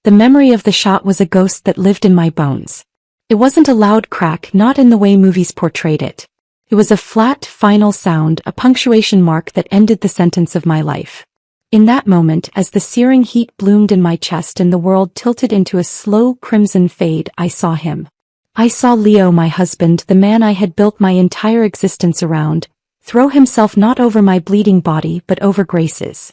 The memory of the shot was a ghost that lived in my bones. It wasn't a loud crack, not in the way movies portrayed it. It was a flat, final sound, a punctuation mark that ended the sentence of my life. In that moment, as the searing heat bloomed in my chest and the world tilted into a slow crimson fade, I saw him. I saw Leo, my husband, the man I had built my entire existence around, throw himself not over my bleeding body but over Grace's.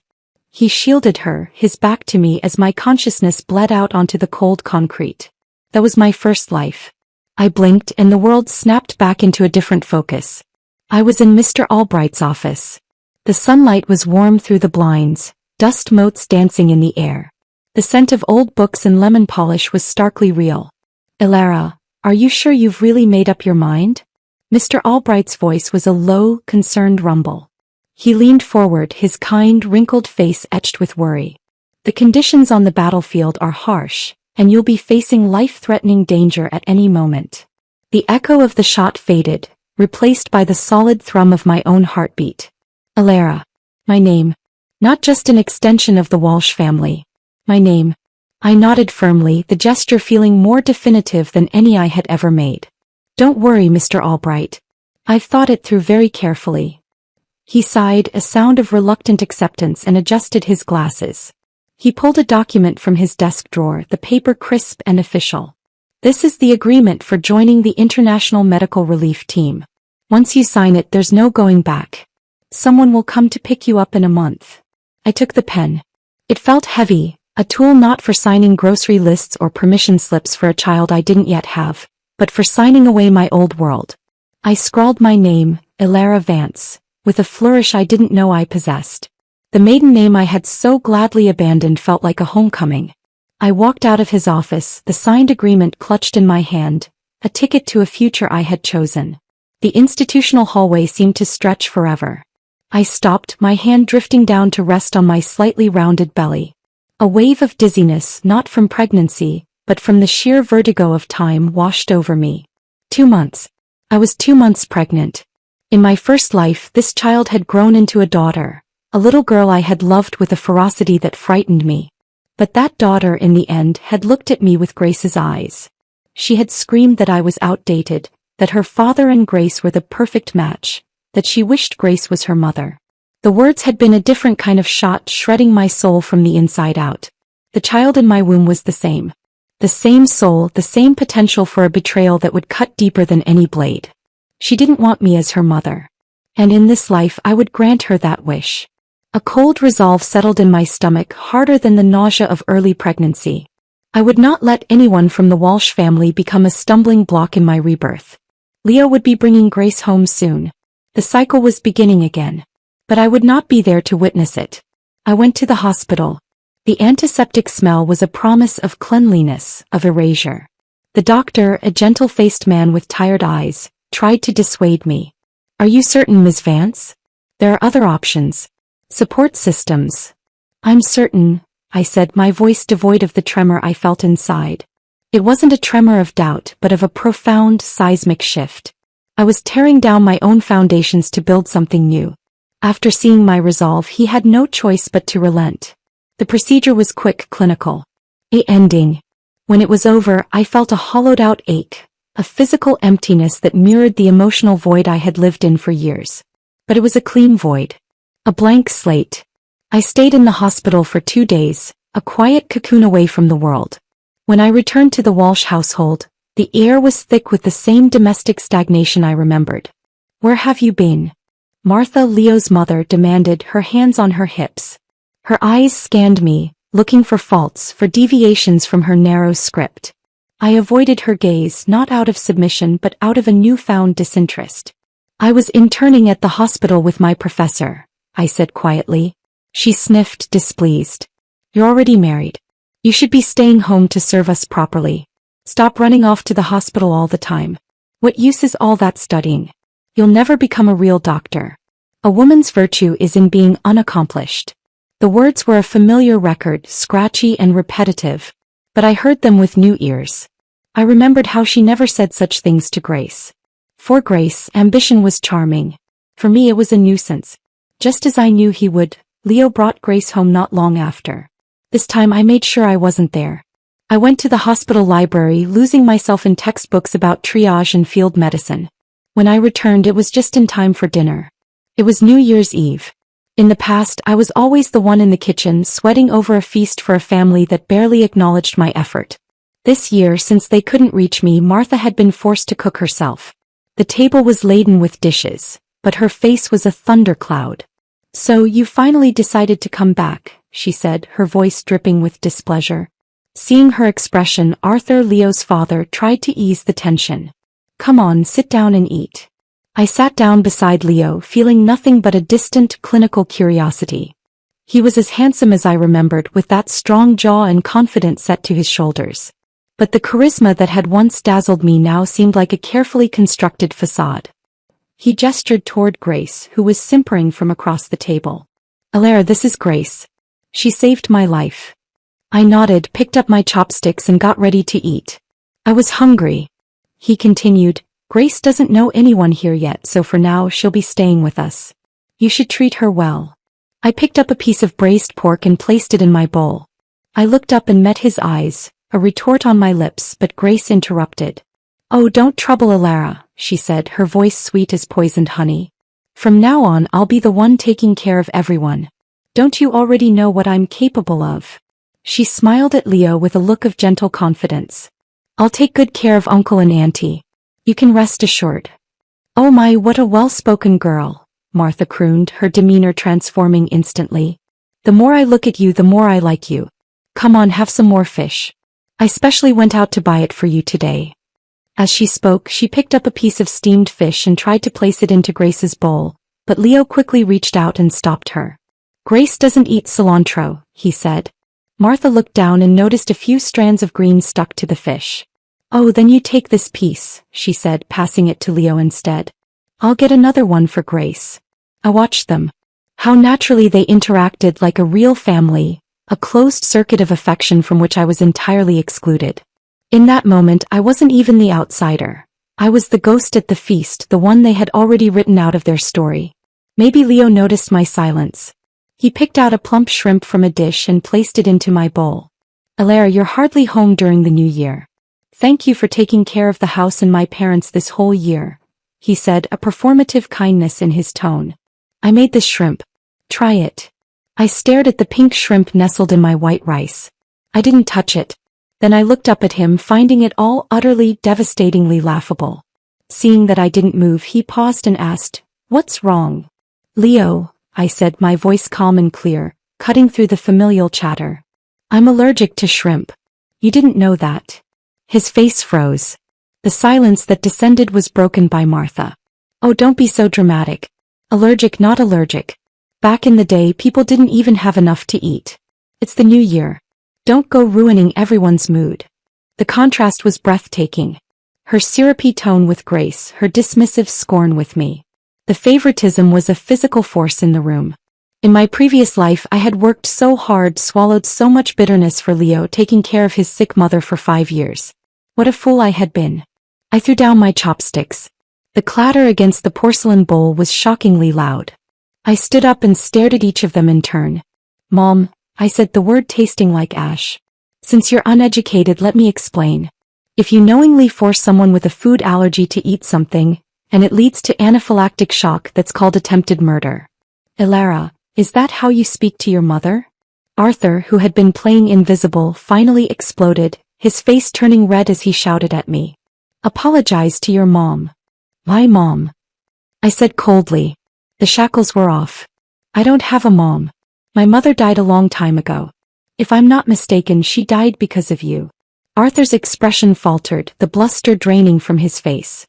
He shielded her, his back to me, as my consciousness bled out onto the cold concrete. That was my first life. I blinked and the world snapped back into a different focus. I was in Mr. Albright's office. The sunlight was warm through the blinds, dust motes dancing in the air. The scent of old books and lemon polish was starkly real. "Elara, are you sure you've really made up your mind?" Mr. Albright's voice was a low, concerned rumble. He leaned forward, his kind, wrinkled face etched with worry. "The conditions on the battlefield are harsh, and you'll be facing life-threatening danger at any moment." The echo of the shot faded, replaced by the solid thrum of my own heartbeat. Elara. My name. Not just an extension of the Walsh family. My name. I nodded firmly, the gesture feeling more definitive than any I had ever made. "Don't worry, Mr. Albright. I've thought it through very carefully." He sighed, a sound of reluctant acceptance, and adjusted his glasses. He pulled a document from his desk drawer, the paper crisp and official. "This is the agreement for joining the International Medical Relief Team. Once you sign it, there's no going back. Someone will come to pick you up in a month." I took the pen. It felt heavy, a tool not for signing grocery lists or permission slips for a child I didn't yet have, but for signing away my old world. I scrawled my name, Elara Vance, with a flourish I didn't know I possessed. The maiden name I had so gladly abandoned felt like a homecoming. I walked out of his office, the signed agreement clutched in my hand, a ticket to a future I had chosen. The institutional hallway seemed to stretch forever. I stopped, my hand drifting down to rest on my slightly rounded belly. A wave of dizziness, not from pregnancy, but from the sheer vertigo of time, washed over me. 2 months. I was 2 months pregnant. In my first life, this child had grown into a daughter, a little girl I had loved with a ferocity that frightened me. But that daughter, in the end, had looked at me with Grace's eyes. She had screamed that I was outdated, that her father and Grace were the perfect match, that she wished Grace was her mother. The words had been a different kind of shot, shredding my soul from the inside out. The child in my womb was the same. The same soul, the same potential for a betrayal that would cut deeper than any blade. She didn't want me as her mother. And in this life I would grant her that wish. A cold resolve settled in my stomach, harder than the nausea of early pregnancy. I would not let anyone from the Walsh family become a stumbling block in my rebirth. Leo would be bringing Grace home soon. The cycle was beginning again. But I would not be there to witness it. I went to the hospital. The antiseptic smell was a promise of cleanliness, of erasure. The doctor, a gentle-faced man with tired eyes, tried to dissuade me. "Are you certain, Ms. Vance? There are other options. Support systems." "I'm certain," I said, my voice devoid of the tremor I felt inside. It wasn't a tremor of doubt, but of a profound, seismic shift. I was tearing down my own foundations to build something new. After seeing my resolve, he had no choice but to relent. The procedure was quick, clinical. A ending. When it was over, I felt a hollowed-out ache, a physical emptiness that mirrored the emotional void I had lived in for years. But it was a clean void. A blank slate. I stayed in the hospital for 2 days, a quiet cocoon away from the world. When I returned to the Walsh household, the air was thick with the same domestic stagnation I remembered. "Where have you been?" Martha, Leo's mother, demanded, her hands on her hips. Her eyes scanned me, looking for faults, for deviations from her narrow script. I avoided her gaze, not out of submission but out of a newfound disinterest. "I was interning at the hospital with my professor," I said quietly. She sniffed, displeased. "You're already married. You should be staying home to serve us properly. Stop running off to the hospital all the time. What use is all that studying? You'll never become a real doctor. A woman's virtue is in being unaccomplished." The words were a familiar record, scratchy and repetitive, but I heard them with new ears. I remembered how she never said such things to Grace. For Grace, ambition was charming. For me, it was a nuisance. Just as I knew he would, Leo brought Grace home not long after. This time I made sure I wasn't there. I went to the hospital library, losing myself in textbooks about triage and field medicine. When I returned, it was just in time for dinner. It was New Year's Eve. In the past, I was always the one in the kitchen, sweating over a feast for a family that barely acknowledged my effort. This year, since they couldn't reach me, Martha had been forced to cook herself. The table was laden with dishes, but her face was a thundercloud. "So you finally decided to come back," she said, her voice dripping with displeasure. Seeing her expression, Arthur, Leo's father, tried to ease the tension. "Come on, sit down and eat." I sat down beside Leo, feeling nothing but a distant, clinical curiosity. He was as handsome as I remembered, with that strong jaw and confidence set to his shoulders. But the charisma that had once dazzled me now seemed like a carefully constructed facade. He gestured toward Grace, who was simpering from across the table. "Alara, this is Grace. She saved my life." I nodded, picked up my chopsticks and got ready to eat. I was hungry. He continued, "Grace doesn't know anyone here yet, so for now she'll be staying with us. You should treat her well." I picked up a piece of braised pork and placed it in my bowl. I looked up and met his eyes, a retort on my lips, but Grace interrupted. "Oh, don't trouble Alara," she said, her voice sweet as poisoned honey. "From now on I'll be the one taking care of everyone. Don't you already know what I'm capable of?" She smiled at Leo with a look of gentle confidence. "I'll take good care of Uncle and Auntie. You can rest assured." "Oh my, what a well-spoken girl," Martha crooned, her demeanor transforming instantly. "The more I look at you, the more I like you. Come on, have some more fish. I specially went out to buy it for you today." As she spoke, she picked up a piece of steamed fish and tried to place it into Grace's bowl, but Leo quickly reached out and stopped her. "Grace doesn't eat cilantro," he said. Martha looked down and noticed a few strands of green stuck to the fish. "Oh, then you take this piece," she said, passing it to Leo instead. "I'll get another one for Grace." I watched them. How naturally they interacted, like a real family, a closed circuit of affection from which I was entirely excluded. In that moment, I wasn't even the outsider. I was the ghost at the feast, the one they had already written out of their story. Maybe Leo noticed my silence. He picked out a plump shrimp from a dish and placed it into my bowl. "Alara, you're hardly home during the New Year. Thank you for taking care of the house and my parents this whole year," he said, a performative kindness in his tone. "I made this shrimp. Try it." I stared at the pink shrimp nestled in my white rice. I didn't touch it. Then I looked up at him, finding it all utterly, devastatingly laughable. Seeing that I didn't move, he paused and asked, "What's wrong?" "Leo," I said, my voice calm and clear, cutting through the familial chatter. "I'm allergic to shrimp. You didn't know that." His face froze. The silence that descended was broken by Martha. "Oh, don't be so dramatic. Allergic, not allergic. Back in the day, people didn't even have enough to eat. It's the New Year. Don't go ruining everyone's mood." The contrast was breathtaking. Her syrupy tone with Grace, her dismissive scorn with me. The favoritism was a physical force in the room. In my previous life, I had worked so hard, swallowed so much bitterness for Leo, taking care of his sick mother for 5 years. What a fool I had been. I threw down my chopsticks. The clatter against the porcelain bowl was shockingly loud. I stood up and stared at each of them in turn. "Mom," I said, the word tasting like ash. "Since you're uneducated, let me explain. If you knowingly force someone with a food allergy to eat something, and it leads to anaphylactic shock, that's called attempted murder." "Alara, is that how you speak to your mother?" Arthur, who had been playing invisible, finally exploded, his face turning red as he shouted at me. "Apologize to your mom." "My mom?" I said coldly. The shackles were off. "I don't have a mom. My mother died a long time ago. If I'm not mistaken, she died because of you." Arthur's expression faltered, the bluster draining from his face.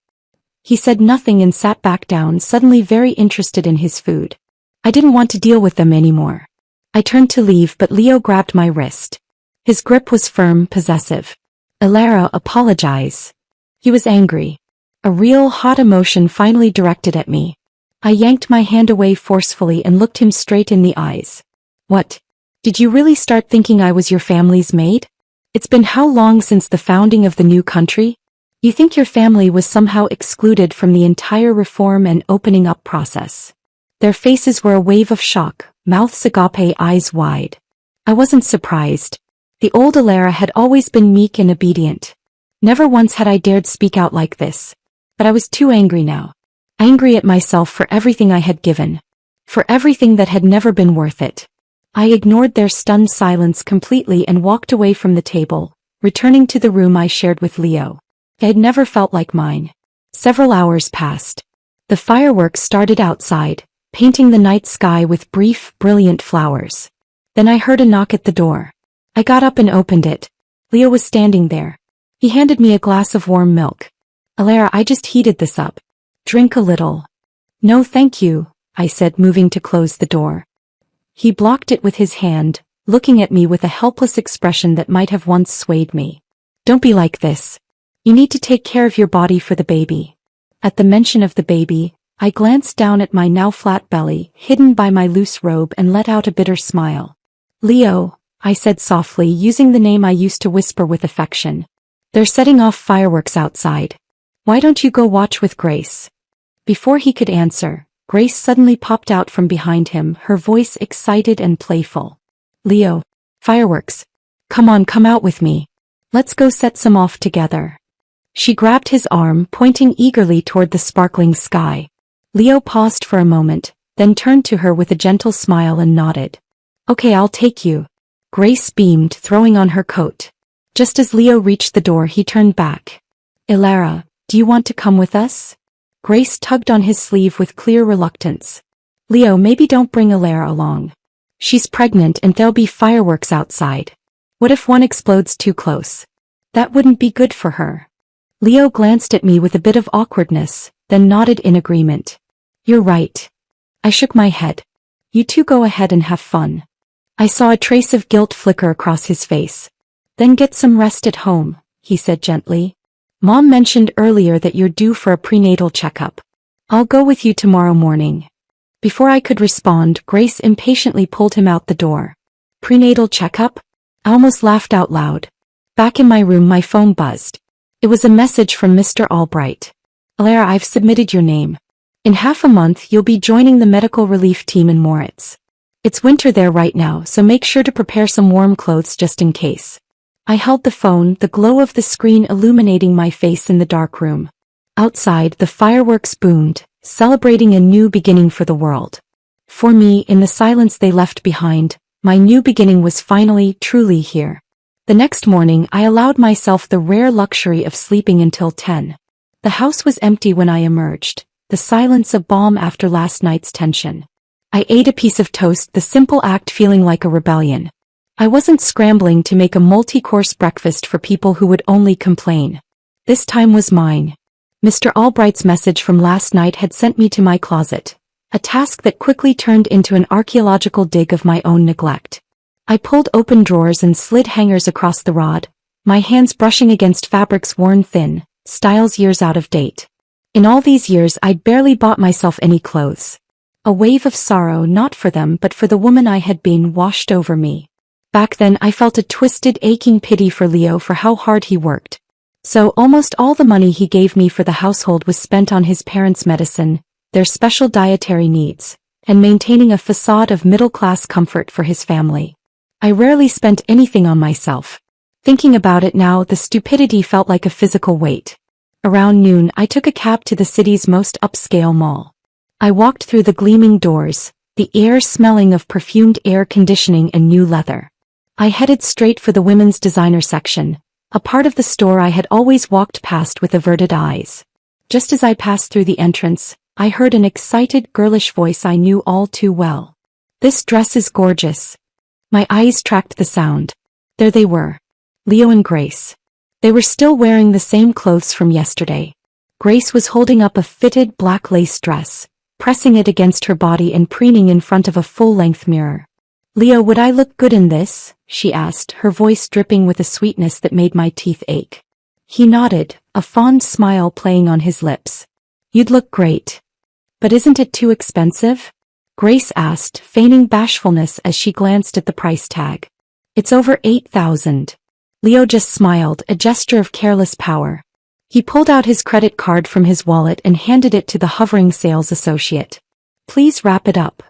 He said nothing and sat back down, suddenly very interested in his food. I didn't want to deal with them anymore. I turned to leave, but Leo grabbed my wrist. His grip was firm, possessive. "Alara, apologize." He was angry. A real, hot emotion finally directed at me. I yanked my hand away forcefully and looked him straight in the eyes. "What? Did you really start thinking I was your family's maid? It's been how long since the founding of the new country? You think your family was somehow excluded from the entire reform and opening up process?" Their faces were a wave of shock, mouths agape, eyes wide. I wasn't surprised. The old Alara had always been meek and obedient. Never once had I dared speak out like this. But I was too angry now. Angry at myself for everything I had given. For everything that had never been worth it. I ignored their stunned silence completely and walked away from the table, returning to the room I shared with Leo. It had never felt like mine. Several hours passed. The fireworks started outside, painting the night sky with brief, brilliant flowers. Then I heard a knock at the door. I got up and opened it. Leo was standing there. He handed me a glass of warm milk. Alara, I just heated this up. Drink a little. No thank you, I said, moving to close the door. He blocked it with his hand, looking at me with a helpless expression that might have once swayed me. Don't be like this. You need to take care of your body for the baby. At the mention of the baby, I glanced down at my now flat belly, hidden by my loose robe, and let out a bitter smile. Leo, I said softly, using the name I used to whisper with affection. They're setting off fireworks outside. Why don't you go watch with Grace? Before he could answer, Grace suddenly popped out from behind him, her voice excited and playful. Leo, fireworks. Come on, come out with me. Let's go set some off together. She grabbed his arm, pointing eagerly toward the sparkling sky. Leo paused for a moment, then turned to her with a gentle smile and nodded. Okay, I'll take you. Grace beamed, throwing on her coat. Just as Leo reached the door, he turned back. Alara, do you want to come with us? Grace tugged on his sleeve with clear reluctance. Leo, maybe don't bring Alara along. She's pregnant and there'll be fireworks outside. What if one explodes too close? That wouldn't be good for her. Leo glanced at me with a bit of awkwardness, then nodded in agreement. You're right. I shook my head. You two go ahead and have fun. I saw a trace of guilt flicker across his face. Then get some rest at home, he said gently. Mom mentioned earlier that you're due for a prenatal checkup. I'll go with you tomorrow morning. Before I could respond, Grace impatiently pulled him out the door. Prenatal checkup? I almost laughed out loud. Back in my room, my phone buzzed. It was a message from Mr. Albright. Alara, I've submitted your name. In half a month, you'll be joining the medical relief team in Moritz. It's winter there right now, so make sure to prepare some warm clothes just in case. I held the phone, the glow of the screen illuminating my face in the dark room. Outside, the fireworks boomed, celebrating a new beginning for the world. For me, in the silence they left behind, my new beginning was finally, truly here. The next morning, I allowed myself the rare luxury of sleeping until 10. The house was empty when I emerged, the silence a balm after last night's tension. I ate a piece of toast, the simple act feeling like a rebellion. I wasn't scrambling to make a multi-course breakfast for people who would only complain. This time was mine. Mr. Albright's message from last night had sent me to my closet, a task that quickly turned into an archaeological dig of my own neglect. I pulled open drawers and slid hangers across the rod, my hands brushing against fabrics worn thin, styles years out of date. In all these years I'd barely bought myself any clothes. A wave of sorrow, not for them but for the woman I had been, washed over me. Back then I felt a twisted, aching pity for Leo for how hard he worked. So almost all the money he gave me for the household was spent on his parents' medicine, their special dietary needs, and maintaining a facade of middle-class comfort for his family. I rarely spent anything on myself. Thinking about it now, the stupidity felt like a physical weight. Around noon, I took a cab to the city's most upscale mall. I walked through the gleaming doors, the air smelling of perfumed air conditioning and new leather. I headed straight for the women's designer section, a part of the store I had always walked past with averted eyes. Just as I passed through the entrance, I heard an excited, girlish voice I knew all too well. This dress is gorgeous. My eyes tracked the sound. There they were. Leo and Grace. They were still wearing the same clothes from yesterday. Grace was holding up a fitted black lace dress, pressing it against her body and preening in front of a full-length mirror. Leo, would I look good in this? She asked, her voice dripping with a sweetness that made my teeth ache. He nodded, a fond smile playing on his lips. You'd look great. But isn't it too expensive? Grace asked, feigning bashfulness as she glanced at the price tag. It's over $8,000. Leo just smiled, a gesture of careless power. He pulled out his credit card from his wallet and handed it to the hovering sales associate. Please wrap it up.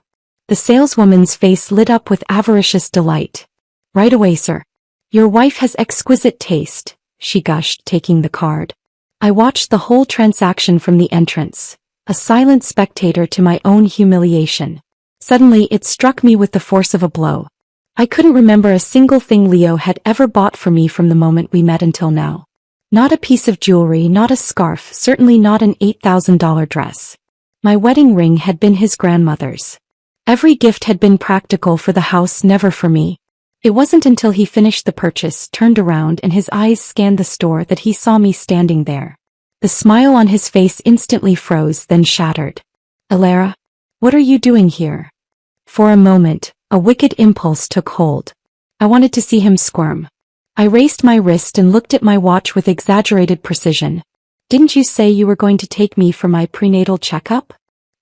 The saleswoman's face lit up with avaricious delight. Right away, sir. Your wife has exquisite taste, she gushed, taking the card. I watched the whole transaction from the entrance, a silent spectator to my own humiliation. Suddenly it struck me with the force of a blow. I couldn't remember a single thing Leo had ever bought for me from the moment we met until now. Not a piece of jewelry, not a scarf, certainly not an $8,000 dress. My wedding ring had been his grandmother's. Every gift had been practical for the house, never for me. It wasn't until he finished the purchase, turned around and his eyes scanned the store that he saw me standing there. The smile on his face instantly froze, then shattered. Alara, what are you doing here? For a moment, a wicked impulse took hold. I wanted to see him squirm. I raised my wrist and looked at my watch with exaggerated precision. Didn't you say you were going to take me for my prenatal checkup?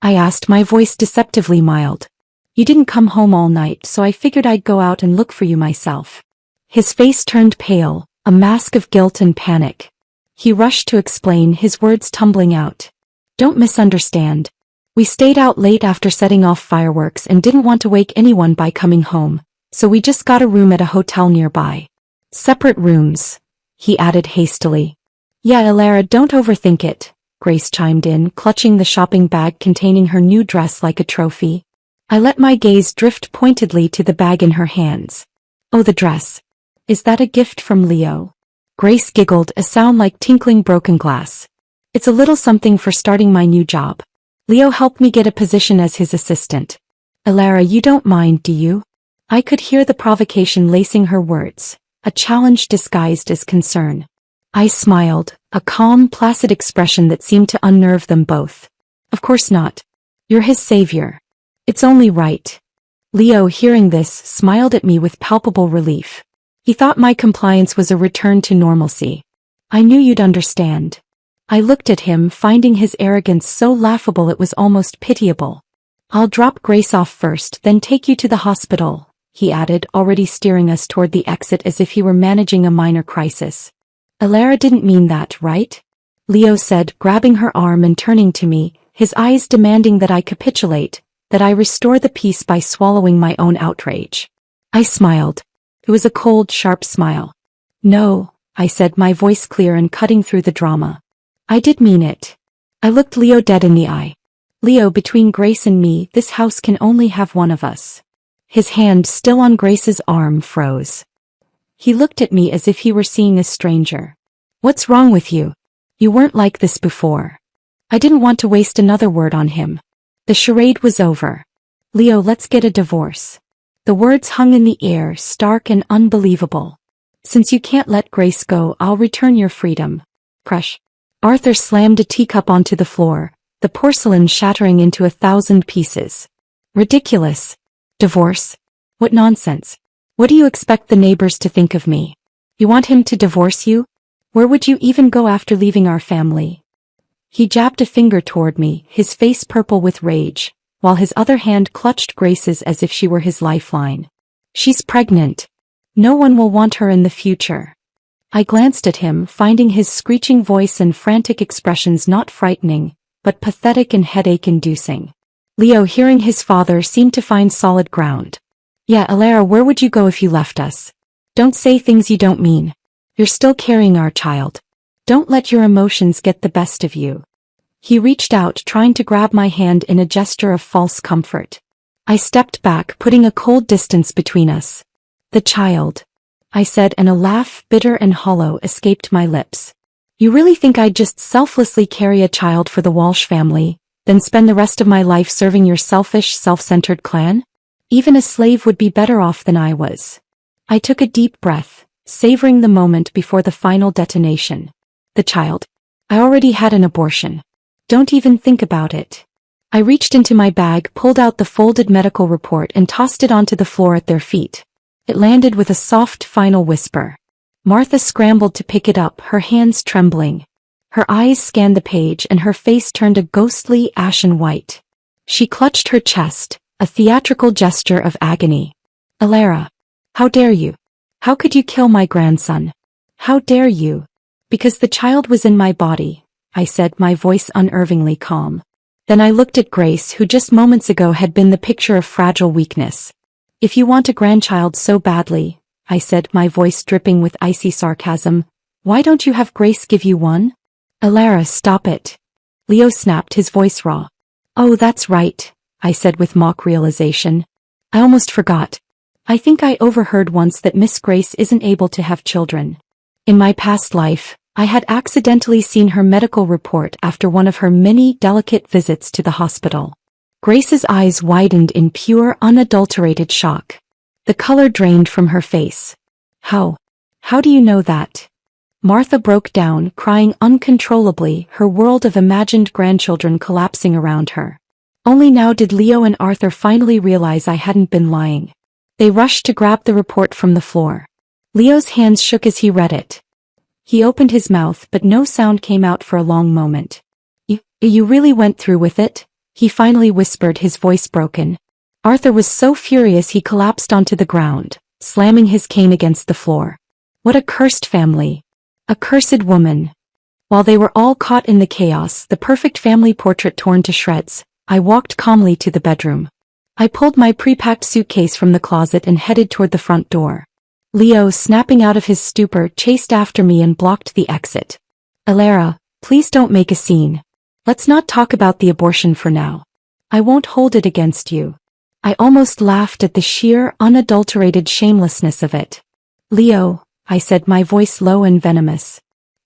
I asked, my voice deceptively mild. You didn't come home all night, so I figured I'd go out and look for you myself. His face turned pale, a mask of guilt and panic. He rushed to explain, his words tumbling out. Don't misunderstand. We stayed out late after setting off fireworks and didn't want to wake anyone by coming home, so we just got a room at a hotel nearby. Separate rooms, he added hastily. Yeah, Alara, don't overthink it, Grace chimed in, clutching the shopping bag containing her new dress like a trophy. I let my gaze drift pointedly to the bag in her hands. Oh, the dress. Is that a gift from Leo? Grace giggled, a sound like tinkling broken glass. It's a little something for starting my new job. Leo helped me get a position as his assistant. Alara, you don't mind, do you? I could hear the provocation lacing her words, a challenge disguised as concern. I smiled, a calm, placid expression that seemed to unnerve them both. Of course not. You're his savior. It's only right. Leo, hearing this, smiled at me with palpable relief. He thought my compliance was a return to normalcy. I knew you'd understand. I looked at him, finding his arrogance so laughable it was almost pitiable. I'll drop Grace off first, then take you to the hospital, he added, already steering us toward the exit as if he were managing a minor crisis. Alara didn't mean that, right? Leo said, grabbing her arm and turning to me, his eyes demanding that I capitulate, that I restore the peace by swallowing my own outrage. I smiled. It was a cold, sharp smile. No, I said, my voice clear and cutting through the drama. I did mean it. I looked Leo dead in the eye. Leo, between Grace and me, this house can only have one of us. His hand, still on Grace's arm, froze. He looked at me as if he were seeing a stranger. What's wrong with you? You weren't like this before. I didn't want to waste another word on him. The charade was over. Leo, let's get a divorce. The words hung in the air, stark and unbelievable. Since you can't let Grace go, I'll return your freedom. Crush. Arthur slammed a teacup onto the floor, the porcelain shattering into 1,000 pieces. Ridiculous. Divorce? What nonsense. What do you expect the neighbors to think of me? You want him to divorce you? Where would you even go after leaving our family? He jabbed a finger toward me, his face purple with rage, while his other hand clutched Grace's as if she were his lifeline. She's pregnant. No one will want her in the future. I glanced at him, finding his screeching voice and frantic expressions not frightening, but pathetic and headache-inducing. Leo, hearing his father, seemed to find solid ground. Yeah, Alara, where would you go if you left us? Don't say things you don't mean. You're still carrying our child. Don't let your emotions get the best of you. He reached out, trying to grab my hand in a gesture of false comfort. I stepped back, putting a cold distance between us. The child, I said, and a laugh, bitter and hollow, escaped my lips. You really think I'd just selflessly carry a child for the Walsh family, then spend the rest of my life serving your selfish, self-centered clan? Even a slave would be better off than I was. I took a deep breath, savoring the moment before the final detonation. The child. I already had an abortion. Don't even think about it. I reached into my bag, pulled out the folded medical report and tossed it onto the floor at their feet. It landed with a soft, final whisper. Martha scrambled to pick it up, her hands trembling. Her eyes scanned the page and her face turned a ghostly, ashen white. She clutched her chest, a theatrical gesture of agony. Alara, how dare you? How could you kill my grandson? How dare you? Because the child was in my body, I said, my voice unnervingly calm. Then I looked at Grace, who just moments ago had been the picture of fragile weakness. If you want a grandchild so badly, I said, my voice dripping with icy sarcasm. Why don't you have Grace give you one? Elara, stop it. Leo snapped, his voice raw. Oh, that's right, I said with mock realization. I almost forgot. I think I overheard once that Miss Grace isn't able to have children. In my past life, I had accidentally seen her medical report after one of her many delicate visits to the hospital. Grace's eyes widened in pure, unadulterated shock. The color drained from her face. How do you know that? Martha broke down, crying uncontrollably, her world of imagined grandchildren collapsing around her. Only now did Leo and Arthur finally realize I hadn't been lying. They rushed to grab the report from the floor. Leo's hands shook as he read it. He opened his mouth, but no sound came out for a long moment. You really went through with it? He finally whispered, his voice broken. Arthur was so furious he collapsed onto the ground, slamming his cane against the floor. What a cursed family. A cursed woman. While they were all caught in the chaos, the perfect family portrait torn to shreds, I walked calmly to the bedroom. I pulled my pre-packed suitcase from the closet and headed toward the front door. Leo, snapping out of his stupor, chased after me and blocked the exit. Elara, please don't make a scene. Let's not talk about the abortion for now. I won't hold it against you. I almost laughed at the sheer, unadulterated shamelessness of it. Leo, I said, my voice low and venomous.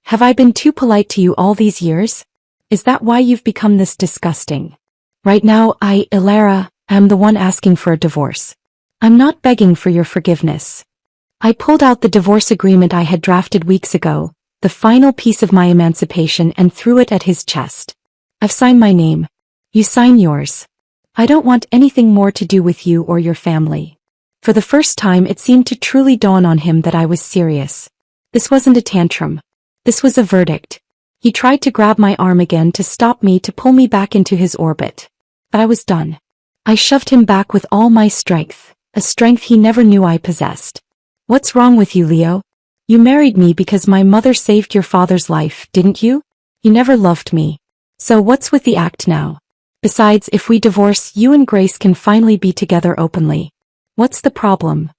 Have I been too polite to you all these years? Is that why you've become this disgusting? Right now Elara, am the one asking for a divorce. I'm not begging for your forgiveness. I pulled out the divorce agreement I had drafted weeks ago, the final piece of my emancipation, and threw it at his chest. I've signed my name. You sign yours. I don't want anything more to do with you or your family. For the first time it seemed to truly dawn on him that I was serious. This wasn't a tantrum. This was a verdict. He tried to grab my arm again to stop me, to pull me back into his orbit. But I was done. I shoved him back with all my strength, a strength he never knew I possessed. What's wrong with you, Leo? You married me because my mother saved your father's life, didn't you? You never loved me. So what's with the act now? Besides, if we divorce, you and Grace can finally be together openly. What's the problem?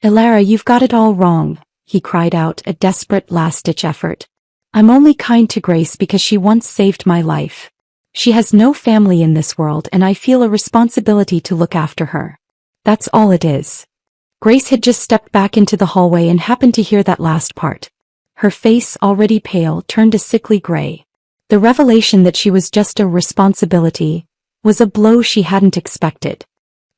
Elara, you've got it all wrong, he cried out, a desperate last-ditch effort. I'm only kind to Grace because she once saved my life. She has no family in this world and I feel a responsibility to look after her. That's all it is. Grace had just stepped back into the hallway and happened to hear that last part. Her face, already pale, turned a sickly gray. The revelation that she was just a responsibility was a blow she hadn't expected.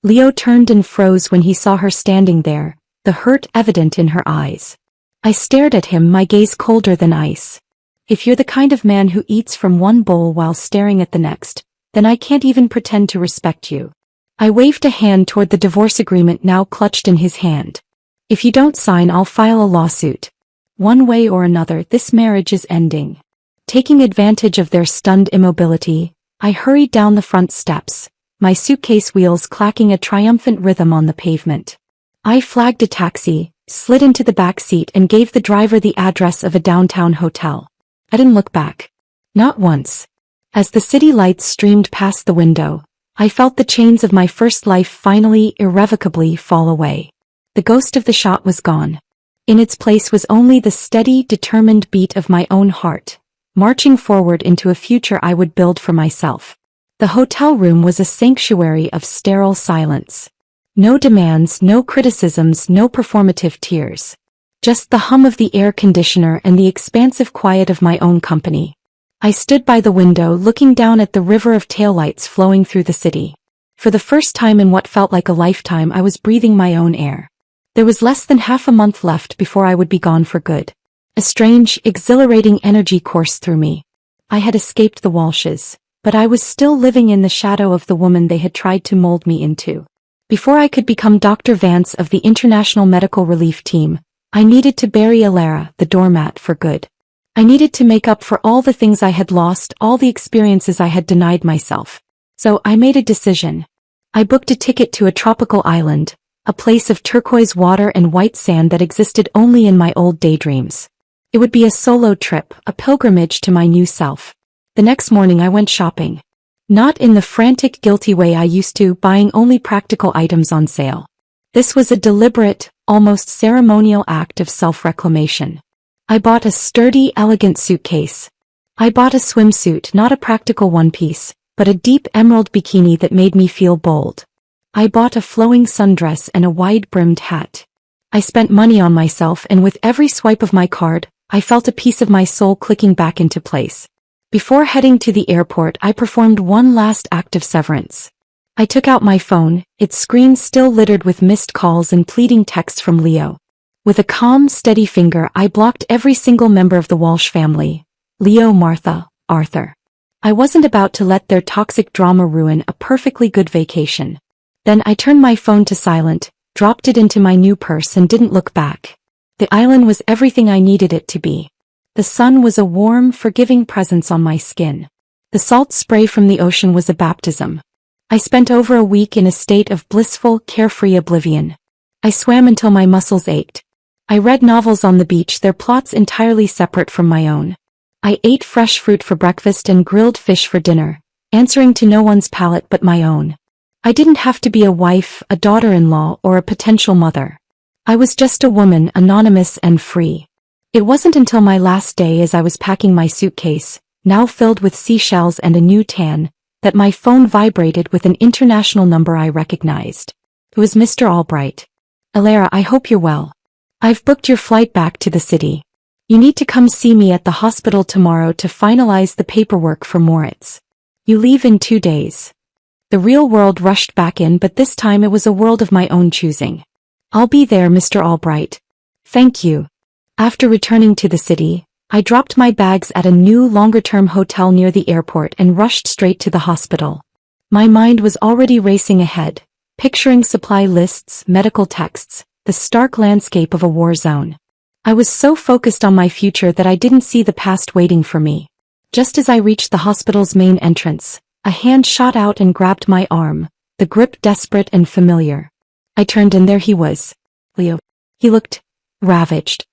Leo turned and froze when he saw her standing there, the hurt evident in her eyes. I stared at him, my gaze colder than ice. If you're the kind of man who eats from one bowl while staring at the next, then I can't even pretend to respect you. I waved a hand toward the divorce agreement now clutched in his hand. If you don't sign, I'll file a lawsuit. One way or another, this marriage is ending. Taking advantage of their stunned immobility, I hurried down the front steps, my suitcase wheels clacking a triumphant rhythm on the pavement. I flagged a taxi, slid into the back seat and gave the driver the address of a downtown hotel. I didn't look back. Not once. As the city lights streamed past the window, I felt the chains of my first life finally, irrevocably fall away. The ghost of the shot was gone. In its place was only the steady, determined beat of my own heart, marching forward into a future I would build for myself. The hotel room was a sanctuary of sterile silence. No demands, no criticisms, no performative tears. Just the hum of the air conditioner and the expansive quiet of my own company. I stood by the window looking down at the river of taillights flowing through the city. For the first time in what felt like a lifetime, I was breathing my own air. There was less than half a month left before I would be gone for good. A strange, exhilarating energy coursed through me. I had escaped the Walshes, but I was still living in the shadow of the woman they had tried to mold me into. Before I could become Dr. Vance of the International Medical Relief Team, I needed to bury Elara, the doormat, for good. I needed to make up for all the things I had lost, all the experiences I had denied myself. So I made a decision. I booked a ticket to a tropical island, a place of turquoise water and white sand that existed only in my old daydreams. It would be a solo trip, a pilgrimage to my new self. The next morning I went shopping. Not in the frantic, guilty way I used to, buying only practical items on sale. This was a deliberate, almost ceremonial act of self-reclamation. I bought a sturdy, elegant suitcase. I bought a swimsuit, not a practical one-piece, but a deep emerald bikini that made me feel bold. I bought a flowing sundress and a wide-brimmed hat. I spent money on myself, and with every swipe of my card, I felt a piece of my soul clicking back into place. Before heading to the airport, I performed one last act of severance. I took out my phone, its screen still littered with missed calls and pleading texts from Leo. With a calm, steady finger, I blocked every single member of the Walsh family. Leo, Martha, Arthur. I wasn't about to let their toxic drama ruin a perfectly good vacation. Then I turned my phone to silent, dropped it into my new purse and didn't look back. The island was everything I needed it to be. The sun was a warm, forgiving presence on my skin. The salt spray from the ocean was a baptism. I spent over a week in a state of blissful, carefree oblivion. I swam until my muscles ached. I read novels on the beach, their plots entirely separate from my own. I ate fresh fruit for breakfast and grilled fish for dinner, answering to no one's palate but my own. I didn't have to be a wife, a daughter-in-law, or a potential mother. I was just a woman, anonymous and free. It wasn't until my last day, as I was packing my suitcase, now filled with seashells and a new tan, that my phone vibrated with an international number I recognized. It was Mr. Albright. Alara, I hope you're well. I've booked your flight back to the city. You need to come see me at the hospital tomorrow to finalize the paperwork for Moritz. You leave in 2 days. The real world rushed back in, but this time it was a world of my own choosing. I'll be there, Mr. Albright. Thank you. After returning to the city, I dropped my bags at a new longer-term hotel near the airport and rushed straight to the hospital. My mind was already racing ahead, picturing supply lists, medical texts, the stark landscape of a war zone. I was so focused on my future that I didn't see the past waiting for me. Just as I reached the hospital's main entrance, a hand shot out and grabbed my arm, the grip desperate and familiar. I turned and there he was. Leo. He looked ravaged.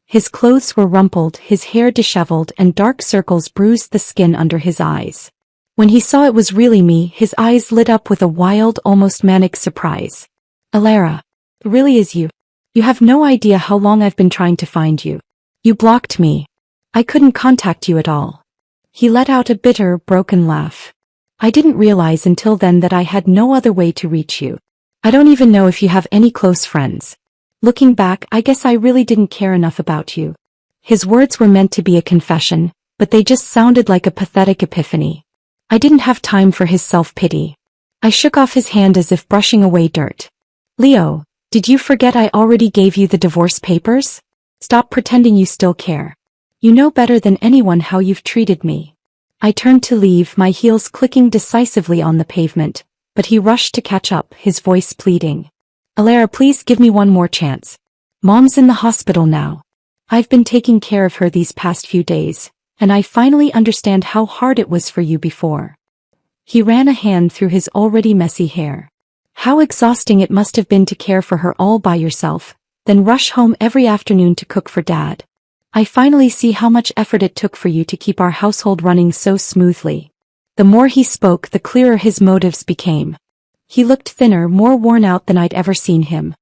His clothes were rumpled, his hair disheveled, and dark circles bruised the skin under his eyes. When he saw it was really me, his eyes lit up with a wild, almost manic surprise. Alara. It really is you. You have no idea how long I've been trying to find you. You blocked me. I couldn't contact you at all. He let out a bitter, broken laugh. I didn't realize until then that I had no other way to reach you. I don't even know if you have any close friends. Looking back, I guess I really didn't care enough about you. His words were meant to be a confession, but they just sounded like a pathetic epiphany. I didn't have time for his self-pity. I shook off his hand as if brushing away dirt. Leo, did you forget I already gave you the divorce papers? Stop pretending you still care. You know better than anyone how you've treated me. I turned to leave, my heels clicking decisively on the pavement, but he rushed to catch up, his voice pleading. Alara, please give me one more chance. Mom's in the hospital now. I've been taking care of her these past few days, and I finally understand how hard it was for you before. He ran a hand through his already messy hair. How exhausting it must have been to care for her all by yourself, then rush home every afternoon to cook for Dad. I finally see how much effort it took for you to keep our household running so smoothly. The more he spoke, the clearer his motives became. He looked thinner, more worn out than I'd ever seen him.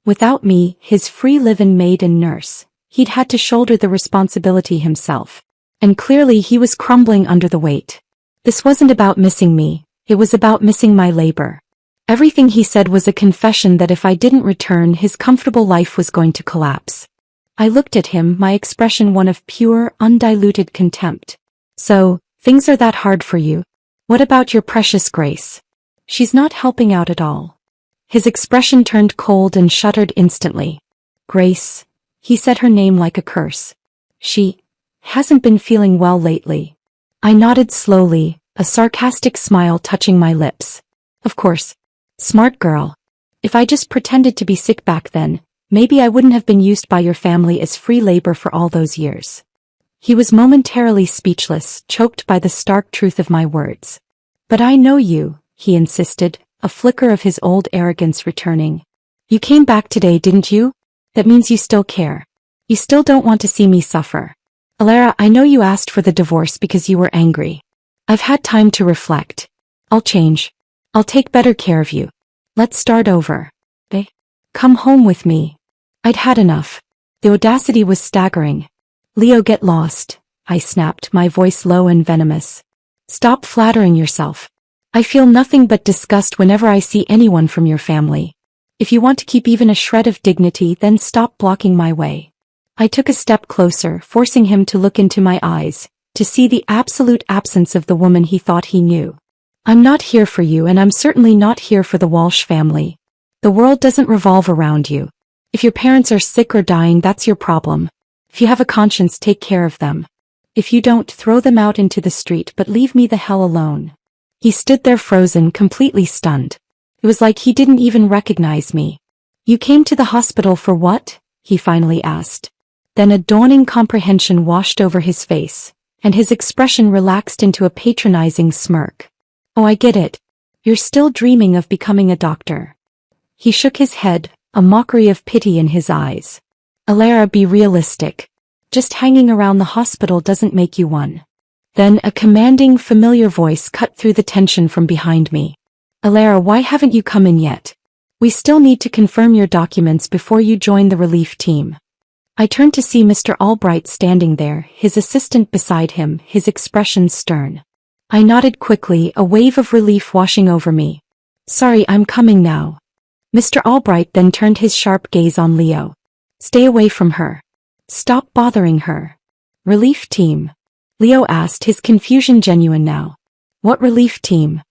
Without me, his free live-in maid and nurse, he'd had to shoulder the responsibility himself. And clearly he was crumbling under the weight. This wasn't about missing me, it was about missing my labor. Everything he said was a confession that if I didn't return, his comfortable life was going to collapse. I looked at him, my expression one of pure, undiluted contempt. So, things are that hard for you? What about your precious Grace? She's not helping out at all. His expression turned cold and shuddered instantly. Grace. He said her name like a curse. She hasn't been feeling well lately. I nodded slowly, a sarcastic smile touching my lips. Of course. Smart girl. If I just pretended to be sick back then, maybe I wouldn't have been used by your family as free labor for all those years. He was momentarily speechless, choked by the stark truth of my words. But I know you. He insisted, a flicker of his old arrogance returning. You came back today, didn't you? That means you still care. You still don't want to see me suffer. Alara, I know you asked for the divorce because you were angry. I've had time to reflect. I'll change. I'll take better care of you. Let's start over. Come home with me. I'd had enough. The audacity was staggering. Leo, get lost, I snapped, my voice low and venomous. Stop flattering yourself. I feel nothing but disgust whenever I see anyone from your family. If you want to keep even a shred of dignity, then stop blocking my way. I took a step closer, forcing him to look into my eyes, to see the absolute absence of the woman he thought he knew. I'm not here for you, and I'm certainly not here for the Walsh family. The world doesn't revolve around you. If your parents are sick or dying, that's your problem. If you have a conscience, take care of them. If you don't, throw them out into the street, but leave me the hell alone. He stood there frozen, completely stunned. It was like he didn't even recognize me. You came to the hospital for what? He finally asked. Then a dawning comprehension washed over his face, and his expression relaxed into a patronizing smirk. Oh, I get it. You're still dreaming of becoming a doctor. He shook his head, a mockery of pity in his eyes. Alara, be realistic. Just hanging around the hospital doesn't make you one. Then a commanding, familiar voice cut through the tension from behind me. Alara, why haven't you come in yet? We still need to confirm your documents before you join the relief team. I turned to see Mr. Albright standing there, his assistant beside him, his expression stern. I nodded quickly, a wave of relief washing over me. Sorry, I'm coming now. Mr. Albright then turned his sharp gaze on Leo. Stay away from her. Stop bothering her. Relief team? Leo asked, his confusion genuine now. What relief team?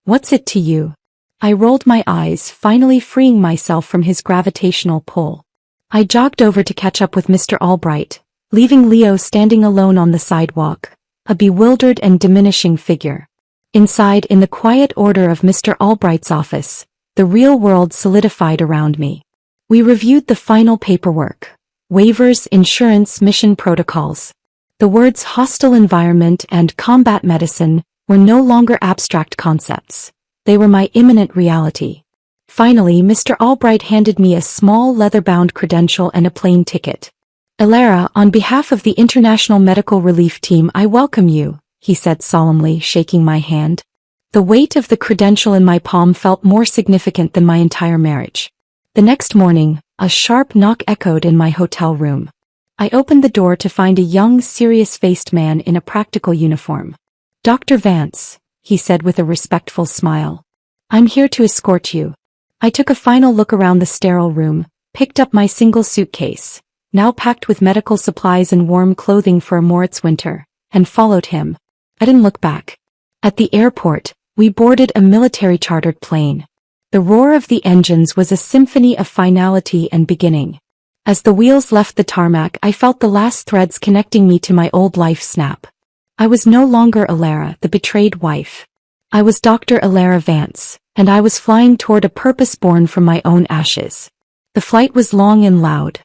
What's it to you? I rolled my eyes, finally freeing myself from his gravitational pull. I jogged over to catch up with Mr. Albright, leaving Leo standing alone on the sidewalk, a bewildered and diminishing figure. Inside, in the quiet order of Mr. Albright's office, the real world solidified around me. We reviewed the final paperwork. Waivers, insurance, mission protocols. The words hostile environment and combat medicine were no longer abstract concepts. They were my imminent reality. Finally, Mr. Albright handed me a small leather-bound credential and a plane ticket. Alara, on behalf of the International Medical Relief Team, I welcome you, he said solemnly, shaking my hand. The weight of the credential in my palm felt more significant than my entire marriage. The next morning, a sharp knock echoed in my hotel room. I opened the door to find a young, serious-faced man in a practical uniform. Dr. Vance, he said with a respectful smile. I'm here to escort you. I took a final look around the sterile room, picked up my single suitcase, now packed with medical supplies and warm clothing for a Moritz winter, and followed him. I didn't look back. At the airport, we boarded a military-chartered plane. The roar of the engines was a symphony of finality and beginning. As the wheels left the tarmac, I felt the last threads connecting me to my old life snap. I was no longer Alara, the betrayed wife. I was Dr. Alara Vance, and I was flying toward a purpose born from my own ashes. The flight was long and loud.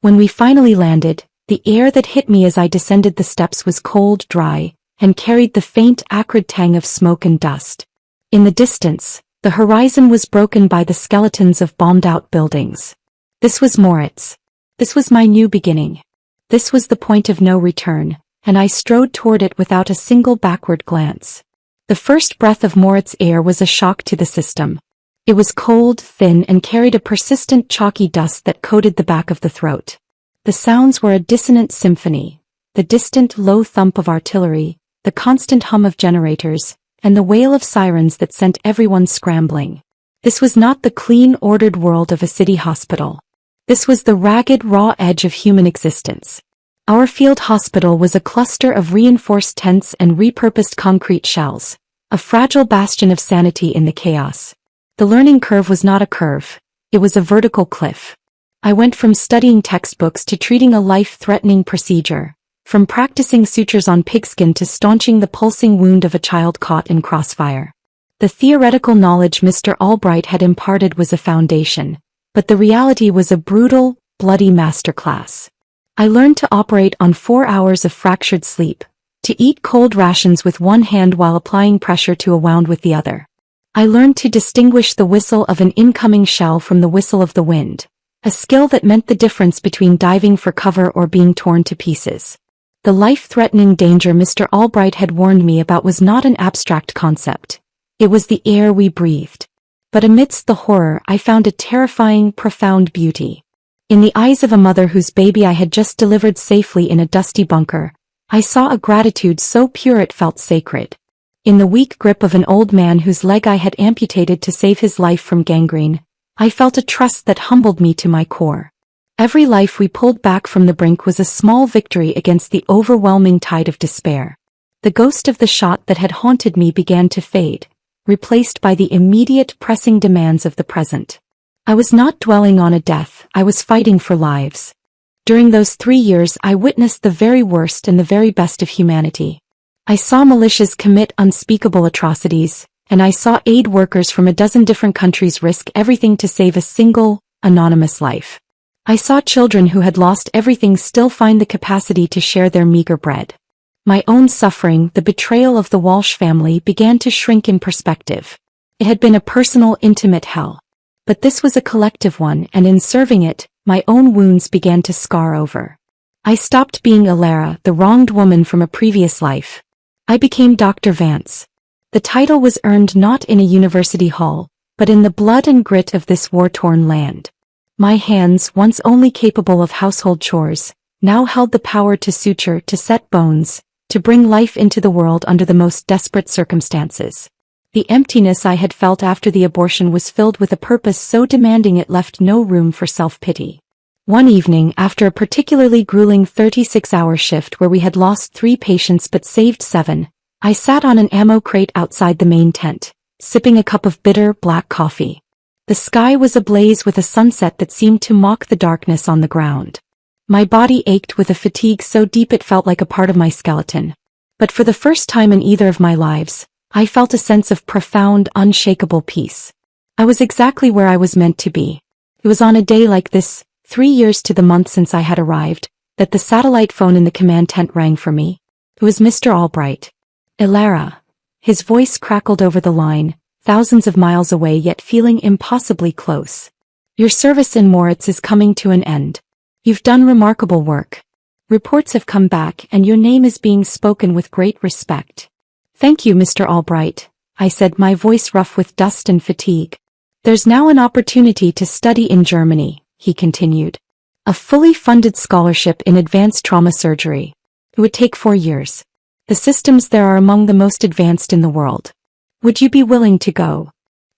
When we finally landed, the air that hit me as I descended the steps was cold, dry, and carried the faint, acrid tang of smoke and dust. In the distance, the horizon was broken by the skeletons of bombed-out buildings. This was Moritz. This was my new beginning. This was the point of no return, and I strode toward it without a single backward glance. The first breath of Moritz air was a shock to the system. It was cold, thin, and carried a persistent chalky dust that coated the back of the throat. The sounds were a dissonant symphony, the distant low thump of artillery, the constant hum of generators, and the wail of sirens that sent everyone scrambling. This was not the clean, ordered world of a city hospital. This was the ragged, raw edge of human existence. Our field hospital was a cluster of reinforced tents and repurposed concrete shells, a fragile bastion of sanity in the chaos. The learning curve was not a curve, it was a vertical cliff. I went from studying textbooks to treating a life-threatening procedure, from practicing sutures on pigskin to staunching the pulsing wound of a child caught in crossfire. The theoretical knowledge Mr. Albright had imparted was a foundation, but the reality was a brutal, bloody masterclass. I learned to operate on 4 hours of fractured sleep, to eat cold rations with one hand while applying pressure to a wound with the other. I learned to distinguish the whistle of an incoming shell from the whistle of the wind, a skill that meant the difference between diving for cover or being torn to pieces. The life-threatening danger Mr. Albright had warned me about was not an abstract concept. It was the air we breathed. But amidst the horror I found a terrifying, profound beauty. In the eyes of a mother whose baby I had just delivered safely in a dusty bunker, I saw a gratitude so pure it felt sacred. In the weak grip of an old man whose leg I had amputated to save his life from gangrene, I felt a trust that humbled me to my core. Every life we pulled back from the brink was a small victory against the overwhelming tide of despair. The ghost of the shot that had haunted me began to fade, replaced by the immediate pressing demands of the present. I was not dwelling on a death, I was fighting for lives. During those 3 years I witnessed the very worst and the very best of humanity. I saw militias commit unspeakable atrocities, and I saw aid workers from a dozen different countries risk everything to save a single, anonymous life. I saw children who had lost everything still find the capacity to share their meager bread. My own suffering, the betrayal of the Walsh family, began to shrink in perspective. It had been a personal, intimate hell. But this was a collective one, and in serving it, my own wounds began to scar over. I stopped being Alara, the wronged woman from a previous life. I became Dr. Vance. The title was earned not in a university hall, but in the blood and grit of this war-torn land. My hands, once only capable of household chores, now held the power to suture, to set bones, to bring life into the world under the most desperate circumstances. The emptiness I had felt after the abortion was filled with a purpose so demanding it left no room for self-pity. One evening, after a particularly grueling 36-hour shift where we had lost 3 patients but saved 7, I sat on an ammo crate outside the main tent, sipping a cup of bitter, black coffee. The sky was ablaze with a sunset that seemed to mock the darkness on the ground. My body ached with a fatigue so deep it felt like a part of my skeleton. But for the first time in either of my lives, I felt a sense of profound, unshakable peace. I was exactly where I was meant to be. It was on a day like this, 3 years to the month since I had arrived, that the satellite phone in the command tent rang for me. It was Mr. Albright. Alara. His voice crackled over the line, thousands of miles away yet feeling impossibly close. Your service in Moritz is coming to an end. You've done remarkable work. Reports have come back and your name is being spoken with great respect. Thank you, Mr. Albright, I said, my voice rough with dust and fatigue. There's now an opportunity to study in Germany, he continued. A fully funded scholarship in advanced trauma surgery. It would take 4 years. The systems there are among the most advanced in the world. Would you be willing to go?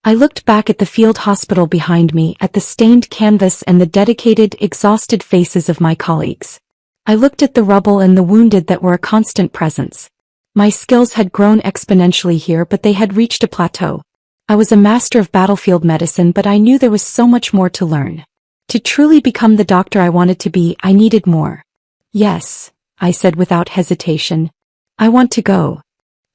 I looked back at the field hospital behind me, at the stained canvas and the dedicated, exhausted faces of my colleagues. I looked at the rubble and the wounded that were a constant presence. My skills had grown exponentially here, but they had reached a plateau. I was a master of battlefield medicine, but I knew there was so much more to learn. To truly become the doctor I wanted to be, I needed more. Yes, I said without hesitation. I want to go.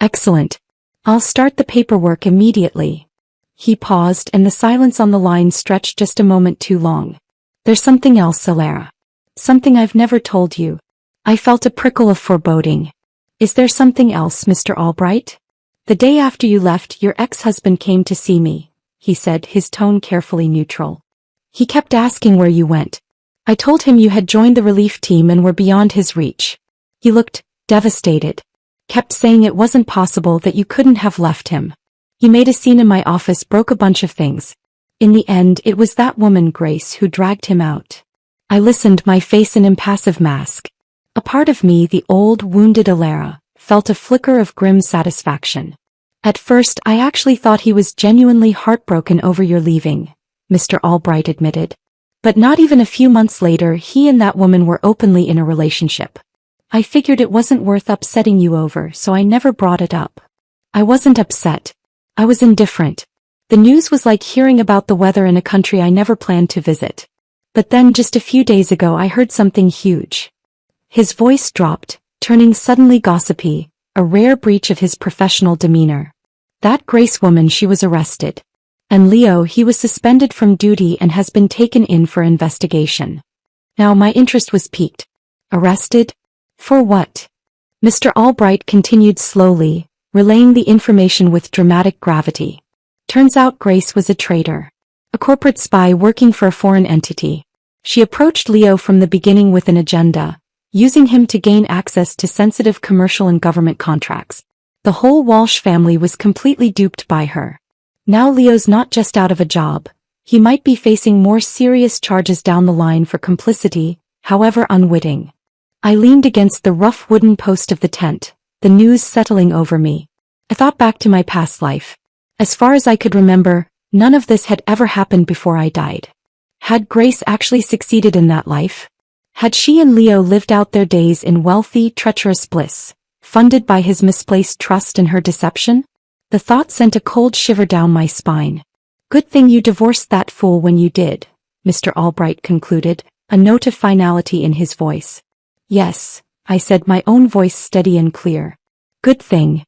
Excellent. I'll start the paperwork immediately. He paused, and the silence on the line stretched just a moment too long. There's something else, Alara. Something I've never told you. I felt a prickle of foreboding. Is there something else, Mr. Albright? The day after you left, your ex-husband came to see me, he said, his tone carefully neutral. He kept asking where you went. I told him you had joined the relief team and were beyond his reach. He looked devastated. Kept saying it wasn't possible, that you couldn't have left him. He made a scene in my office, broke a bunch of things. In the end, it was that woman, Grace, who dragged him out. I listened, my face an impassive mask. A part of me, the old, wounded Alara, felt a flicker of grim satisfaction. At first, I actually thought he was genuinely heartbroken over your leaving, Mr. Albright admitted. But not even a few months later, he and that woman were openly in a relationship. I figured it wasn't worth upsetting you over, so I never brought it up. I wasn't upset. I was indifferent. The news was like hearing about the weather in a country I never planned to visit. But then just a few days ago I heard something huge. His voice dropped, turning suddenly gossipy, a rare breach of his professional demeanor. That Grace woman, she was arrested. And Leo, he was suspended from duty and has been taken in for investigation. Now my interest was piqued. Arrested? For what? Mr. Albright continued slowly, relaying the information with dramatic gravity. Turns out Grace was a traitor. A corporate spy working for a foreign entity. She approached Leo from the beginning with an agenda, using him to gain access to sensitive commercial and government contracts. The whole Walsh family was completely duped by her. Now Leo's not just out of a job. He might be facing more serious charges down the line for complicity, however unwitting. I leaned against the rough wooden post of the tent, the news settling over me. I thought back to my past life. As far as I could remember, none of this had ever happened before I died. Had Grace actually succeeded in that life? Had she and Leo lived out their days in wealthy, treacherous bliss, funded by his misplaced trust and her deception? The thought sent a cold shiver down my spine. Good thing you divorced that fool when you did, Mr. Albright concluded, a note of finality in his voice. Yes, I said, my own voice steady and clear. Good thing.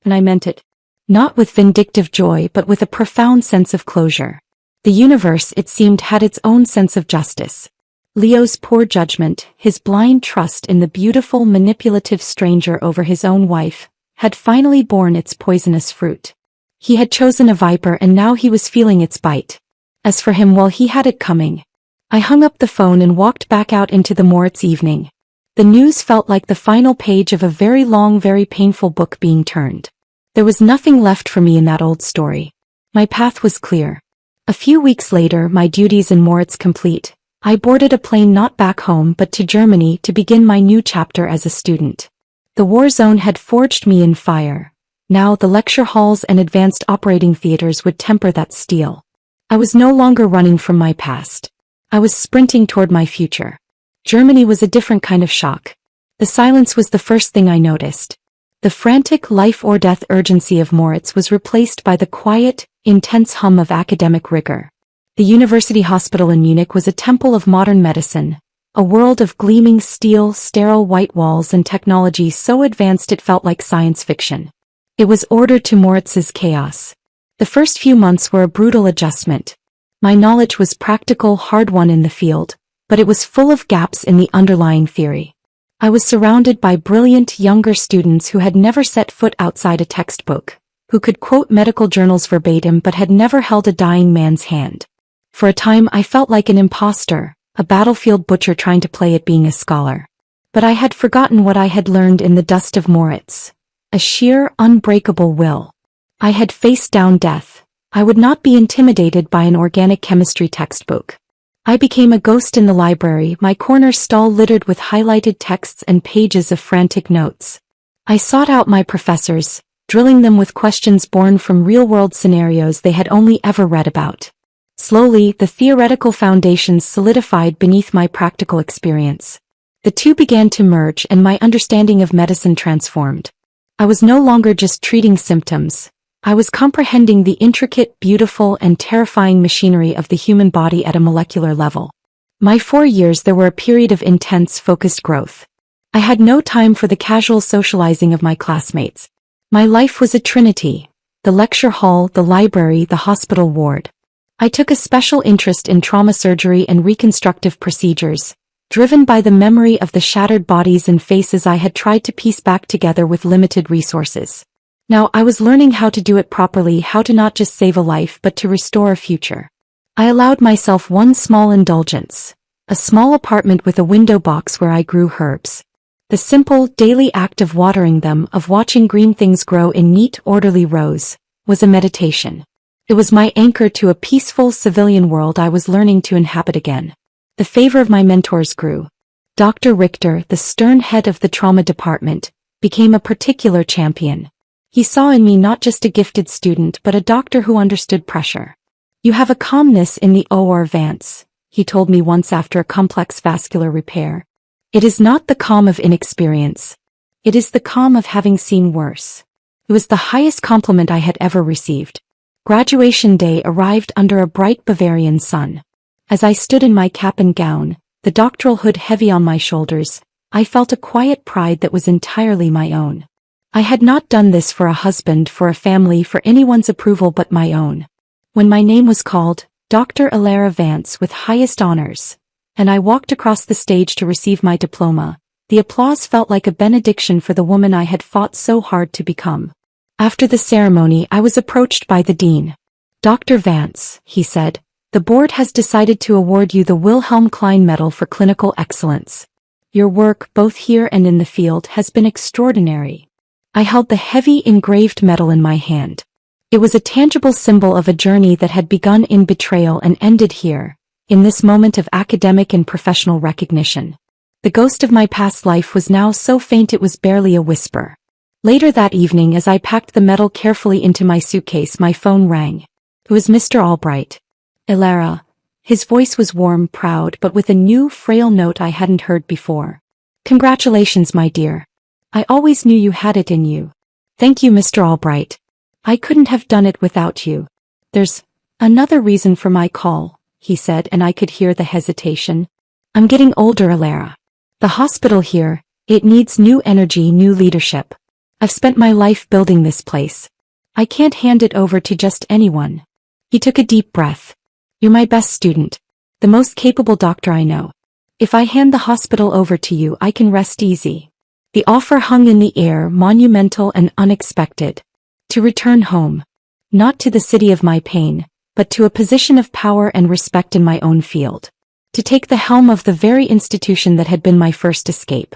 And I meant it. Not with vindictive joy but with a profound sense of closure. The universe, it seemed, had its own sense of justice. Leo's poor judgment, his blind trust in the beautiful, manipulative stranger over his own wife, had finally borne its poisonous fruit. He had chosen a viper and now he was feeling its bite. As for him, well, he had it coming. I hung up the phone and walked back out into the Moritz evening. The news felt like the final page of a very long, very painful book being turned. There was nothing left for me in that old story. My path was clear. A few weeks later, my duties in Moritz complete, I boarded a plane not back home but to Germany to begin my new chapter as a student. The war zone had forged me in fire. Now the lecture halls and advanced operating theaters would temper that steel. I was no longer running from my past. I was sprinting toward my future. Germany was a different kind of shock. The silence was the first thing I noticed. The frantic life-or-death urgency of Moritz was replaced by the quiet, intense hum of academic rigor. The university hospital in Munich was a temple of modern medicine, a world of gleaming steel, sterile white walls and technology so advanced it felt like science fiction. It was order to Moritz's chaos. The first few months were a brutal adjustment. My knowledge was practical, hard-won in the field, but it was full of gaps in the underlying theory. I was surrounded by brilliant younger students who had never set foot outside a textbook, who could quote medical journals verbatim but had never held a dying man's hand. For a time I felt like an imposter, a battlefield butcher trying to play at being a scholar. But I had forgotten what I had learned in the dust of Moritz. A sheer, unbreakable will. I had faced down death. I would not be intimidated by an organic chemistry textbook. I became a ghost in the library, my corner stall littered with highlighted texts and pages of frantic notes. I sought out my professors, drilling them with questions born from real-world scenarios they had only ever read about. Slowly, the theoretical foundations solidified beneath my practical experience. The two began to merge and my understanding of medicine transformed. I was no longer just treating symptoms. I was comprehending the intricate, beautiful, and terrifying machinery of the human body at a molecular level. My 4 years there were a period of intense, focused growth. I had no time for the casual socializing of my classmates. My life was a trinity: the lecture hall, the library, the hospital ward. I took a special interest in trauma surgery and reconstructive procedures, driven by the memory of the shattered bodies and faces I had tried to piece back together with limited resources. Now I was learning how to do it properly, how to not just save a life but to restore a future. I allowed myself one small indulgence: a small apartment with a window box where I grew herbs. The simple, daily act of watering them, of watching green things grow in neat, orderly rows, was a meditation. It was my anchor to a peaceful civilian world I was learning to inhabit again. The favor of my mentors grew. Dr. Richter, the stern head of the trauma department, became a particular champion. He saw in me not just a gifted student but a doctor who understood pressure. "You have a calmness in the OR, Vance," he told me once after a complex vascular repair. "It is not the calm of inexperience. It is the calm of having seen worse." It was the highest compliment I had ever received. Graduation day arrived under a bright Bavarian sun. As I stood in my cap and gown, the doctoral hood heavy on my shoulders, I felt a quiet pride that was entirely my own. I had not done this for a husband, for a family, for anyone's approval but my own. When my name was called, Dr. Alara Vance with highest honors, and I walked across the stage to receive my diploma, the applause felt like a benediction for the woman I had fought so hard to become. After the ceremony I was approached by the dean. "Dr. Vance," he said, "the board has decided to award you the Wilhelm Klein Medal for Clinical Excellence. Your work, both here and in the field, has been extraordinary." I held the heavy engraved medal in my hand. It was a tangible symbol of a journey that had begun in betrayal and ended here, in this moment of academic and professional recognition. The ghost of my past life was now so faint it was barely a whisper. Later that evening, as I packed the metal carefully into my suitcase, my phone rang. It was Mr. Albright. "Elara." His voice was warm, proud, but with a new, frail note I hadn't heard before. "Congratulations, my dear. I always knew you had it in you." "Thank you, Mr. Albright. I couldn't have done it without you." "There's another reason for my call," he said, and I could hear the hesitation. "I'm getting older, Elara. The hospital here, it needs new energy, new leadership. I've spent my life building this place. I can't hand it over to just anyone." He took a deep breath. "You're my best student. The most capable doctor I know. If I hand the hospital over to you, I can rest easy." The offer hung in the air, monumental and unexpected. To return home. Not to the city of my pain, but to a position of power and respect in my own field. To take the helm of the very institution that had been my first escape.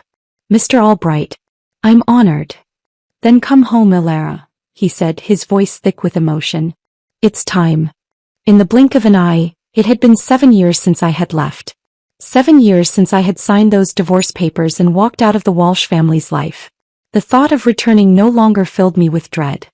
"Mr. Albright, I'm honored." "Then come home, Elara," he said, his voice thick with emotion. "It's time." In the blink of an eye, it had been 7 years since I had left. 7 years since I had signed those divorce papers and walked out of the Walsh family's life. The thought of returning no longer filled me with dread.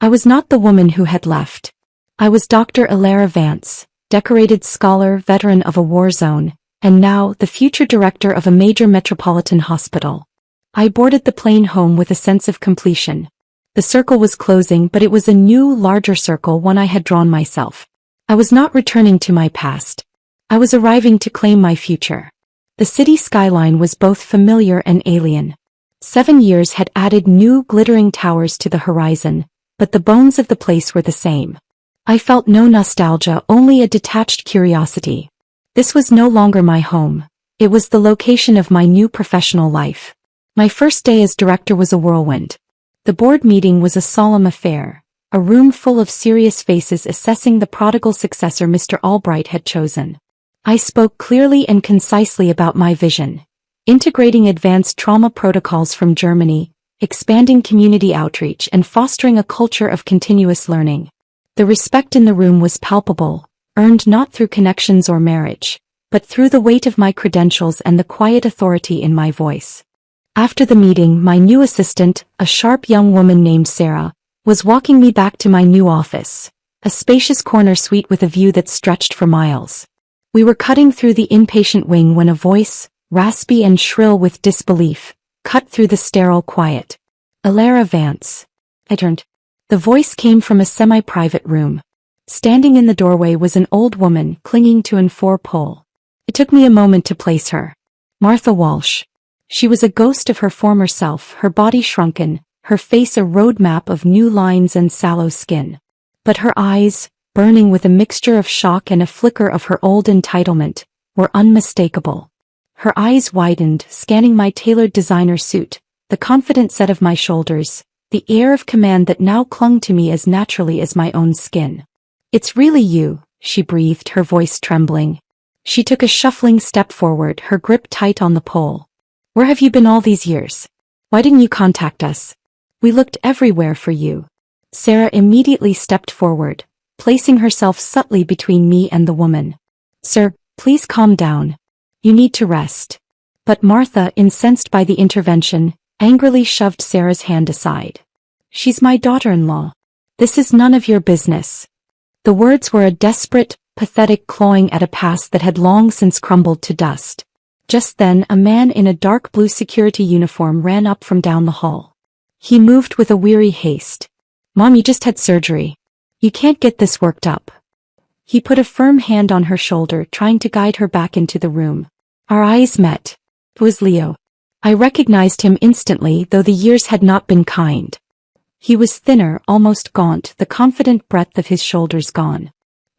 I was not the woman who had left. I was Dr. Elara Vance, decorated scholar, veteran of a war zone, and now the future director of a major metropolitan hospital. I boarded the plane home with a sense of completion. The circle was closing, but it was a new, larger circle, one I had drawn myself. I was not returning to my past. I was arriving to claim my future. The city skyline was both familiar and alien. 7 years had added new, glittering towers to the horizon, but the bones of the place were the same. I felt no nostalgia, only a detached curiosity. This was no longer my home. It was the location of my new professional life. My first day as director was a whirlwind. The board meeting was a solemn affair, a room full of serious faces assessing the prodigal successor Mr. Albright had chosen. I spoke clearly and concisely about my vision, integrating advanced trauma protocols from Germany, expanding community outreach, and fostering a culture of continuous learning. The respect in the room was palpable, earned not through connections or marriage, but through the weight of my credentials and the quiet authority in my voice. After the meeting, my new assistant, a sharp young woman named Sarah, was walking me back to my new office, a spacious corner suite with a view that stretched for miles. We were cutting through the inpatient wing when a voice, raspy and shrill with disbelief, cut through the sterile quiet. "Elara Vance." I turned. The voice came from a semi-private room. Standing in the doorway was an old woman clinging to an 4-pole. It took me a moment to place her. Martha Walsh. She was a ghost of her former self, her body shrunken, her face a roadmap of new lines and sallow skin. But her eyes, burning with a mixture of shock and a flicker of her old entitlement, were unmistakable. Her eyes widened, scanning my tailored designer suit, the confident set of my shoulders, the air of command that now clung to me as naturally as my own skin. "It's really you," she breathed, her voice trembling. She took a shuffling step forward, her grip tight on the pole. "Where have you been all these years? Why didn't you contact us? We looked everywhere for you." Sarah immediately stepped forward, placing herself subtly between me and the woman. "Sir, please calm down. You need to rest." But Martha, incensed by the intervention, angrily shoved Sarah's hand aside. "She's my daughter-in-law. This is none of your business." The words were a desperate, pathetic clawing at a past that had long since crumbled to dust. Just then, a man in a dark blue security uniform ran up from down the hall. He moved with a weary haste. "Mom, you just had surgery. You can't get this worked up." He put a firm hand on her shoulder, trying to guide her back into the room. Our eyes met. It was Leo. I recognized him instantly, though the years had not been kind. He was thinner, almost gaunt, the confident breadth of his shoulders gone.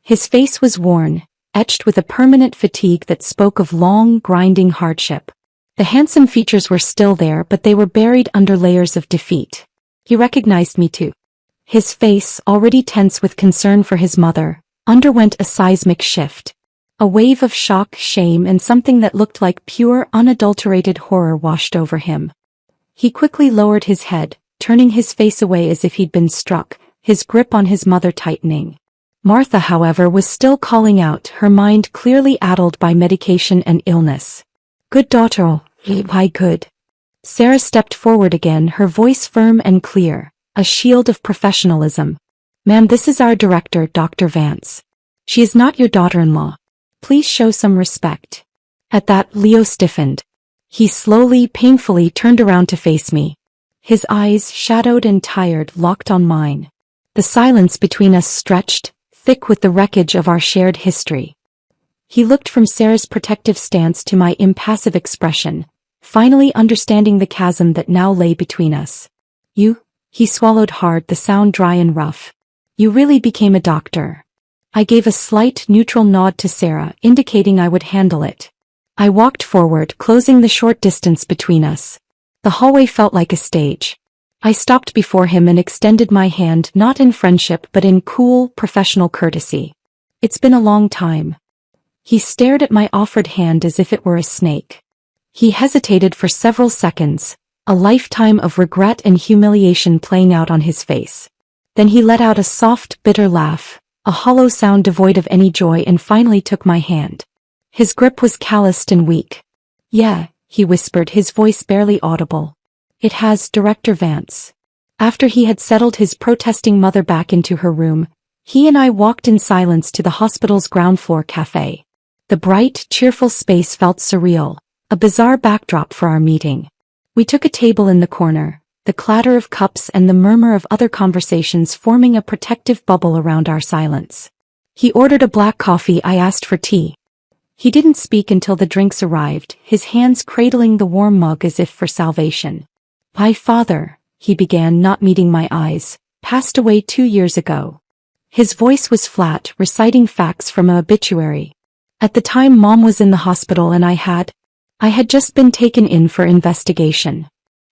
His face was worn, etched with a permanent fatigue that spoke of long, grinding hardship. The handsome features were still there, but they were buried under layers of defeat. He recognized me too. His face, already tense with concern for his mother, underwent a seismic shift. A wave of shock, shame, and something that looked like pure, unadulterated horror washed over him. He quickly lowered his head, turning his face away as if he'd been struck, his grip on his mother tightening. Martha, however, was still calling out, her mind clearly addled by medication and illness. Good daughter, why good? Sarah stepped forward again, her voice firm and clear, a shield of professionalism. Ma'am, this is our director, Dr. Vance. She is not your daughter-in-law. Please show some respect. At that, Leo stiffened. He slowly, painfully turned around to face me. His eyes, shadowed and tired, locked on mine. The silence between us stretched, thick with the wreckage of our shared history. He looked from Sarah's protective stance to my impassive expression, finally understanding the chasm that now lay between us. You? He swallowed hard, the sound dry and rough. You really became a doctor. I gave a slight, neutral nod to Sarah, indicating I would handle it. I walked forward, closing the short distance between us. The hallway felt like a stage. I stopped before him and extended my hand, not in friendship but in cool, professional courtesy. It's been a long time. He stared at my offered hand as if it were a snake. He hesitated for several seconds, a lifetime of regret and humiliation playing out on his face. Then he let out a soft, bitter laugh, a hollow sound devoid of any joy, and finally took my hand. His grip was calloused and weak. Yeah, he whispered, his voice barely audible. It has, Director Vance. After he had settled his protesting mother back into her room, he and I walked in silence to the hospital's ground floor cafe. The bright, cheerful space felt surreal, a bizarre backdrop for our meeting. We took a table in the corner, the clatter of cups and the murmur of other conversations forming a protective bubble around our silence. He ordered a black coffee, I asked for tea. He didn't speak until the drinks arrived, his hands cradling the warm mug as if for salvation. My father, he began, not meeting my eyes, passed away 2 years ago. His voice was flat, reciting facts from an obituary. At the time Mom was in the hospital and I had just been taken in for investigation.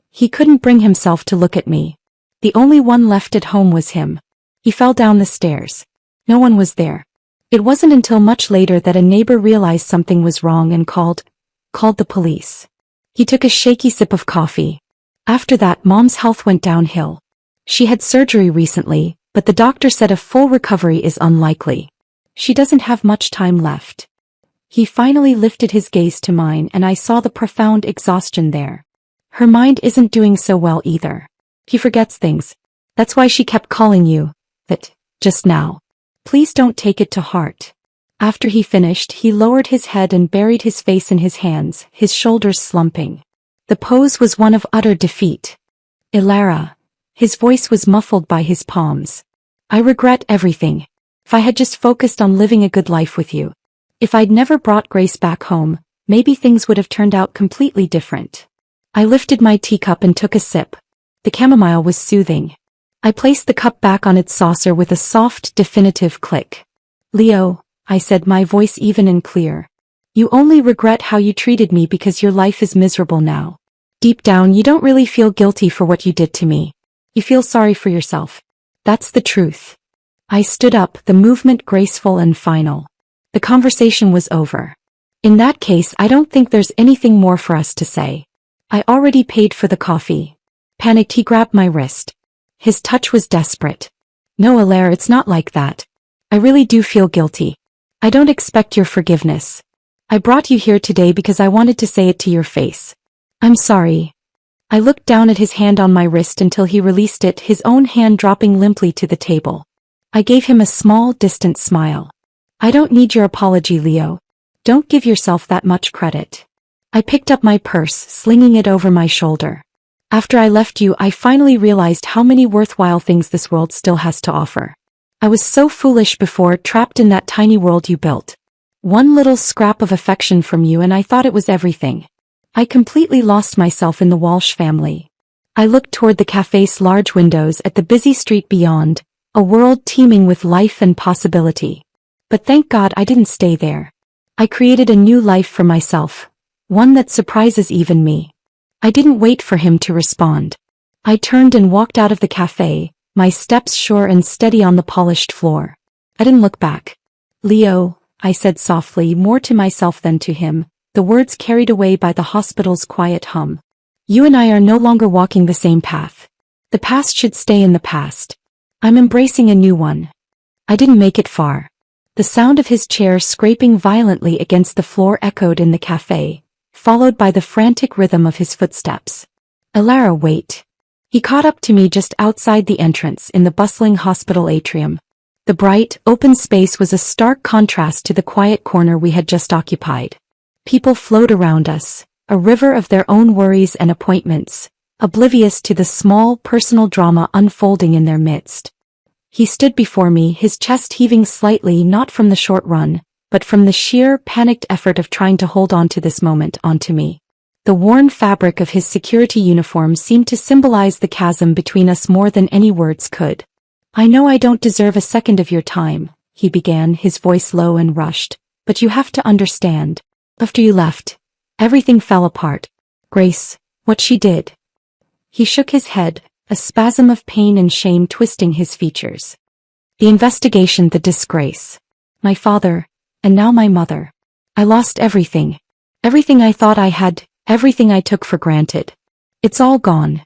He couldn't bring himself to look at me. The only one left at home was him. He fell down the stairs. No one was there. It wasn't until much later that a neighbor realized something was wrong and called the police. He took a shaky sip of coffee. After that, Mom's health went downhill. She had surgery recently, but the doctor said a full recovery is unlikely. She doesn't have much time left. He finally lifted his gaze to mine and I saw the profound exhaustion there. Her mind isn't doing so well either. He forgets things. That's why she kept calling you that just now. Please don't take it to heart. After he finished, he lowered his head and buried his face in his hands, his shoulders slumping. The pose was one of utter defeat. Ilara. His voice was muffled by his palms. I regret everything. If I had just focused on living a good life with you. If I'd never brought Grace back home, maybe things would have turned out completely different. I lifted my teacup and took a sip. The chamomile was soothing. I placed the cup back on its saucer with a soft, definitive click. Leo, I said, my voice even and clear. You only regret how you treated me because your life is miserable now. Deep down, you don't really feel guilty for what you did to me. You feel sorry for yourself. That's the truth. I stood up, the movement graceful and final. The conversation was over. In that case, I don't think there's anything more for us to say. I already paid for the coffee. Panicked, he grabbed my wrist. His touch was desperate. No, Alaire, it's not like that. I really do feel guilty. I don't expect your forgiveness. I brought you here today because I wanted to say it to your face. I'm sorry. I looked down at his hand on my wrist until he released it, his own hand dropping limply to the table. I gave him a small, distant smile. I don't need your apology, Leo. Don't give yourself that much credit. I picked up my purse, slinging it over my shoulder. After I left you, I finally realized how many worthwhile things this world still has to offer. I was so foolish before, trapped in that tiny world you built. One little scrap of affection from you and I thought it was everything. I completely lost myself in the Walsh family. I looked toward the cafe's large windows at the busy street beyond, a world teeming with life and possibility. But thank God I didn't stay there. I created a new life for myself, one that surprises even me. I didn't wait for him to respond. I turned and walked out of the cafe, my steps sure and steady on the polished floor. I didn't look back. Leo, I said softly, more to myself than to him, the words carried away by the hospital's quiet hum. You and I are no longer walking the same path. The past should stay in the past. I'm embracing a new one. I didn't make it far. The sound of his chair scraping violently against the floor echoed in the cafe, followed by the frantic rhythm of his footsteps. Alara, wait. He caught up to me just outside the entrance in the bustling hospital atrium. The bright, open space was a stark contrast to the quiet corner we had just occupied. People flowed around us, a river of their own worries and appointments, oblivious to the small, personal drama unfolding in their midst. He stood before me, his chest heaving slightly, not from the short run, but from the sheer, panicked effort of trying to hold on to this moment onto me. The worn fabric of his security uniform seemed to symbolize the chasm between us more than any words could. I know I don't deserve a second of your time, he began, his voice low and rushed, but you have to understand. After you left, everything fell apart. Grace, what she did. He shook his head, a spasm of pain and shame twisting his features. The investigation, the disgrace. My father, and now my mother. I lost everything. Everything I thought I had, everything I took for granted. It's all gone.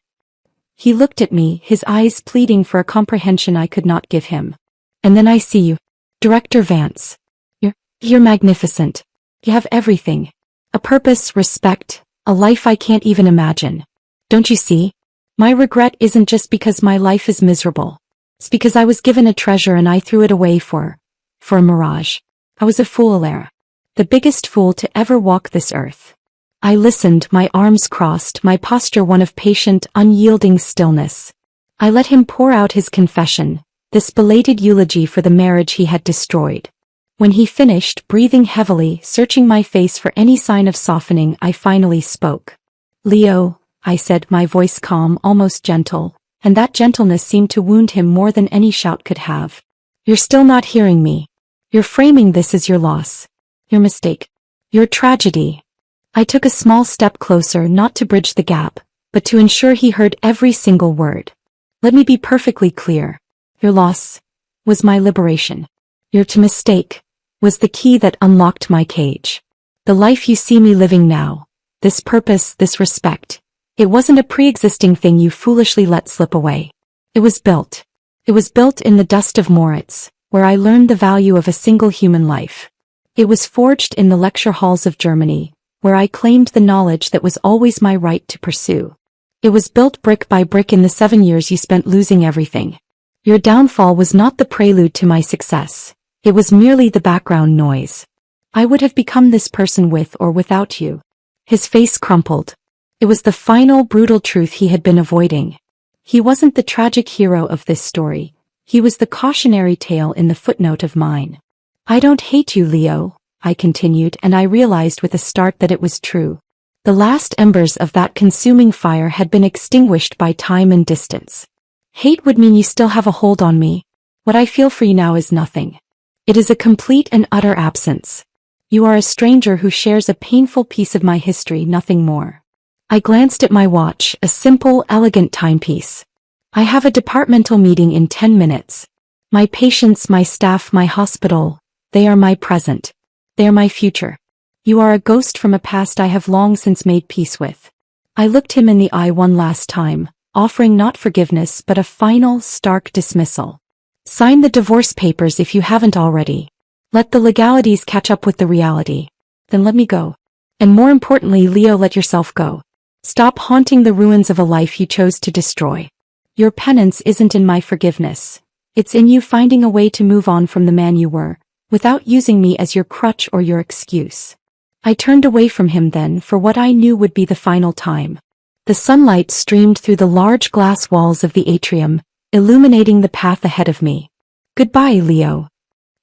He looked at me, his eyes pleading for a comprehension I could not give him. And then I see you. Director Vance. You're magnificent. You have everything. A purpose, respect, a life I can't even imagine. Don't you see? My regret isn't just because my life is miserable. It's because I was given a treasure and I threw it away for a mirage. I was a fool, Alara. The biggest fool to ever walk this earth. I listened, my arms crossed, my posture one of patient, unyielding stillness. I let him pour out his confession, this belated eulogy for the marriage he had destroyed. When he finished, breathing heavily, searching my face for any sign of softening, I finally spoke. Leo, I said, my voice calm, almost gentle, and that gentleness seemed to wound him more than any shout could have. You're still not hearing me. You're framing this as your loss. Your mistake. Your tragedy. I took a small step closer, not to bridge the gap, but to ensure he heard every single word. Let me be perfectly clear. Your loss was my liberation. Your mistake was the key that unlocked my cage. The life you see me living now, this purpose, this respect, it wasn't a pre-existing thing you foolishly let slip away. It was built. It was built in the dust of Moritz, where I learned the value of a single human life. It was forged in the lecture halls of Germany, where I claimed the knowledge that was always my right to pursue. It was built brick by brick in the 7 years you spent losing everything. Your downfall was not the prelude to my success. It was merely the background noise. I would have become this person with or without you. His face crumpled. It was the final brutal truth he had been avoiding. He wasn't the tragic hero of this story. He was the cautionary tale in the footnote of mine. I don't hate you, Leo, I continued, and I realized with a start that it was true. The last embers of that consuming fire had been extinguished by time and distance. Hate would mean you still have a hold on me. What I feel for you now is nothing. It is a complete and utter absence. You are a stranger who shares a painful piece of my history, nothing more. I glanced at my watch, a simple, elegant timepiece. I have a departmental meeting in 10 minutes. My patients, my staff, my hospital, they are my present. They are my future. You are a ghost from a past I have long since made peace with. I looked him in the eye one last time, offering not forgiveness but a final, stark dismissal. Sign the divorce papers if you haven't already. Let the legalities catch up with the reality. Then let me go. And more importantly, Leo, let yourself go. Stop haunting the ruins of a life you chose to destroy. Your penance isn't in my forgiveness. It's in you finding a way to move on from the man you were, without using me as your crutch or your excuse. I turned away from him then for what I knew would be the final time. The sunlight streamed through the large glass walls of the atrium, illuminating the path ahead of me. Goodbye, Leo.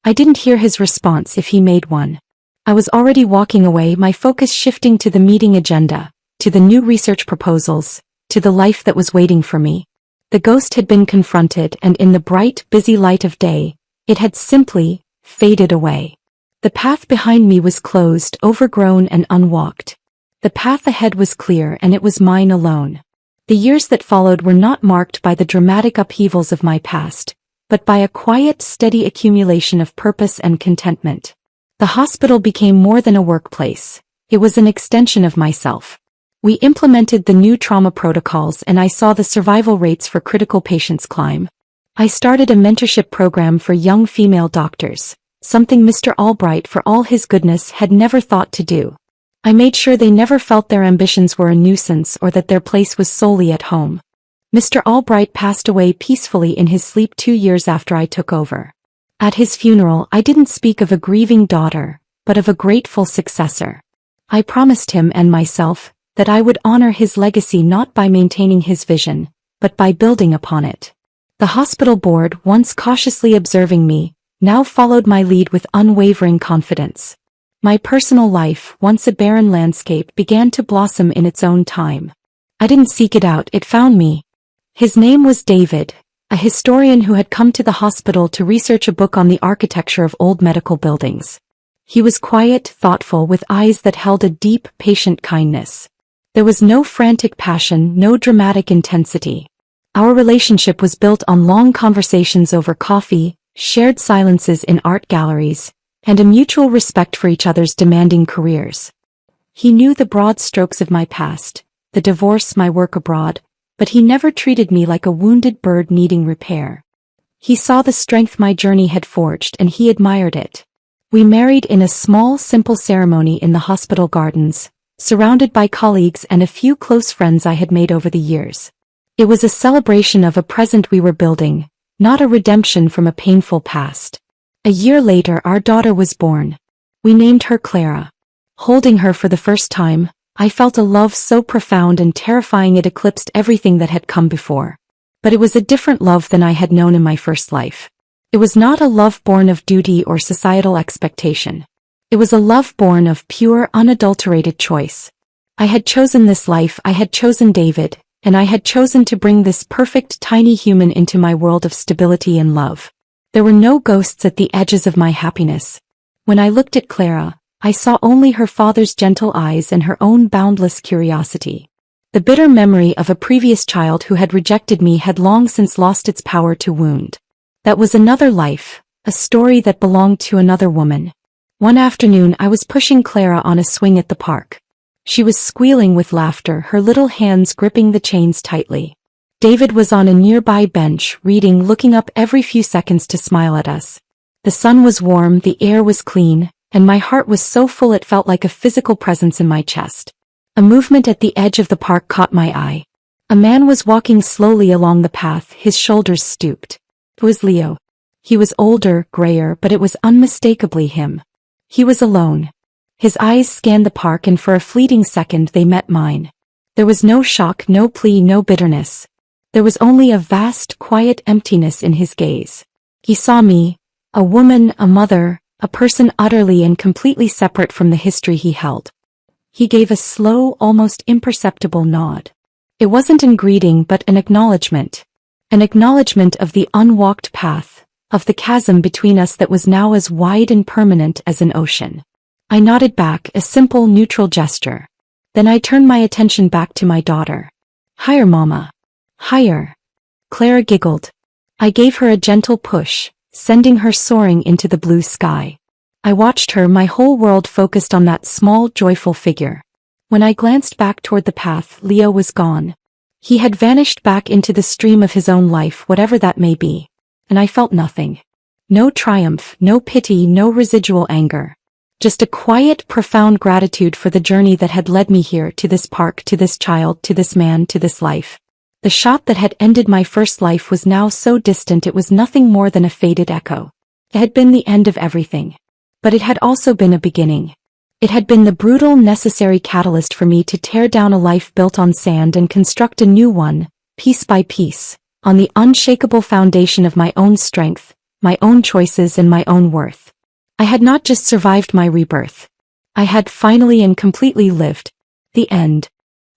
I didn't hear his response if he made one. I was already walking away, my focus shifting to the meeting agenda, to the new research proposals, to the life that was waiting for me. The ghost had been confronted, and in the bright, busy light of day, it had simply faded away. The path behind me was closed, overgrown and unwalked. The path ahead was clear, and it was mine alone. The years that followed were not marked by the dramatic upheavals of my past, but by a quiet, steady accumulation of purpose and contentment. The hospital became more than a workplace. It was an extension of myself. We implemented the new trauma protocols, and I saw the survival rates for critical patients climb. I started a mentorship program for young female doctors, something Mr. Albright, for all his goodness, had never thought to do. I made sure they never felt their ambitions were a nuisance or that their place was solely at home. Mr. Albright passed away peacefully in his sleep 2 years after I took over. At his funeral, I didn't speak of a grieving daughter, but of a grateful successor. I promised him and myself that I would honor his legacy not by maintaining his vision, but by building upon it. The hospital board, once cautiously observing me, now followed my lead with unwavering confidence. My personal life, once a barren landscape, began to blossom in its own time. I didn't seek it out, it found me. His name was David, a historian who had come to the hospital to research a book on the architecture of old medical buildings. He was quiet, thoughtful, with eyes that held a deep, patient kindness. There was no frantic passion, no dramatic intensity. Our relationship was built on long conversations over coffee, shared silences in art galleries, and a mutual respect for each other's demanding careers. He knew the broad strokes of my past, the divorce, my work abroad, but he never treated me like a wounded bird needing repair. He saw the strength my journey had forged and he admired it. We married in a small, simple ceremony in the hospital gardens, surrounded by colleagues and a few close friends I had made over the years. It was a celebration of a present we were building, not a redemption from a painful past. A year later, our daughter was born. We named her Clara. Holding her for the first time, I felt a love so profound and terrifying it eclipsed everything that had come before. But it was a different love than I had known in my first life. It was not a love born of duty or societal expectation. It was a love born of pure, unadulterated choice. I had chosen this life, I had chosen David, and I had chosen to bring this perfect tiny human into my world of stability and love. There were no ghosts at the edges of my happiness. When I looked at Clara, I saw only her father's gentle eyes and her own boundless curiosity. The bitter memory of a previous child who had rejected me had long since lost its power to wound. That was another life, a story that belonged to another woman. One afternoon I was pushing Clara on a swing at the park. She was squealing with laughter, her little hands gripping the chains tightly. David was on a nearby bench, reading, looking up every few seconds to smile at us. The sun was warm, the air was clean, and my heart was so full it felt like a physical presence in my chest. A movement at the edge of the park caught my eye. A man was walking slowly along the path, his shoulders stooped. It was Leo. He was older, grayer, but it was unmistakably him. He was alone. His eyes scanned the park and for a fleeting second they met mine. There was no shock, no plea, no bitterness. There was only a vast, quiet emptiness in his gaze. He saw me, a woman, a mother, a person utterly and completely separate from the history he held. He gave a slow, almost imperceptible nod. It wasn't a greeting but an acknowledgement. An acknowledgement of the unwalked path, of the chasm between us that was now as wide and permanent as an ocean. I nodded back, a simple, neutral gesture. Then I turned my attention back to my daughter. "Higher, Mama. Higher." Clara giggled. I gave her a gentle push, sending her soaring into the blue sky. I watched her, my whole world focused on that small, joyful figure. When I glanced back toward the path, Leo was gone. He had vanished back into the stream of his own life, whatever that may be. And I felt nothing. No triumph, no pity, no residual anger. Just a quiet, profound gratitude for the journey that had led me here, to this park, to this child, to this man, to this life. The shot that had ended my first life was now so distant it was nothing more than a faded echo. It had been the end of everything. But it had also been a beginning. It had been the brutal, necessary catalyst for me to tear down a life built on sand and construct a new one, piece by piece, on the unshakable foundation of my own strength, my own choices and my own worth. I had not just survived my rebirth. I had finally and completely lived. The end.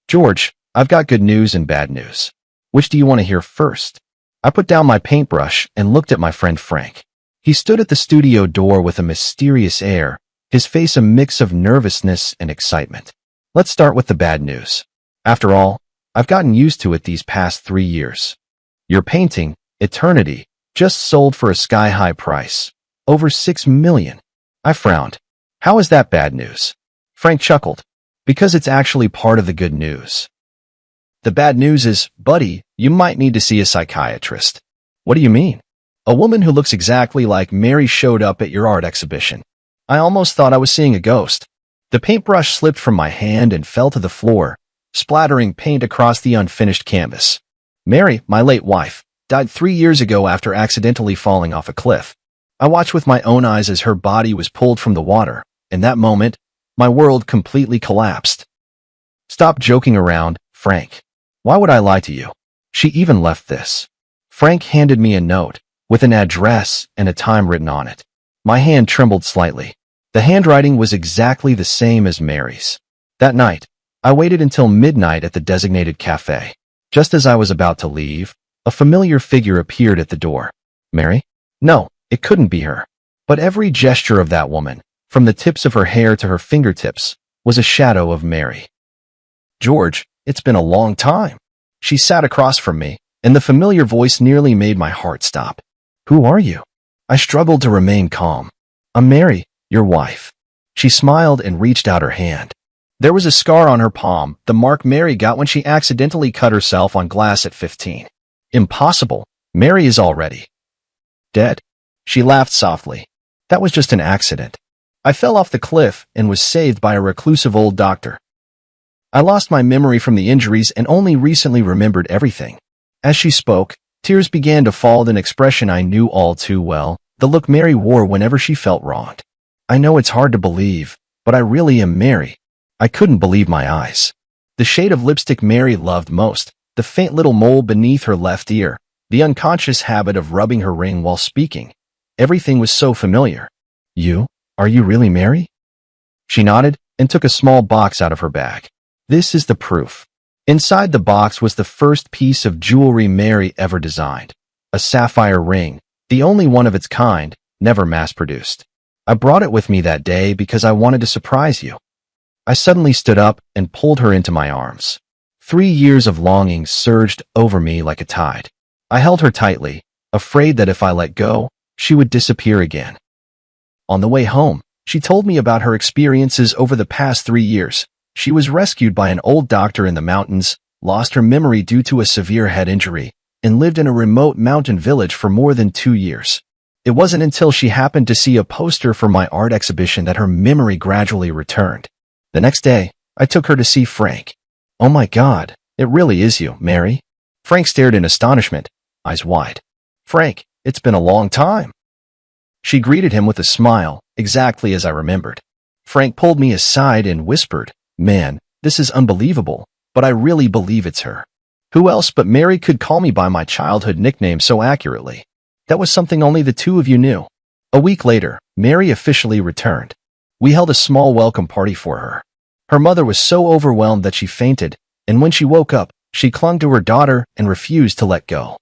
George, I've got good news and bad news. Which do you want to hear first? I put down my paintbrush and looked at my friend Frank. He stood at the studio door with a mysterious air, his face a mix of nervousness and excitement. Let's start with the bad news. After all, I've gotten used to it these past 3 years. Your painting, Eternity, just sold for a sky-high price. Over $6 million. I frowned. How is that bad news? Frank chuckled. Because it's actually part of the good news. The bad news is, buddy, you might need to see a psychiatrist. What do you mean? A woman who looks exactly like Mary showed up at your art exhibition. I almost thought I was seeing a ghost. The paintbrush slipped from my hand and fell to the floor, splattering paint across the unfinished canvas. Mary, my late wife, died 3 years ago after accidentally falling off a cliff. I watched with my own eyes as her body was pulled from the water. In that moment, my world completely collapsed. Stop joking around, Frank. Why would I lie to you? She even left this. Frank handed me a note with an address and a time written on it. My hand trembled slightly. The handwriting was exactly the same as Mary's. That night, I waited until midnight at the designated cafe. Just as I was about to leave, a familiar figure appeared at the door. Mary? No, it couldn't be her. But every gesture of that woman, from the tips of her hair to her fingertips, was a shadow of Mary. George, it's been a long time. She sat across from me, and the familiar voice nearly made my heart stop. Who are you? I struggled to remain calm. I'm Mary, your wife. She smiled and reached out her hand. There was a scar on her palm, the mark Mary got when she accidentally cut herself on glass at 15. Impossible. Mary is already dead. She laughed softly. That was just an accident. I fell off the cliff and was saved by a reclusive old doctor. I lost my memory from the injuries and only recently remembered everything. As she spoke, tears began to fall with an expression I knew all too well, the look Mary wore whenever she felt wronged. I know it's hard to believe, but I really am Mary. I couldn't believe my eyes. The shade of lipstick Mary loved most, the faint little mole beneath her left ear, the unconscious habit of rubbing her ring while speaking. Everything was so familiar. Are you really Mary? She nodded and took a small box out of her bag. This is the proof. Inside the box was the first piece of jewelry Mary ever designed. A sapphire ring, the only one of its kind, never mass-produced. I brought it with me that day because I wanted to surprise you. I suddenly stood up and pulled her into my arms. 3 years of longing surged over me like a tide. I held her tightly, afraid that if I let go, she would disappear again. On the way home, she told me about her experiences over the past 3 years. She was rescued by an old doctor in the mountains, lost her memory due to a severe head injury, and lived in a remote mountain village for more than 2 years. It wasn't until she happened to see a poster for my art exhibition that her memory gradually returned. The next day, I took her to see Frank. Oh my God, it really is you, Mary. Frank stared in astonishment, eyes wide. Frank, it's been a long time. She greeted him with a smile, exactly as I remembered. Frank pulled me aside and whispered, Man, this is unbelievable, but I really believe it's her. Who else but Mary could call me by my childhood nickname so accurately? That was something only the two of you knew. A week later, Mary officially returned. We held a small welcome party for her. Her mother was so overwhelmed that she fainted, and when she woke up, she clung to her daughter and refused to let go.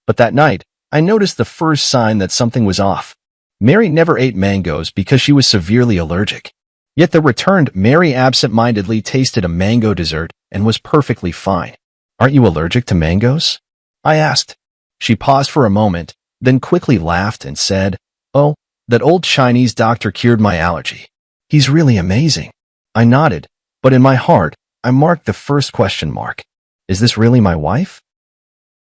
But that night, I noticed the first sign that something was off. Mary never ate mangoes because she was severely allergic. Yet the returned Mary absent-mindedly tasted a mango dessert and was perfectly fine. Aren't you allergic to mangoes? I asked. She paused for a moment, then quickly laughed and said, Oh, that old Chinese doctor cured my allergy. He's really amazing. I nodded, but in my heart, I marked the first question mark. Is this really my wife?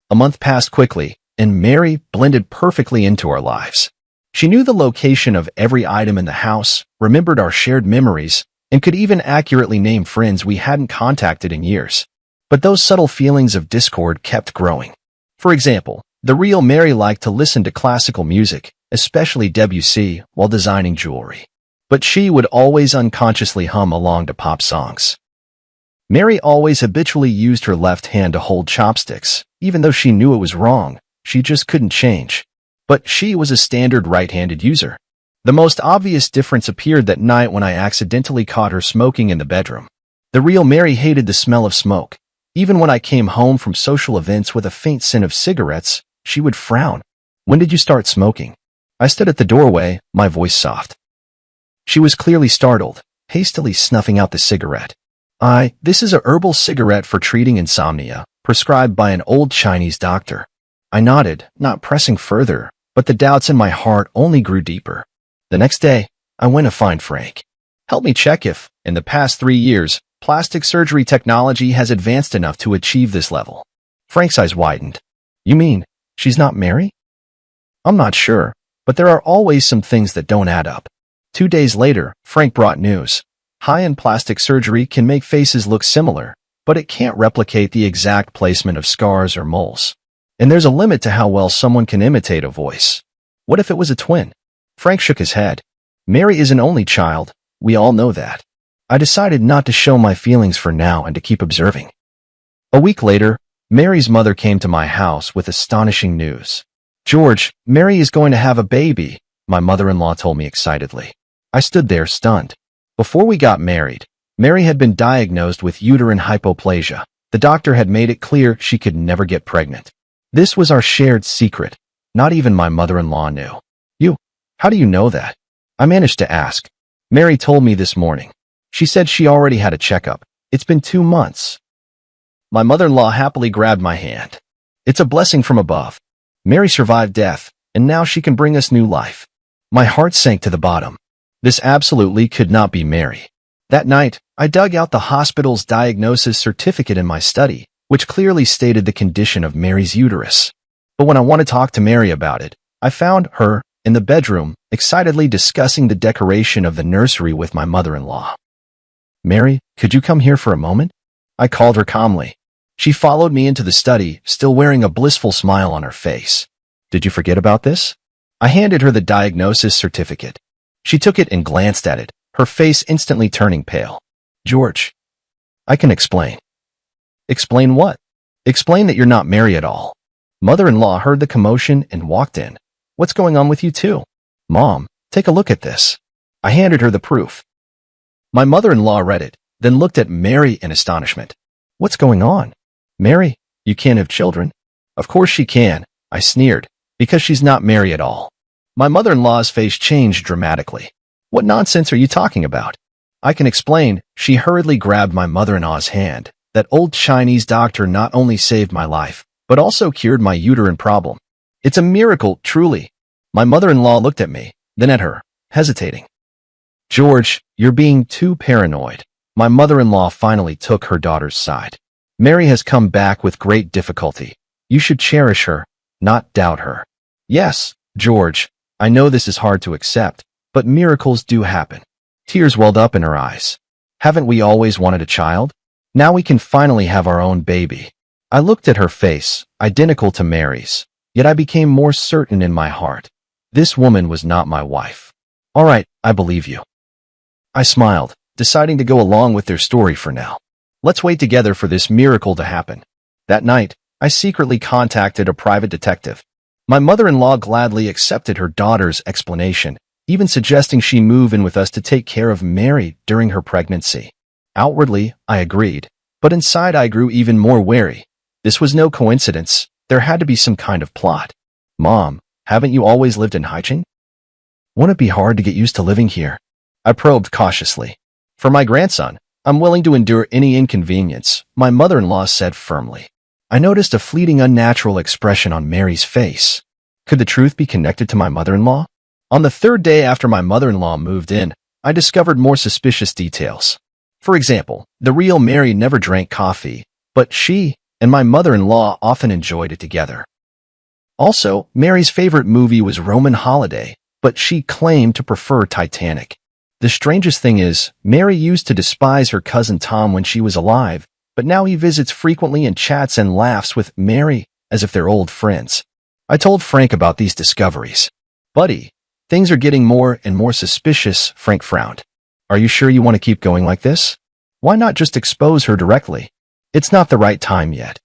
A month passed quickly, and Mary blended perfectly into our lives. She knew the location of every item in the house, remembered our shared memories, and could even accurately name friends we hadn't contacted in years. But those subtle feelings of discord kept growing. For example, the real Mary liked to listen to classical music, especially Debussy, while designing jewelry. But she would always unconsciously hum along to pop songs. Mary always habitually used her left hand to hold chopsticks, even though she knew it was wrong. She just couldn't change. But she was a standard right-handed user. The most obvious difference appeared that night when I accidentally caught her smoking in the bedroom. The real Mary hated the smell of smoke. Even when I came home from social events with a faint scent of cigarettes, she would frown. When did you start smoking? I stood at the doorway, my voice soft. She was clearly startled, hastily snuffing out the cigarette. This is a herbal cigarette for treating insomnia, prescribed by an old Chinese doctor. I nodded, not pressing further, but the doubts in my heart only grew deeper. The next day, I went to find Frank. Help me check if, in the past 3 years, plastic surgery technology has advanced enough to achieve this level. Frank's eyes widened. You mean, She's not Mary? I'm not sure, but there are always some things that don't add up. 2 days later, Frank brought news. High-end plastic surgery can make faces look similar, but it can't replicate the exact placement of scars or moles. And there's a limit to how well someone can imitate a voice. What if it was a twin? Frank shook his head. Mary is an only child. We all know that. I decided not to show my feelings for now and to keep observing. A week later, Mary's mother came to my house with astonishing news. George, Mary is going to have a baby, my mother-in-law told me excitedly. I stood there stunned. Before we got married, Mary had been diagnosed with uterine hypoplasia. The doctor had made it clear she could never get pregnant. This was our shared secret. Not even my mother-in-law knew. How do you know that? I managed to ask. Mary told me this morning. She said she already had a checkup. It's been 2 months. My mother-in-law happily grabbed my hand. It's a blessing from above. Mary survived death, and now she can bring us new life. My heart sank to the bottom. This absolutely could not be Mary. That night, I dug out the hospital's diagnosis certificate in my study, which clearly stated the condition of Mary's uterus. But when I wanted to talk to Mary about it, I found her in the bedroom, excitedly discussing the decoration of the nursery with my mother-in-law. Mary, could you come here for a moment? I called her calmly. She followed me into the study, still wearing a blissful smile on her face. Did you forget about this? I handed her the diagnosis certificate. She took it and glanced at it, her face instantly turning pale. George, I can explain. Explain what? Explain that you're not Mary at all. Mother-in-law heard the commotion and walked in. What's going on with you two? Mom, take a look at this. I handed her the proof. My mother-in-law read it, then looked at Mary in astonishment. What's going on? Mary, you can't have children. Of course she can, I sneered, because she's not Mary at all. My mother-in-law's face changed dramatically. What nonsense are you talking about? I can explain. She hurriedly grabbed my mother-in-law's hand. That old Chinese doctor not only saved my life, but also cured my uterine problem. It's a miracle, truly. My mother-in-law looked at me, then at her, hesitating. George, you're being too paranoid. My mother-in-law finally took her daughter's side. Mary has come back with great difficulty. You should cherish her, not doubt her. Yes, George, I know this is hard to accept, but miracles do happen. Tears welled up in her eyes. Haven't we always wanted a child? Now we can finally have our own baby. I looked at her face, identical to Mary's. Yet I became more certain in my heart. This woman was not my wife. All right, I believe you. I smiled, deciding to go along with their story for now. Let's wait together for this miracle to happen. That night, I secretly contacted a private detective. My mother-in-law gladly accepted her daughter's explanation, even suggesting she move in with us to take care of Mary during her pregnancy. Outwardly, I agreed, but inside I grew even more wary. This was no coincidence. There had to be some kind of plot. Mom, haven't you always lived in Haicheng? Won't it be hard to get used to living here? I probed cautiously. For my grandson, I'm willing to endure any inconvenience, my mother-in-law said firmly. I noticed a fleeting unnatural expression on Mary's face. Could the truth be connected to my mother-in-law? On the 3rd day after my mother-in-law moved in, I discovered more suspicious details. For example, the real Mary never drank coffee, but she and my mother-in-law often enjoyed it together. Also, Mary's favorite movie was Roman Holiday, but she claimed to prefer Titanic. The strangest thing is, Mary used to despise her cousin Tom when she was alive, but now he visits frequently and chats and laughs with Mary as if they're old friends. I told Frank about these discoveries. Buddy, things are getting more and more suspicious, Frank frowned. Are you sure you want to keep going like this? Why not just expose her directly? It's not the right time yet.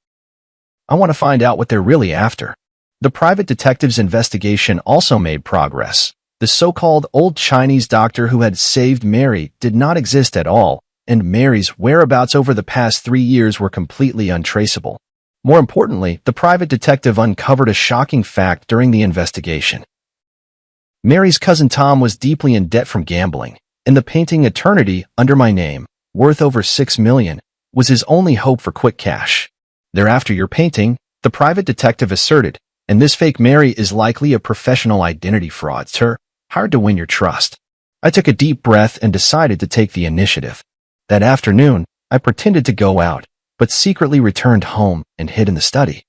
I want to find out what they're really after. The private detective's investigation also made progress. The so-called old Chinese doctor who had saved Mary did not exist at all, and Mary's whereabouts over the past 3 years were completely untraceable. More importantly, the private detective uncovered a shocking fact during the investigation. Mary's cousin Tom was deeply in debt from gambling, and the painting Eternity under my name, worth over $6 million, was his only hope for quick cash. They're after your painting, the private detective asserted, and this fake Mary is likely a professional identity fraudster, hired to win your trust. I took a deep breath and decided to take the initiative. That afternoon, I pretended to go out, but secretly returned home and hid in the study.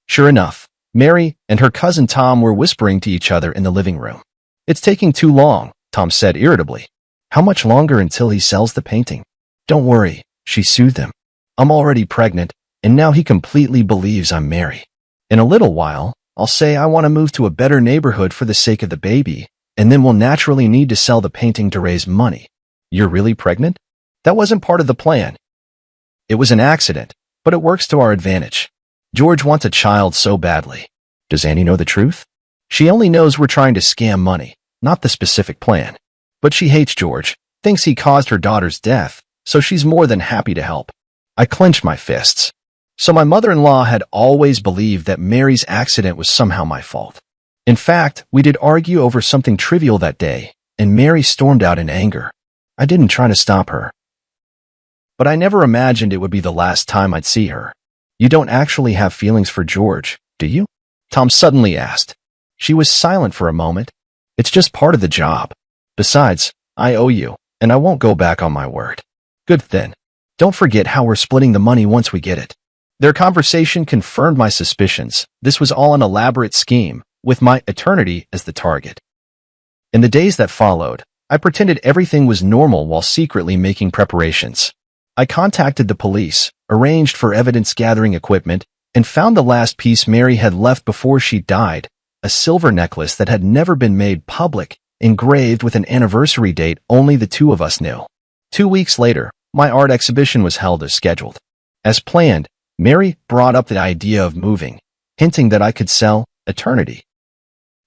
Sure enough, Mary and her cousin Tom were whispering to each other in the living room. "It's taking too long," Tom said irritably. "How much longer until he sells the painting?" "Don't worry," she soothed him. "I'm already pregnant, and now he completely believes I'm Mary. In a little while, I'll say I want to move to a better neighborhood for the sake of the baby, and then we'll naturally need to sell the painting to raise money." "You're really pregnant?" "That wasn't part of the plan. It was an accident, but it works to our advantage. George wants a child so badly." "Does Annie know the truth?" "She only knows we're trying to scam money, not the specific plan. But she hates George, thinks he caused her daughter's death, so she's more than happy to help." I clenched my fists. So my mother-in-law had always believed that Mary's accident was somehow my fault. In fact, we did argue over something trivial that day, and Mary stormed out in anger. I didn't try to stop her. But I never imagined it would be the last time I'd see her. "You don't actually have feelings for George, do you?" Tom suddenly asked. She was silent for a moment. "It's just part of the job. Besides, I owe you, and I won't go back on my word." "Good then. Don't forget how we're splitting the money once we get it." Their conversation confirmed my suspicions. This was all an elaborate scheme, with my eternity as the target. In the days that followed, I pretended everything was normal while secretly making preparations. I contacted the police, arranged for evidence-gathering equipment, and found the last piece Mary had left before she died, a silver necklace that had never been made public, engraved with an anniversary date only the two of us knew. 2 weeks later, my art exhibition was held as scheduled. As planned, Mary brought up the idea of moving, hinting that I could sell eternity.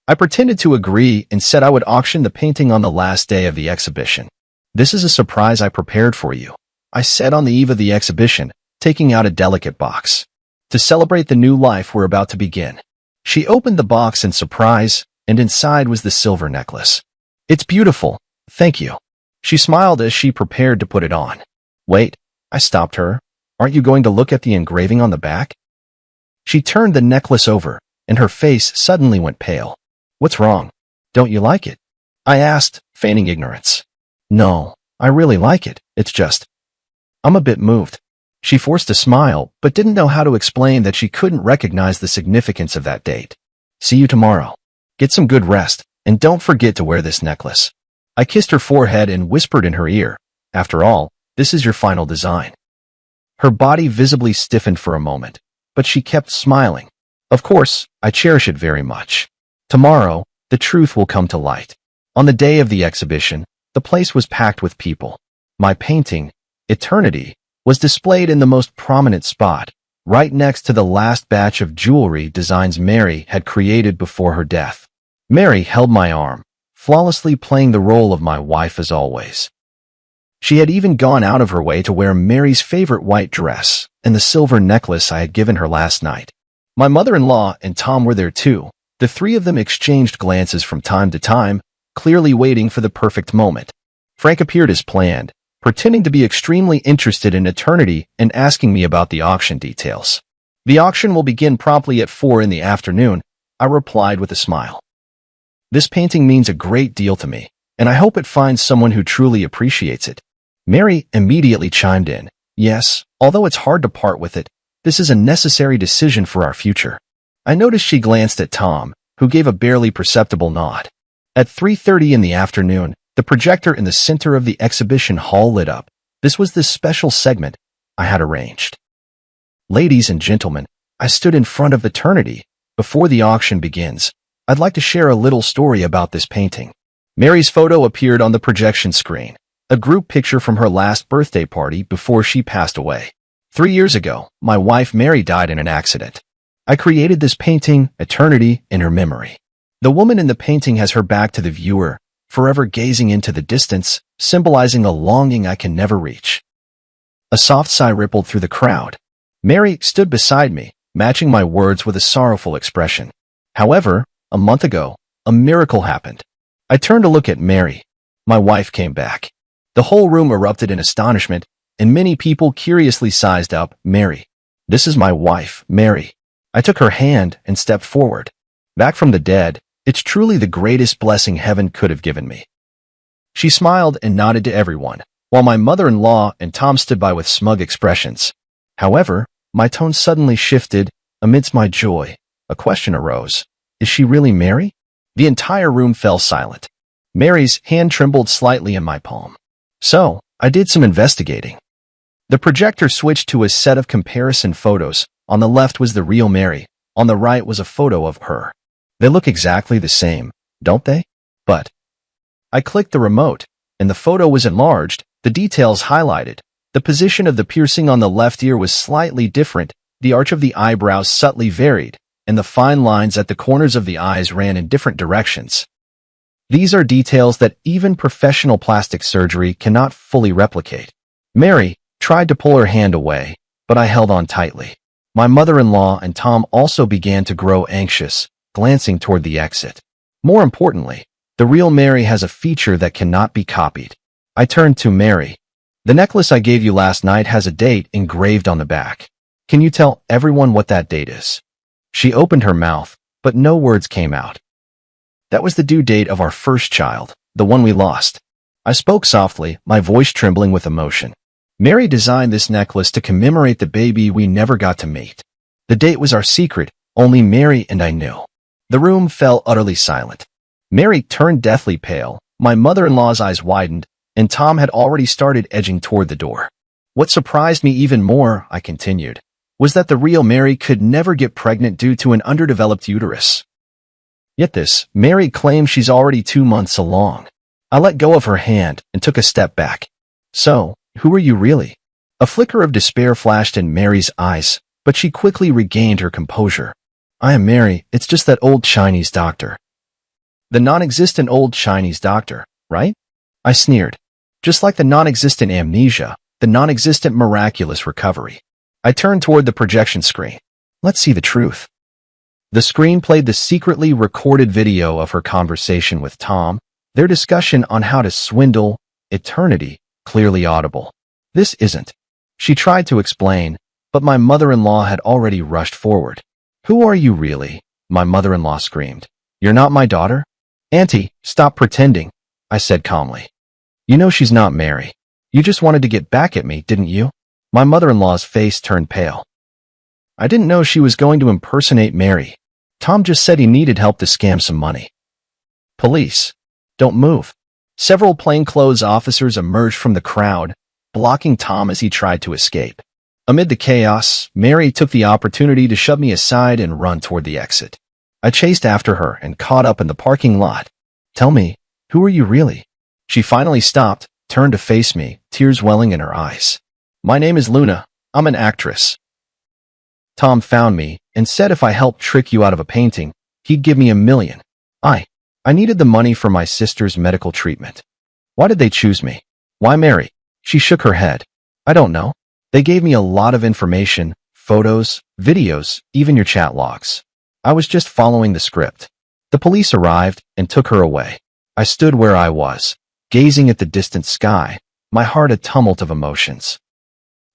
I pretended to agree and said I would auction the painting on the last day of the exhibition. "This is a surprise I prepared for you," I said on the eve of the exhibition, taking out a delicate box. "To celebrate the new life we're about to begin." She opened the box in surprise, and inside was the silver necklace. "It's beautiful, thank you." She smiled as she prepared to put it on. "Wait," I stopped her. "Aren't you going to look at the engraving on the back?" She turned the necklace over, and her face suddenly went pale. "What's wrong? Don't you like it?" I asked, feigning ignorance. "No, I really like it. It's just, I'm a bit moved." She forced a smile, but didn't know how to explain that she couldn't recognize the significance of that date. "See you tomorrow. Get some good rest, and don't forget to wear this necklace." I kissed her forehead and whispered in her ear, "After all, this is your final design." Her body visibly stiffened for a moment, but she kept smiling. "Of course, I cherish it very much. Tomorrow, the truth will come to light." On the day of the exhibition, the place was packed with people. My painting, Eternity, was displayed in the most prominent spot, right next to the last batch of jewelry designs Mary had created before her death. Mary held my arm, flawlessly playing the role of my wife as always. She had even gone out of her way to wear Mary's favorite white dress and the silver necklace I had given her last night. My mother-in-law and Tom were there too. The three of them exchanged glances from time to time, clearly waiting for the perfect moment. Frank appeared as planned, pretending to be extremely interested in Eternity and asking me about the auction details. "The auction will begin promptly at 4 in the afternoon," I replied with a smile. "This painting means a great deal to me, and I hope it finds someone who truly appreciates it." Mary immediately chimed in. "Yes, although it's hard to part with it, this is a necessary decision for our future." I noticed she glanced at Tom, who gave a barely perceptible nod. At 3:30 in the afternoon, the projector in the center of the exhibition hall lit up. This was the special segment I had arranged. "Ladies and gentlemen, I stood in front of Eternity. Before the auction begins, I'd like to share a little story about this painting." Mary's photo appeared on the projection screen, a group picture from her last birthday party before she passed away. 3 years ago, my wife Mary died in an accident. I created this painting, Eternity, in her memory. The woman in the painting has her back to the viewer, forever gazing into the distance, symbolizing a longing I can never reach. A soft sigh rippled through the crowd. Mary stood beside me, matching my words with a sorrowful expression. However, a month ago, a miracle happened. I turned to look at Mary. My wife came back. The whole room erupted in astonishment, and many people curiously sized up, "Mary. This is my wife, Mary." I took her hand and stepped forward. Back from the dead, it's truly the greatest blessing heaven could have given me. She smiled and nodded to everyone, while my mother-in-law and Tom stood by with smug expressions. However, my tone suddenly shifted. Amidst my joy, A question arose. Is she really Mary? The entire room fell silent. Mary's hand trembled slightly in my palm. So, I did some investigating. The projector switched to a set of comparison photos. On the left was the real Mary. On the right was a photo of her. They look exactly the same, don't they? But I clicked the remote, and the photo was enlarged, the details highlighted. The position of the piercing on the left ear was slightly different, the arch of the eyebrows subtly varied, and the fine lines at the corners of the eyes ran in different directions. These are details that even professional plastic surgery cannot fully replicate. Mary tried to pull her hand away, but I held on tightly. My mother-in-law and Tom also began to grow anxious, glancing toward the exit. More importantly, the real Mary has a feature that cannot be copied. I turned to Mary. The necklace I gave you last night has a date engraved on the back. Can you tell everyone what that date is? She opened her mouth, but no words came out. That was the due date of our first child, the one we lost. I spoke softly, my voice trembling with emotion. Mary designed this necklace to commemorate the baby we never got to meet. The date was our secret, only Mary and I knew. The room fell utterly silent. Mary turned deathly pale, my mother-in-law's eyes widened, and Tom had already started edging toward the door. What surprised me even more, I continued, was that the real Mary could never get pregnant due to an underdeveloped uterus. Yet this, Mary claims she's already 2 months along. I let go of her hand and took a step back. So, who are you really? A flicker of despair flashed in Mary's eyes, but she quickly regained her composure. I am Mary, it's just that old Chinese doctor. The non-existent old Chinese doctor, right? I sneered. Just like the non-existent amnesia, the non-existent miraculous recovery. I turned toward the projection screen. Let's see the truth. The screen played the secretly recorded video of her conversation with Tom, their discussion on how to swindle eternity, clearly audible. This isn't. She tried to explain, but my mother-in-law had already rushed forward. Who are you really? My mother-in-law screamed. You're not my daughter? Auntie, stop pretending, I said calmly. You know she's not Mary. You just wanted to get back at me, didn't you? My mother-in-law's face turned pale. I didn't know she was going to impersonate Mary. Tom just said he needed help to scam some money. Police. Don't move. Several plainclothes officers emerged from the crowd, blocking Tom as he tried to escape. Amid the chaos, Mary took the opportunity to shove me aside and run toward the exit. I chased after her and caught up in the parking lot. Tell me, who are you really? She finally stopped, turned to face me, tears welling in her eyes. My name is Luna. I'm an actress. Tom found me and said if I helped trick you out of a painting, he'd give me $1 million. I needed the money for my sister's medical treatment. Why did they choose me? Why Mary? She shook her head. I don't know. They gave me a lot of information, photos, videos, even your chat logs. I was just following the script. The police arrived and took her away. I stood where I was, gazing at the distant sky, my heart a tumult of emotions.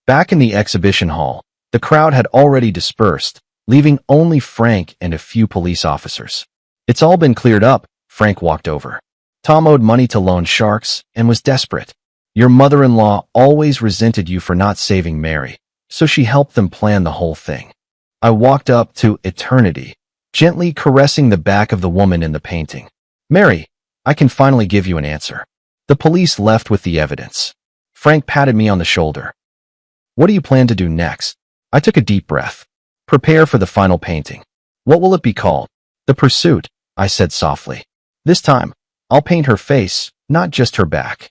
Back in the exhibition hall, the crowd had already dispersed, leaving only Frank and a few police officers. It's all been cleared up, Frank walked over. Tom owed money to loan sharks and was desperate. Your mother-in-law always resented you for not saving Mary, so she helped them plan the whole thing. I walked up to eternity, gently caressing the back of the woman in the painting. Mary, I can finally give you an answer. The police left with the evidence. Frank patted me on the shoulder. What do you plan to do next? I took a deep breath. Prepare for the final painting. What will it be called? The Pursuit, I said softly. This time, I'll paint her face, not just her back.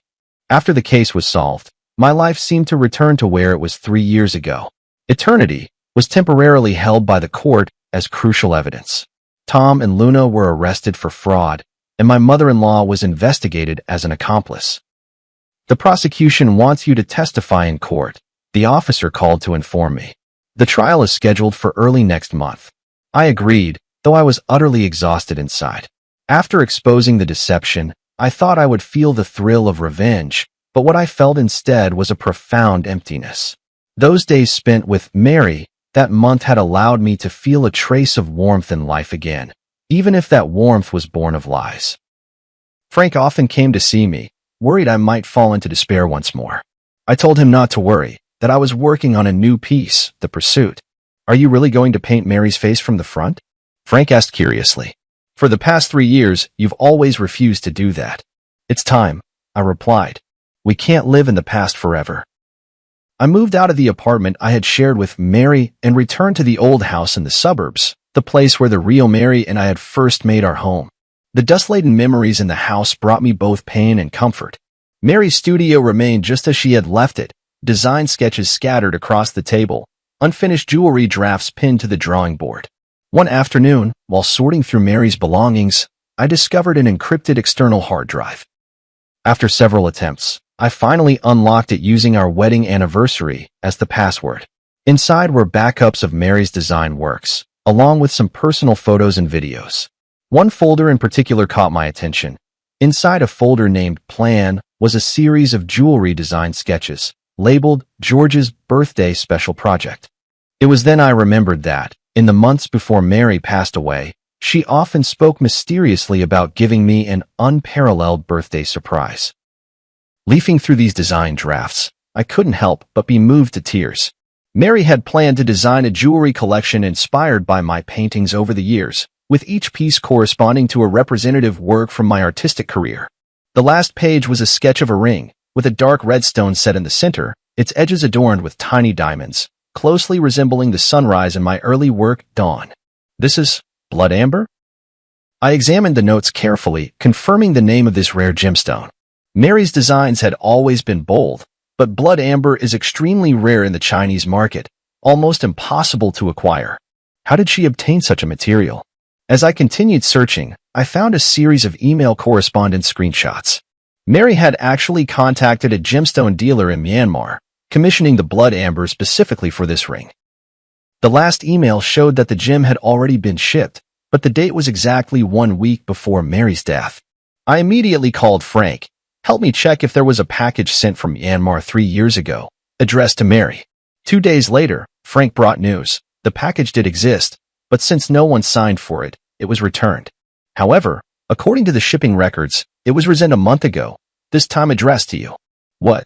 After the case was solved, my life seemed to return to where it was 3 years ago. Eternity was temporarily held by the court as crucial evidence. Tom and Luna were arrested for fraud, and my mother-in-law was investigated as an accomplice. The prosecution wants you to testify in court, the officer called to inform me. The trial is scheduled for early next month. I agreed, though I was utterly exhausted inside. After exposing the deception, I thought I would feel the thrill of revenge, but what I felt instead was a profound emptiness. Those days spent with Mary that month had allowed me to feel a trace of warmth in life again, even if that warmth was born of lies. Frank often came to see me, worried I might fall into despair once more. I told him not to worry, that I was working on a new piece, The Pursuit. Are you really going to paint Mary's face from the front? Frank asked curiously. For the past 3 years, you've always refused to do that. It's time, I replied. We can't live in the past forever. I moved out of the apartment I had shared with Mary and returned to the old house in the suburbs, the place where the real Mary and I had first made our home. The dust-laden memories in the house brought me both pain and comfort. Mary's studio remained just as she had left it, design sketches scattered across the table, unfinished jewelry drafts pinned to the drawing board. One afternoon, while sorting through Mary's belongings, I discovered an encrypted external hard drive. After several attempts, I finally unlocked it using our wedding anniversary as the password. Inside were backups of Mary's design works, along with some personal photos and videos. One folder in particular caught my attention. Inside a folder named Plan was a series of jewelry design sketches, labeled George's Birthday Special Project. It was then I remembered that, in the months before Mary passed away, she often spoke mysteriously about giving me an unparalleled birthday surprise. Leafing through these design drafts, I couldn't help but be moved to tears. Mary had planned to design a jewelry collection inspired by my paintings over the years, with each piece corresponding to a representative work from my artistic career. The last page was a sketch of a ring, with a dark red stone set in the center, its edges adorned with tiny diamonds, closely resembling the sunrise in my early work, Dawn. This is blood amber? I examined the notes carefully, confirming the name of this rare gemstone. Mary's designs had always been bold, but blood amber is extremely rare in the Chinese market, almost impossible to acquire. How did she obtain such a material? As I continued searching, I found a series of email correspondence screenshots. Mary had actually contacted a gemstone dealer in Myanmar, commissioning the blood amber specifically for this ring. The last email showed that the gem had already been shipped, but the date was exactly 1 week before Mary's death. I immediately called Frank. Help me check if there was a package sent from Myanmar 3 years ago, addressed to Mary. 2 days later, Frank brought news. The package did exist, but since no one signed for it, it was returned. However, according to the shipping records, it was resent a month ago, this time addressed to you. What?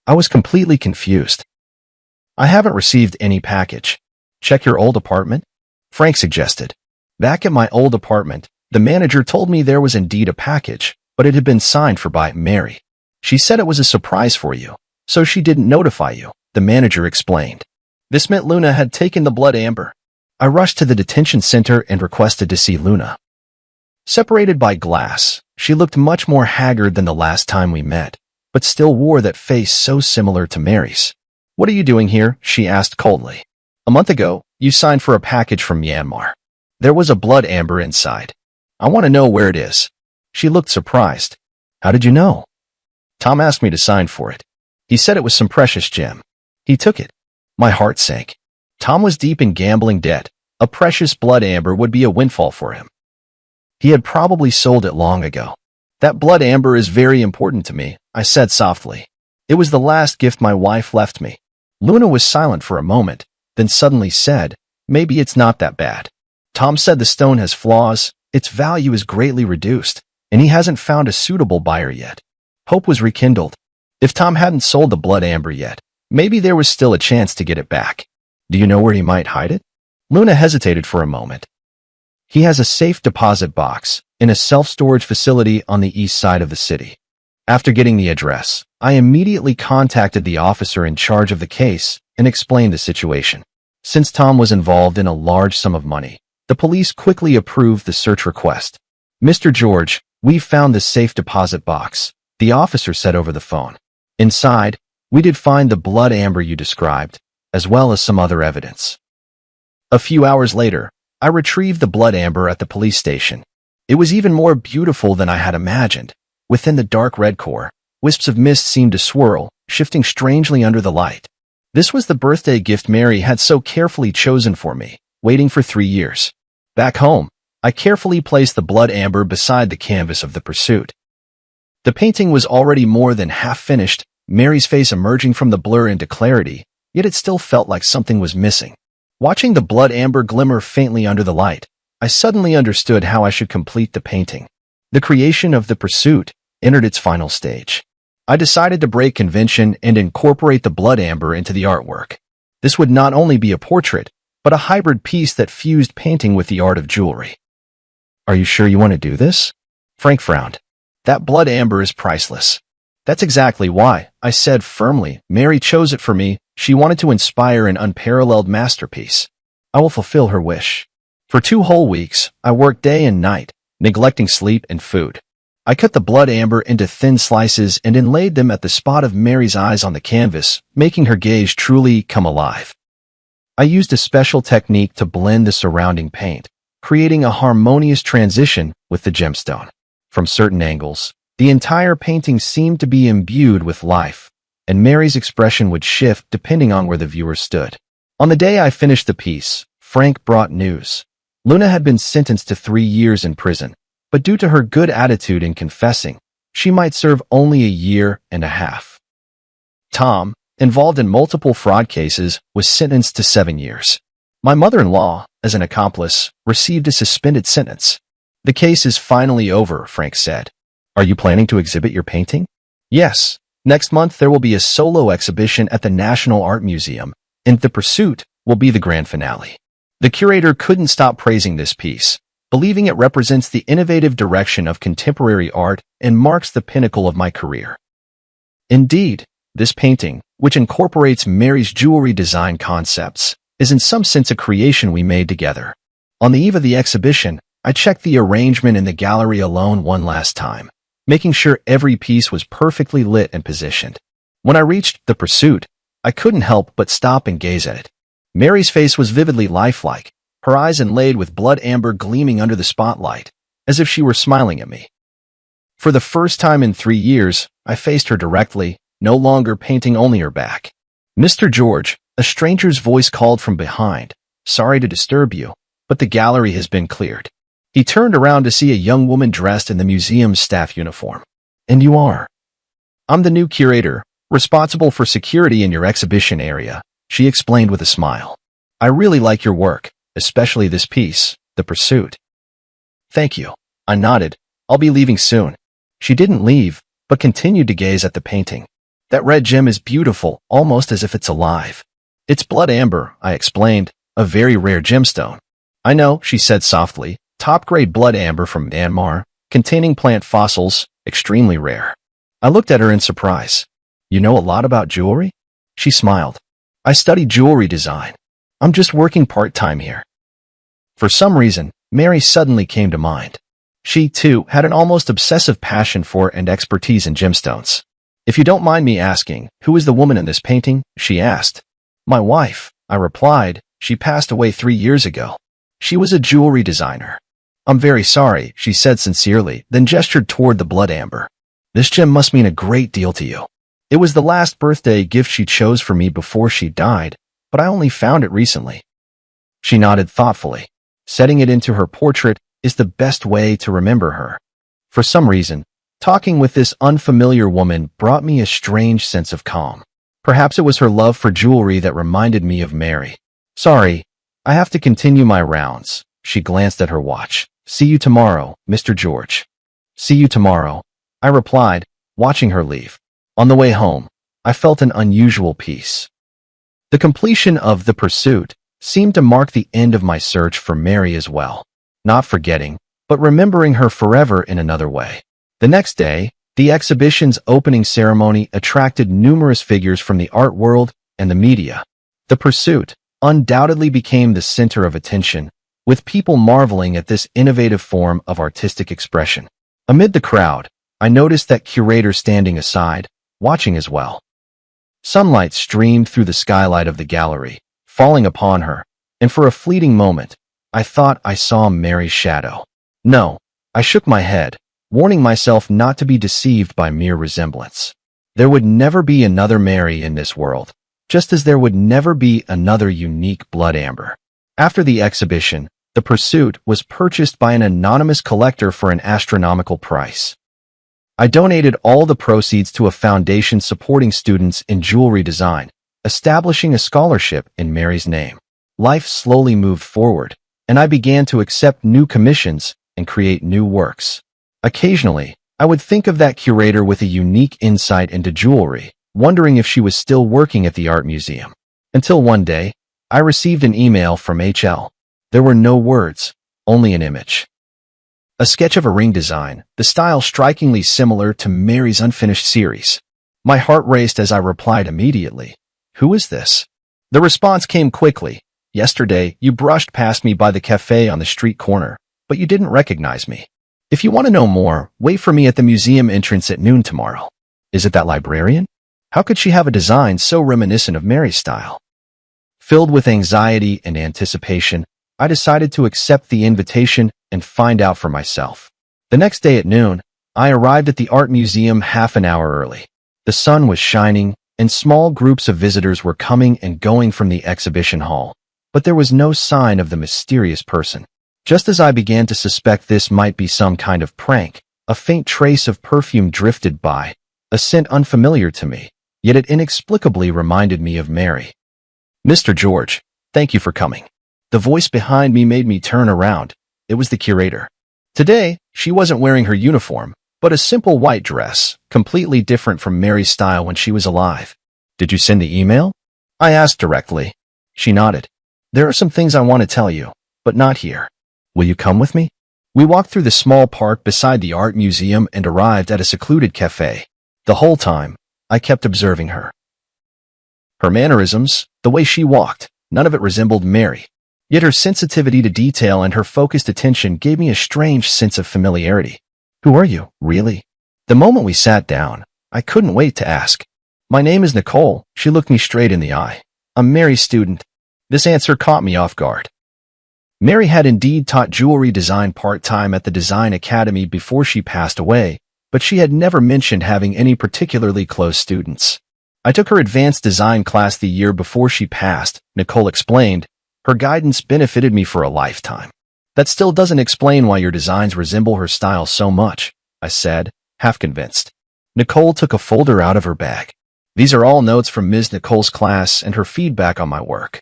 I was completely confused. I haven't received any package. Check your old apartment? Frank suggested. Back at my old apartment, the manager told me there was indeed a package, but it had been signed for by Mary. She said it was a surprise for you, so she didn't notify you, the manager explained. This meant Luna had taken the blood amber. I rushed to the detention center and requested to see Luna. Separated by glass, she looked much more haggard than the last time we met, but still wore that face so similar to Mary's. What are you doing here? She asked coldly. A month ago, you signed for a package from Myanmar. There was a blood amber inside. I want to know where it is. She looked surprised. How did you know? Tom asked me to sign for it. He said it was some precious gem. He took it. My heart sank. Tom was deep in gambling debt. A precious blood amber would be a windfall for him. He had probably sold it long ago. That blood amber is very important to me, I said softly. It was the last gift my wife left me. Luna was silent for a moment, then suddenly said, maybe it's not that bad. Tom said the stone has flaws, its value is greatly reduced, and he hasn't found a suitable buyer yet. Hope was rekindled. If Tom hadn't sold the blood amber yet, maybe there was still a chance to get it back. Do you know where he might hide it? Luna hesitated for a moment. He has a safe deposit box in a self-storage facility on the east side of the city. After getting the address, I immediately contacted the officer in charge of the case and explained the situation. Since Tom was involved in a large sum of money, the police quickly approved the search request. Mr. George, we've found the safe deposit box, the officer said over the phone. Inside, we did find the blood amber you described, as well as some other evidence. A few hours later, I retrieved the blood amber at the police station. It was even more beautiful than I had imagined. Within the dark red core, wisps of mist seemed to swirl, shifting strangely under the light. This was the birthday gift Mary had so carefully chosen for me, waiting for 3 years. Back home, I carefully placed the blood amber beside the canvas of the pursuit. The painting was already more than half finished, Mary's face emerging from the blur into clarity, yet it still felt like something was missing. Watching the blood amber glimmer faintly under the light, I suddenly understood how I should complete the painting. The creation of the pursuit entered its final stage. I decided to break convention and incorporate the blood amber into the artwork. This would not only be a portrait, but but a hybrid piece that fused painting with the art of jewelry. Are you sure you want to do this? Frank frowned. That blood amber is priceless. That's exactly why, I said firmly. Mary chose it for me. She wanted to inspire an unparalleled masterpiece. I will fulfill her wish. For 2 whole weeks, I worked day and night, neglecting sleep and food. I cut the blood amber into thin slices and inlaid them at the spot of Mary's eyes on the canvas, making her gaze truly come alive. I used a special technique to blend the surrounding paint, creating a harmonious transition with the gemstone. From certain angles, the entire painting seemed to be imbued with life, and Mary's expression would shift depending on where the viewer stood. On the day I finished the piece, Frank brought news. Luna had been sentenced to 3 years in prison, but due to her good attitude in confessing, she might serve only 1.5 years. Tom, involved in multiple fraud cases, was sentenced to 7 years. My mother-in-law, as an accomplice, received a suspended sentence. The case is finally over, Frank said. Are you planning to exhibit your painting? Yes. Next month there will be a solo exhibition at the National Art Museum, and The Pursuit will be the grand finale. The curator couldn't stop praising this piece, believing it represents the innovative direction of contemporary art and marks the pinnacle of my career. Indeed, this painting, which incorporates Mary's jewelry design concepts, is in some sense a creation we made together. On the eve of the exhibition, I checked the arrangement in the gallery alone one last time, making sure every piece was perfectly lit and positioned. When I reached The Pursuit, I couldn't help but stop and gaze at it. Mary's face was vividly lifelike, her eyes inlaid with blood amber gleaming under the spotlight, as if she were smiling at me. For the first time in 3 years, I faced her directly, no longer painting only her back. Mr. George, a stranger's voice called from behind. Sorry to disturb you, but the gallery has been cleared. He turned around to see a young woman dressed in the museum's staff uniform. And you are? I'm the new curator, responsible for security in your exhibition area, she explained with a smile. I really like your work, especially this piece, The Pursuit. Thank you. I nodded. I'll be leaving soon. She didn't leave, but continued to gaze at the painting. That red gem is beautiful, almost as if it's alive. It's blood amber, I explained, a very rare gemstone. I know, she said softly, top-grade blood amber from Myanmar, containing plant fossils, extremely rare. I looked at her in surprise. You know a lot about jewelry? She smiled. I study jewelry design. I'm just working part-time here. For some reason, Mary suddenly came to mind. She, too, had an almost obsessive passion for and expertise in gemstones. If you don't mind me asking, who is the woman in this painting? She asked. My wife, I replied. She passed away 3 years ago. She was a jewelry designer. I'm very sorry, she said sincerely, then gestured toward the blood amber. This gem must mean a great deal to you. It was the last birthday gift she chose for me before she died, but I only found it recently. She nodded thoughtfully. Setting it into her portrait is the best way to remember her. For some reason, talking with this unfamiliar woman brought me a strange sense of calm. Perhaps it was her love for jewelry that reminded me of Mary. Sorry, I have to continue my rounds. She glanced at her watch. See you tomorrow, Mr. George. See you tomorrow, I replied, watching her leave. On the way home, I felt an unusual peace. The completion of The Pursuit seemed to mark the end of my search for Mary as well. Not forgetting, but remembering her forever in another way. The next day, the exhibition's opening ceremony attracted numerous figures from the art world and the media. The Pursuit undoubtedly became the center of attention, with people marveling at this innovative form of artistic expression. Amid the crowd, I noticed that curator standing aside, watching as well. Sunlight streamed through the skylight of the gallery, falling upon her, and for a fleeting moment, I thought I saw Mary's shadow. No, I shook my head, warning myself not to be deceived by mere resemblance. There would never be another Mary in this world, just as there would never be another unique blood amber. After the exhibition, The Pursuit was purchased by an anonymous collector for an astronomical price. I donated all the proceeds to a foundation supporting students in jewelry design, establishing a scholarship in Mary's name. Life slowly moved forward, and I began to accept new commissions and create new works. Occasionally, I would think of that curator with a unique insight into jewelry, wondering if she was still working at the art museum. Until one day, I received an email from HL. There were no words, only an image. A sketch of a ring design, the style strikingly similar to Mary's unfinished series. My heart raced as I replied immediately. Who is this? The response came quickly. Yesterday, you brushed past me by the cafe on the street corner, but you didn't recognize me. If you want to know more, wait for me at the museum entrance at noon tomorrow. Is it that librarian? How could she have a design so reminiscent of Mary's style? Filled with anxiety and anticipation, I decided to accept the invitation and find out for myself. The next day at noon, I arrived at the art museum half an hour early. The sun was shining, and small groups of visitors were coming and going from the exhibition hall. But there was no sign of the mysterious person. Just as I began to suspect this might be some kind of prank, a faint trace of perfume drifted by, a scent unfamiliar to me, yet it inexplicably reminded me of Mary. Mr. George, thank you for coming. The voice behind me made me turn around. It was the curator. Today, she wasn't wearing her uniform, but a simple white dress, completely different from Mary's style when she was alive. Did you send the email? I asked directly. She nodded. There are some things I want to tell you, but not here. Will you come with me? We walked through the small park beside the art museum and arrived at a secluded cafe. The whole time, I kept observing her. Her mannerisms, the way she walked, none of it resembled Mary. Yet her sensitivity to detail and her focused attention gave me a strange sense of familiarity. Who are you, really? The moment we sat down, I couldn't wait to ask. My name is Nicole. She looked me straight in the eye. I'm Mary's student. This answer caught me off guard. Mary had indeed taught jewelry design part-time at the Design Academy before she passed away, but she had never mentioned having any particularly close students. I took her advanced design class the year before she passed, Nicole explained. Her guidance benefited me for a lifetime. That still doesn't explain why your designs resemble her style so much, I said, half convinced. Nicole took a folder out of her bag. These are all notes from Ms. Nicole's class and her feedback on my work.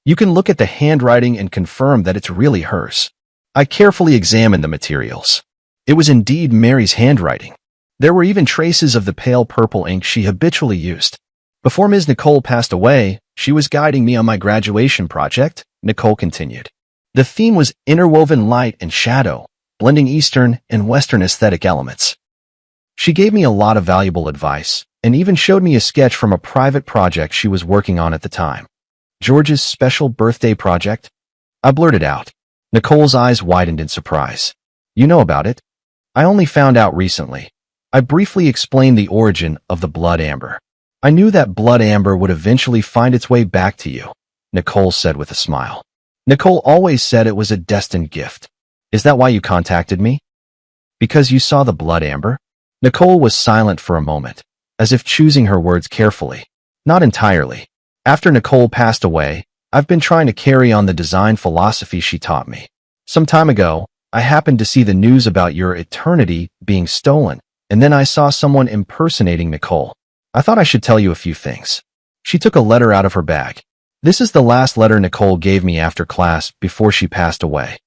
You can look at the handwriting and confirm that it's really hers. I carefully examined the materials. It was indeed Mary's handwriting. There were even traces of the pale purple ink she habitually used. Before Ms. Nicole passed away, she was guiding me on my graduation project, Nicole continued. The theme was interwoven light and shadow, blending Eastern and Western aesthetic elements. She gave me a lot of valuable advice, and even showed me a sketch from a private project she was working on at the time. George's special birthday project? I blurted out. Nicole's eyes widened in surprise. You know about it? I only found out recently. I briefly explained the origin of the blood amber. I knew that blood amber would eventually find its way back to you, Nicole said with a smile. Nicole always said it was a destined gift. Is that why you contacted me? Because you saw the blood amber? Nicole was silent for a moment, as if choosing her words carefully. Not entirely. After Nicole passed away, I've been trying to carry on the design philosophy she taught me. Some time ago, I happened to see the news about your eternity being stolen, and then I saw someone impersonating Nicole. I thought I should tell you a few things. She took a letter out of her bag. This is the last letter Nicole gave me after class before she passed away.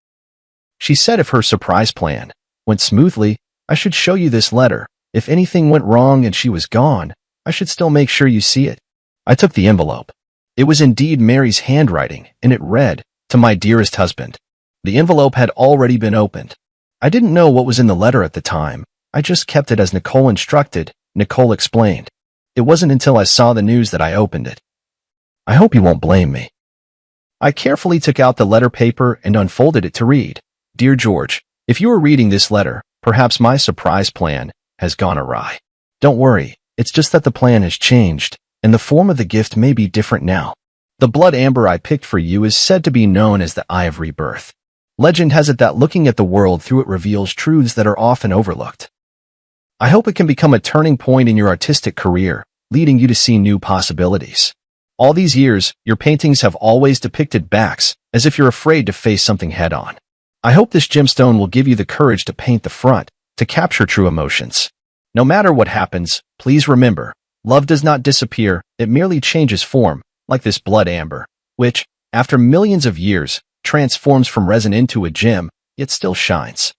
She said if her surprise plan went smoothly, I should show you this letter. If anything went wrong and she was gone, I should still make sure you see it. I took the envelope. It was indeed Mary's handwriting, and it read, "To my dearest husband." The envelope had already been opened. I didn't know what was in the letter at the time. I just kept it as Nicole instructed, Nicole explained. It wasn't until I saw the news that I opened it. I hope you won't blame me. I carefully took out the letter paper and unfolded it to read. Dear George, if you are reading this letter, perhaps my surprise plan has gone awry. Don't worry, it's just that the plan has changed, and the form of the gift may be different now. The blood amber I picked for you is said to be known as the Eye of Rebirth. Legend has it that looking at the world through it reveals truths that are often overlooked. I hope it can become a turning point in your artistic career, leading you to see new possibilities. All these years, your paintings have always depicted backs, as if you're afraid to face something head-on. I hope this gemstone will give you the courage to paint the front, to capture true emotions. No matter what happens, please remember, love does not disappear, it merely changes form, like this blood amber, which, after millions of years, transforms from resin into a gem, yet still shines.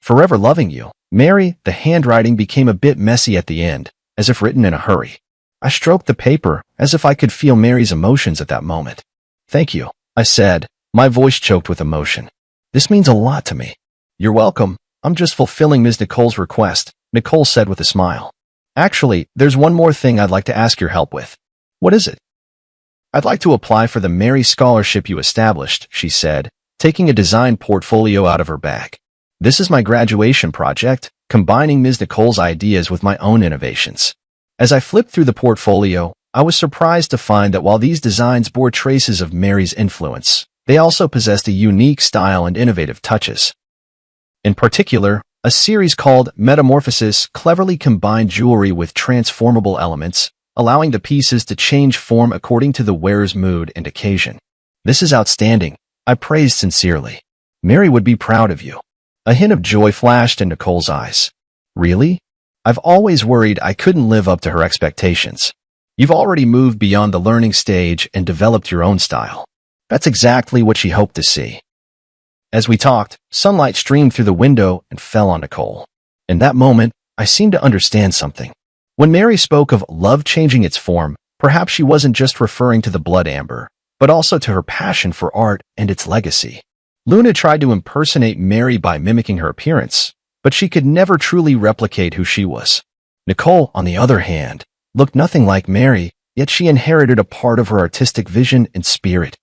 Forever loving you, Mary. The handwriting became a bit messy at the end, as if written in a hurry. I stroked the paper as if I could feel Mary's emotions at that moment. Thank you, I said, my voice choked with emotion. This means a lot to me. You're welcome. I'm just fulfilling Ms. Nicole's request, Nicole said with a smile. Actually, there's one more thing I'd like to ask your help with. What is it? I'd like to apply for the Mary Scholarship you established, she said, taking a design portfolio out of her bag. This is my graduation project, combining Ms. Nicole's ideas with my own innovations. As I flipped through the portfolio, I was surprised to find that while these designs bore traces of Mary's influence, they also possessed a unique style and innovative touches. In particular, a series called Metamorphosis cleverly combined jewelry with transformable elements, allowing the pieces to change form according to the wearer's mood and occasion. This is outstanding, I praised sincerely. Mary would be proud of you. A hint of joy flashed in Nicole's eyes. Really? I've always worried I couldn't live up to her expectations. You've already moved beyond the learning stage and developed your own style. That's exactly what she hoped to see. As we talked, sunlight streamed through the window and fell on Nicole. In that moment, I seemed to understand something. When Mary spoke of love changing its form, perhaps she wasn't just referring to the blood amber, but also to her passion for art and its legacy. Luna tried to impersonate Mary by mimicking her appearance, but she could never truly replicate who she was. Nicole, on the other hand, looked nothing like Mary, yet she inherited a part of her artistic vision and spirit.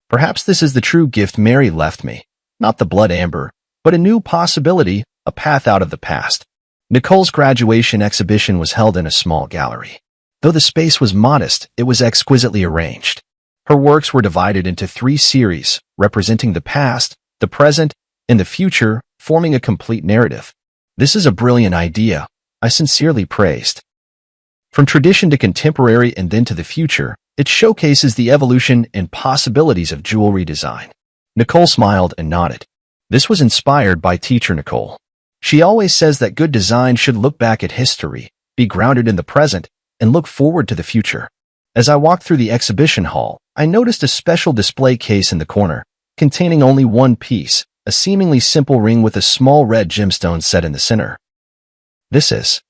Perhaps this is the true gift Mary left me, not the blood amber, but a new possibility, a path out of the past. Nicole's graduation exhibition was held in a small gallery. Though the space was modest, it was exquisitely arranged. Her works were divided into 3 series, representing the past, the present, and the future, forming a complete narrative. This is a brilliant idea, I sincerely praised. From tradition to contemporary and then to the future, it showcases the evolution and possibilities of jewelry design. Nicole smiled and nodded. This was inspired by teacher Nicole. She always says that good design should look back at history, be grounded in the present, and look forward to the future. As I walked through the exhibition hall, I noticed a special display case in the corner, containing only one piece, a seemingly simple ring with a small red gemstone set in the center. This is.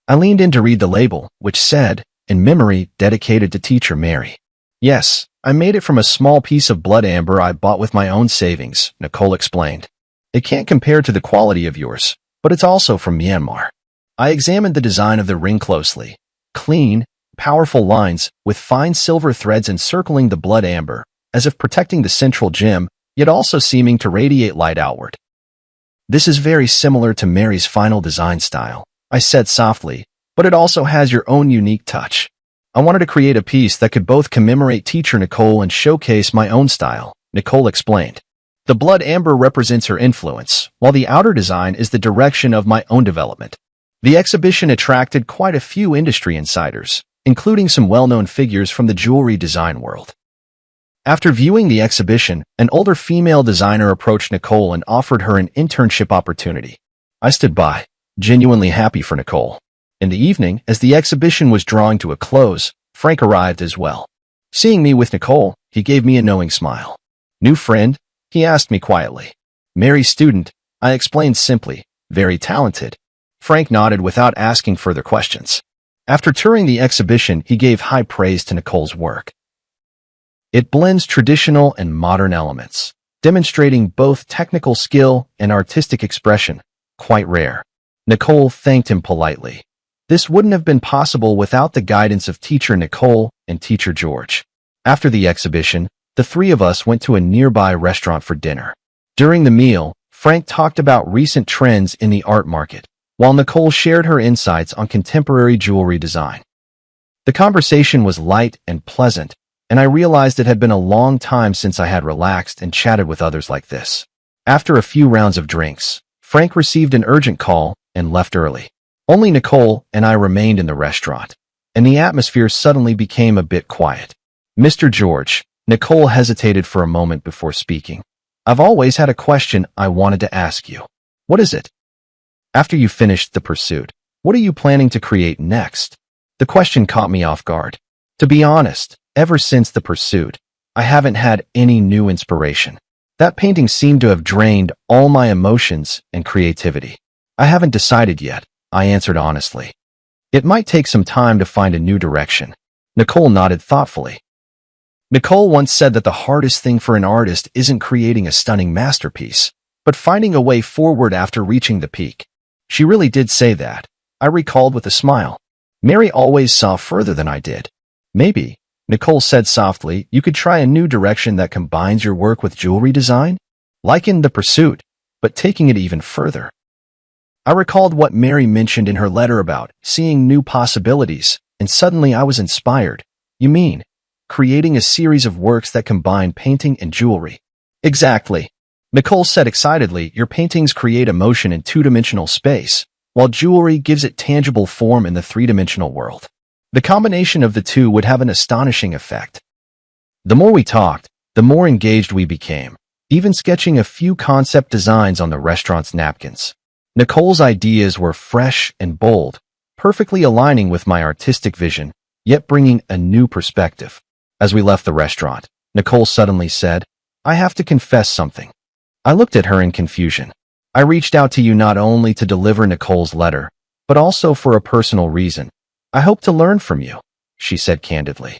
I leaned in to read the label, which said, in memory, dedicated to teacher Mary. Yes, I made it from a small piece of blood amber I bought with my own savings, Nicole explained. It can't compare to the quality of yours, but it's also from Myanmar. I examined the design of the ring closely. Clean, powerful lines, with fine silver threads encircling the blood amber, as if protecting the central gem, yet also seeming to radiate light outward. This is very similar to Mary's final design style, I said softly, but it also has your own unique touch. I wanted to create a piece that could both commemorate teacher Nicole and showcase my own style, Nicole explained. The blood amber represents her influence, while the outer design is the direction of my own development. The exhibition attracted quite a few industry insiders, including some well-known figures from the jewelry design world. After viewing the exhibition, an older female designer approached Nicole and offered her an internship opportunity. I stood by, genuinely happy for Nicole. In the evening, as the exhibition was drawing to a close, Frank arrived as well. Seeing me with Nicole, he gave me a knowing smile. New friend? He asked me quietly. Mary's student, I explained simply. Very talented. Frank nodded without asking further questions. After touring the exhibition, he gave high praise to Nicole's work. It blends traditional and modern elements, demonstrating both technical skill and artistic expression, quite rare. Nicole thanked him politely. This wouldn't have been possible without the guidance of teacher Nicole and teacher George. After the exhibition, the 3 of us went to a nearby restaurant for dinner. During the meal, Frank talked about recent trends in the art market, while Nicole shared her insights on contemporary jewelry design. The conversation was light and pleasant, and I realized it had been a long time since I had relaxed and chatted with others like this. After a few rounds of drinks, Frank received an urgent call and left early. Only Nicole and I remained in the restaurant, and the atmosphere suddenly became a bit quiet. Mr. George, Nicole hesitated for a moment before speaking. I've always had a question I wanted to ask you. What is it? After you finished the pursuit, what are you planning to create next? The question caught me off guard. To be honest, ever since the pursuit, I haven't had any new inspiration. That painting seemed to have drained all my emotions and creativity. I haven't decided yet, I answered honestly. It might take some time to find a new direction. Nicole nodded thoughtfully. Nicole once said that the hardest thing for an artist isn't creating a stunning masterpiece, but finding a way forward after reaching the peak. She really did say that, I recalled with a smile. Mary always saw further than I did. Maybe, Nicole said softly, you could try a new direction that combines your work with jewelry design? Like in The Pursuit, but taking it even further. I recalled what Mary mentioned in her letter about seeing new possibilities, and suddenly I was inspired. You mean, creating a series of works that combine painting and jewelry? Exactly. Nicole said excitedly, your paintings create emotion in two-dimensional space, while jewelry gives it tangible form in the three-dimensional world. The combination of the two would have an astonishing effect. The more we talked, the more engaged we became, even sketching a few concept designs on the restaurant's napkins. Nicole's ideas were fresh and bold, perfectly aligning with my artistic vision, yet bringing a new perspective. As we left the restaurant, Nicole suddenly said, I have to confess something. I looked at her in confusion. I reached out to you not only to deliver Nicole's letter, but also for a personal reason. I hope to learn from you, she said candidly.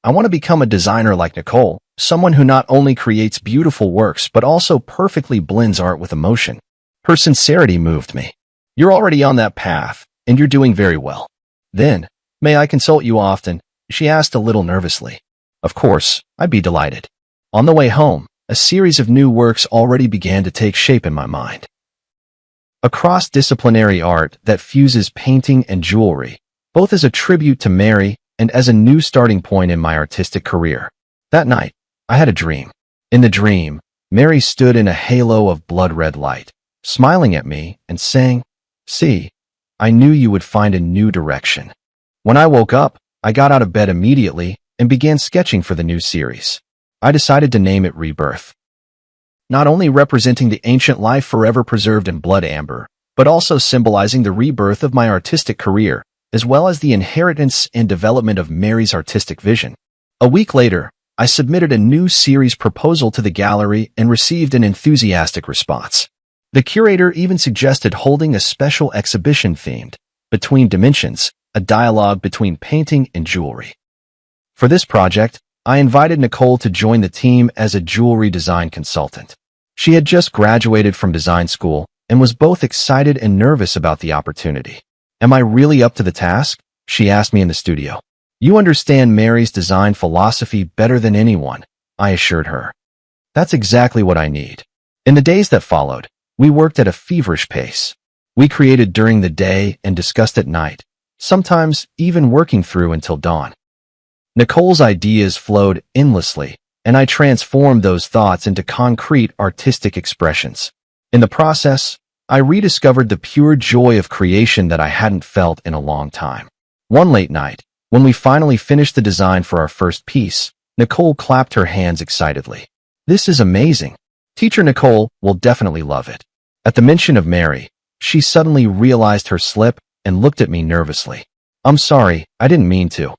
I want to become a designer like Nicole, someone who not only creates beautiful works but also perfectly blends art with emotion. Her sincerity moved me. You're already on that path, and you're doing very well. Then, may I consult you often? She asked a little nervously. Of course, I'd be delighted. On the way home, a series of new works already began to take shape in my mind. A cross-disciplinary art that fuses painting and jewelry, both as a tribute to Mary and as a new starting point in my artistic career. That night, I had a dream. In the dream, Mary stood in a halo of blood-red light, smiling at me and saying, See, I knew you would find a new direction. When I woke up, I got out of bed immediately and began sketching for the new series. I decided to name it Rebirth. Not only representing the ancient life forever preserved in blood amber, but also symbolizing the rebirth of my artistic career, as well as the inheritance and development of Mary's artistic vision. A week later, I submitted a new series proposal to the gallery and received an enthusiastic response. The curator even suggested holding a special exhibition themed Between Dimensions, a dialogue between painting and jewelry. For this project, I invited Nicole to join the team as a jewelry design consultant. She had just graduated from design school and was both excited and nervous about the opportunity. Am I really up to the task? She asked me in the studio. You understand Mary's design philosophy better than anyone, I assured her. That's exactly what I need. In the days that followed, we worked at a feverish pace. We created during the day and discussed at night, sometimes even working through until dawn. Nicole's ideas flowed endlessly, and I transformed those thoughts into concrete artistic expressions. In the process, I rediscovered the pure joy of creation that I hadn't felt in a long time. One late night, when we finally finished the design for our first piece, Nicole clapped her hands excitedly. This is amazing. Teacher Nicole will definitely love it. At the mention of Mary, she suddenly realized her slip and looked at me nervously. I'm sorry, I didn't mean to.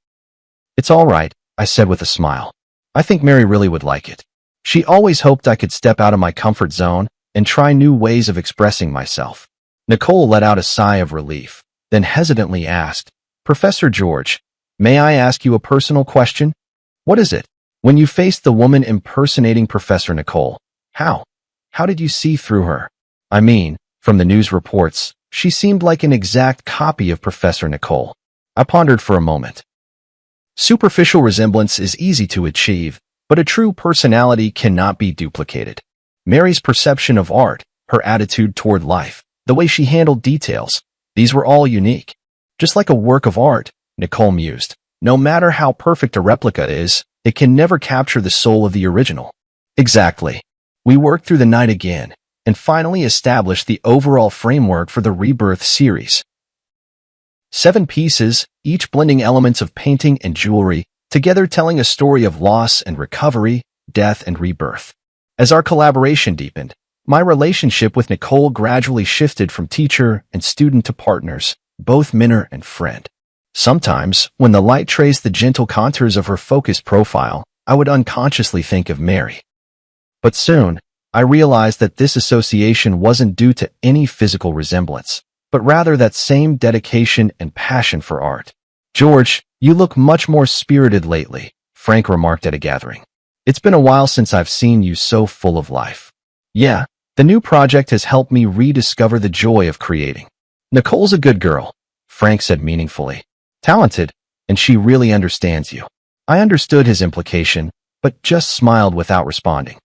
It's all right, I said with a smile. I think Mary really would like it. She always hoped I could step out of my comfort zone and try new ways of expressing myself. Nicole let out a sigh of relief, then hesitantly asked, Professor George, may I ask you a personal question? What is it? When you faced the woman impersonating Professor Nicole, how did you see through her? I mean, from the news reports, she seemed like an exact copy of Professor Nicole. I pondered for a moment. Superficial resemblance is easy to achieve, but a true personality cannot be duplicated. Mary's perception of art, her attitude toward life, the way she handled details, these were all unique. Just like a work of art, Nicole mused, no matter how perfect a replica is, it can never capture the soul of the original. Exactly. We worked through the night again, and finally established the overall framework for the Rebirth series. 7 pieces, each blending elements of painting and jewelry, together telling a story of loss and recovery, death and rebirth. As our collaboration deepened, my relationship with Nicole gradually shifted from teacher and student to partners, both mentor and friend. Sometimes, when the light traced the gentle contours of her focused profile, I would unconsciously think of Mary. But soon, I realized that this association wasn't due to any physical resemblance. but rather that same dedication and passion for art. "George, you look much more spirited lately," Frank remarked at a gathering. "It's been a while since I've seen you so full of life." "Yeah, the new project has helped me rediscover the joy of creating." "Nicole's a good girl," Frank said meaningfully. "Talented, and she really understands you." I understood his implication, but just smiled without responding.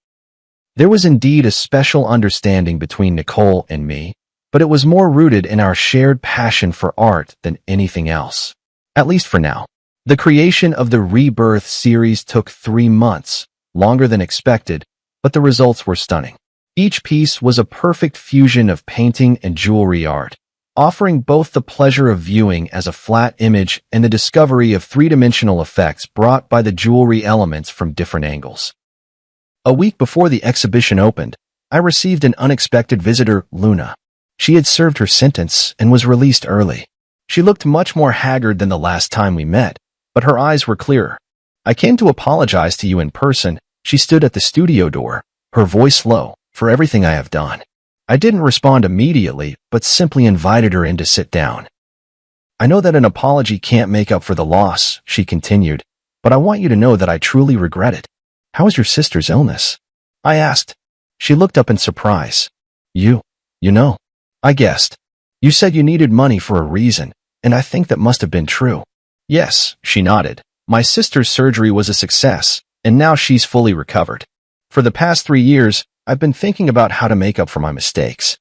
There was indeed a special understanding between Nicole and me, but it was more rooted in our shared passion for art than anything else. At least for now. The creation of the Rebirth series took 3 months, longer than expected, but the results were stunning. Each piece was a perfect fusion of painting and jewelry art, offering both the pleasure of viewing as a flat image and the discovery of three-dimensional effects brought by the jewelry elements from different angles. A week before the exhibition opened, I received an unexpected visitor, Luna. She had served her sentence and was released early. She looked much more haggard than the last time we met, but her eyes were clearer. "I came to apologize to you in person." She stood at the studio door, her voice low, "for everything I have done." I didn't respond immediately, but simply invited her in to sit down. "I know that an apology can't make up for the loss," she continued, "but I want you to know that I truly regret it." "How is your sister's illness?" I asked. She looked up in surprise. You know. I guessed. "You said you needed money for a reason, and I think that must have been true." "Yes," she nodded. "My sister's surgery was a success, and now she's fully recovered. For the past 3 years, I've been thinking about how to make up for my mistakes,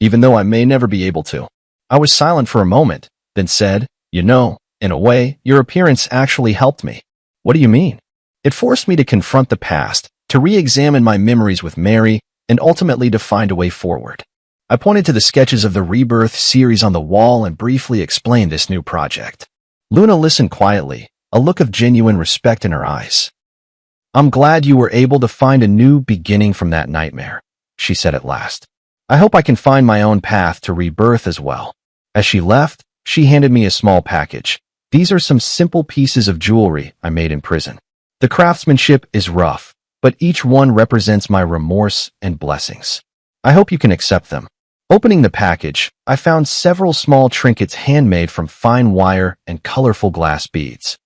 even though I may never be able to." I was silent for a moment, then said, "You know, in a way, your appearance actually helped me." "What do you mean?" "It forced me to confront the past, to re-examine my memories with Mary, and ultimately to find a way forward." I pointed to the sketches of the Rebirth series on the wall and briefly explained this new project. Luna listened quietly, a look of genuine respect in her eyes. "I'm glad you were able to find a new beginning from that nightmare," she said at last. "I hope I can find my own path to rebirth as well." As she left, she handed me a small package. "These are some simple pieces of jewelry I made in prison. The craftsmanship is rough, but each one represents my remorse and blessings. I hope you can accept them." Opening the package, I found several small trinkets handmade from fine wire and colorful glass beads.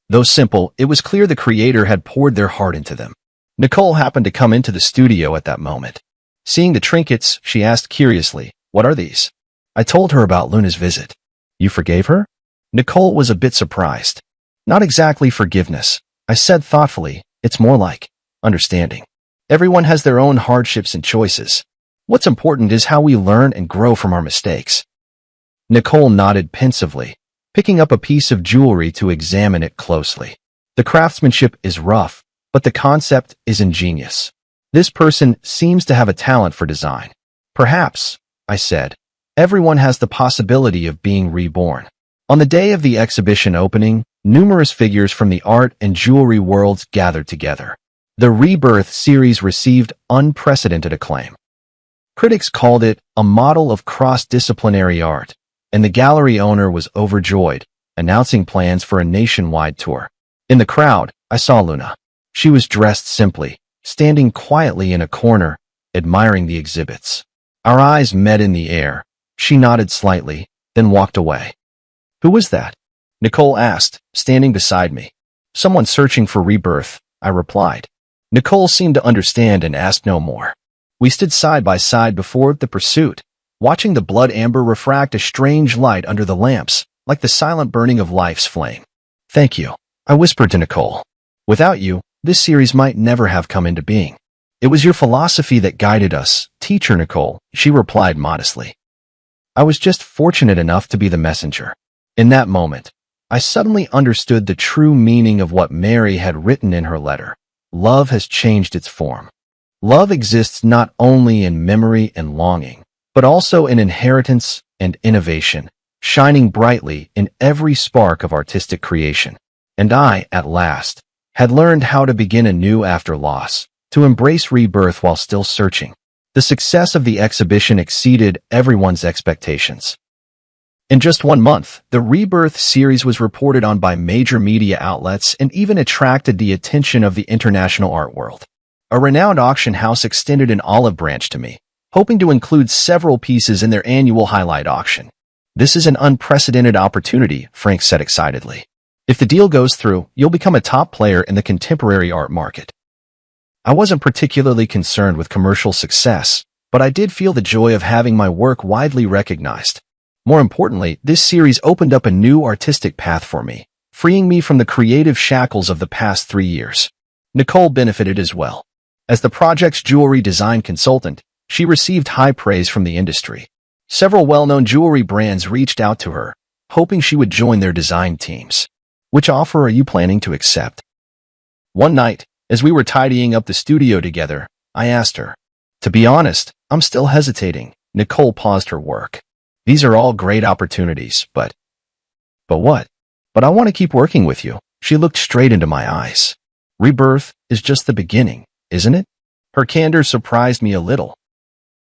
Though simple, it was clear the creator had poured their heart into them. Nicole happened to come into the studio at that moment. Seeing the trinkets, she asked curiously, "What are these?" I told her about Luna's visit. "You forgave her?" Nicole was a bit surprised. "Not exactly forgiveness," I said thoughtfully. "It's more like understanding. Everyone has their own hardships and choices. What's important is how we learn and grow from our mistakes." Nicole nodded pensively, picking up a piece of jewelry to examine it closely. "The craftsmanship is rough, but the concept is ingenious. This person seems to have a talent for design." "Perhaps," I said. "Everyone has the possibility of being reborn." On the day of the exhibition opening, numerous figures from the art and jewelry worlds gathered together. The Rebirth series received unprecedented acclaim. Critics called it a model of cross-disciplinary art, and the gallery owner was overjoyed, announcing plans for a nationwide tour. In the crowd, I saw Luna. She was dressed simply, standing quietly in a corner, admiring the exhibits. Our eyes met in the air. She nodded slightly, then walked away. "Who was that?" Nicole asked, standing beside me. "Someone searching for rebirth," I replied. Nicole seemed to understand and asked no more. We stood side by side before the pursuit, watching the blood amber refract a strange light under the lamps, like the silent burning of life's flame. "Thank you," I whispered to Nicole. "Without you, this series might never have come into being." "It was your philosophy that guided us, Teacher Nicole," she replied modestly. "I was just fortunate enough to be the messenger." In that moment, I suddenly understood the true meaning of what Mary had written in her letter. Love has changed its form. Love exists not only in memory and longing, but also in inheritance and innovation, shining brightly in every spark of artistic creation. And I, at last, had learned how to begin anew after loss, to embrace rebirth while still searching. The success of the exhibition exceeded everyone's expectations. In just 1 month, the Rebirth series was reported on by major media outlets and even attracted the attention of the international art world. A renowned auction house extended an olive branch to me, hoping to include several pieces in their annual highlight auction. This is an unprecedented opportunity, Frank said excitedly. If the deal goes through, you'll become a top player in the contemporary art market. I wasn't particularly concerned with commercial success, but I did feel the joy of having my work widely recognized. More importantly, this series opened up a new artistic path for me, freeing me from the creative shackles of the past 3 years. Nicole benefited as well. As the project's jewelry design consultant, she received high praise from the industry. Several well-known jewelry brands reached out to her, hoping she would join their design teams. Which offer are you planning to accept? One night, as we were tidying up the studio together, I asked her. To be honest, I'm still hesitating. Nicole paused her work. These are all great opportunities, but what? But I want to keep working with you. She looked straight into my eyes. Rebirth is just the beginning, isn't it? Her candor surprised me a little.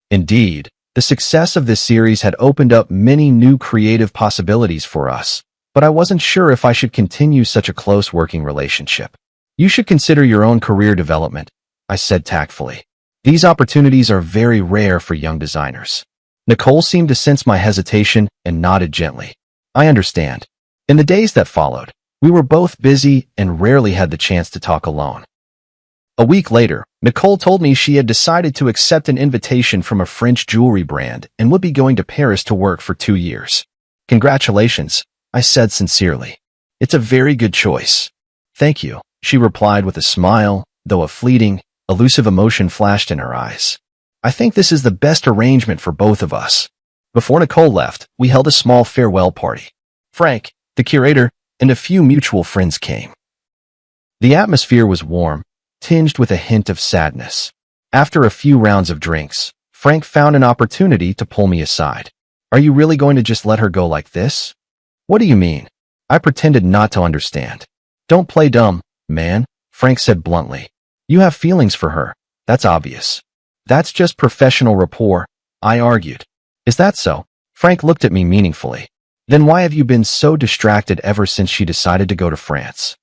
Indeed, the success of this series had opened up many new creative possibilities for us, but I wasn't sure if I should continue such a close working relationship. You should consider your own career development, I said tactfully. These opportunities are very rare for young designers. Nicole seemed to sense my hesitation and nodded gently. I understand. In the days that followed, we were both busy and rarely had the chance to talk alone. A week later, Nicole told me she had decided to accept an invitation from a French jewelry brand and would be going to Paris to work for 2 years. Congratulations, I said sincerely. It's a very good choice. Thank you, she replied with a smile, though a fleeting, elusive emotion flashed in her eyes. I think this is the best arrangement for both of us. Before Nicole left, we held a small farewell party. Frank, the curator, and a few mutual friends came. The atmosphere was warm, tinged with a hint of sadness. After a few rounds of drinks, Frank found an opportunity to pull me aside. Are you really going to just let her go like this? What do you mean? I pretended not to understand. Don't play dumb, man, Frank said bluntly. You have feelings for her. That's obvious. That's just professional rapport, I argued. Is that so? Frank looked at me meaningfully. Then why have you been so distracted ever since she decided to go to France?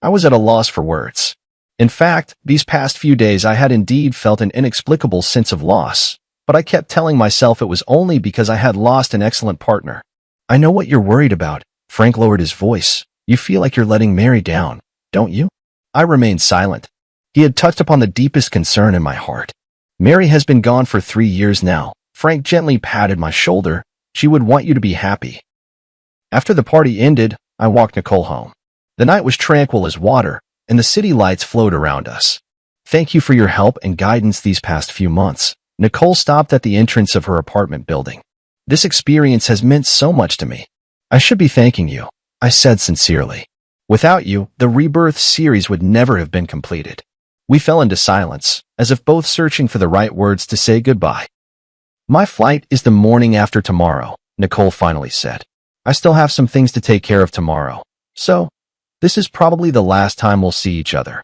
I was at a loss for words. In fact, these past few days I had indeed felt an inexplicable sense of loss, but I kept telling myself it was only because I had lost an excellent partner. I know what you're worried about. Frank lowered his voice. You feel like you're letting Mary down, don't you? I remained silent. He had touched upon the deepest concern in my heart. Mary has been gone for 3 years now. Frank gently patted my shoulder. She would want you to be happy. After the party ended, I walked Nicole home. The night was tranquil as water, and the city lights flowed around us. Thank you for your help and guidance these past few months. Nicole stopped at the entrance of her apartment building. This experience has meant so much to me. I should be thanking you, I said sincerely. Without you, the Rebirth series would never have been completed. We fell into silence, as if both searching for the right words to say goodbye. My flight is the morning after tomorrow, Nicole finally said. I still have some things to take care of tomorrow. So, this is probably the last time we'll see each other.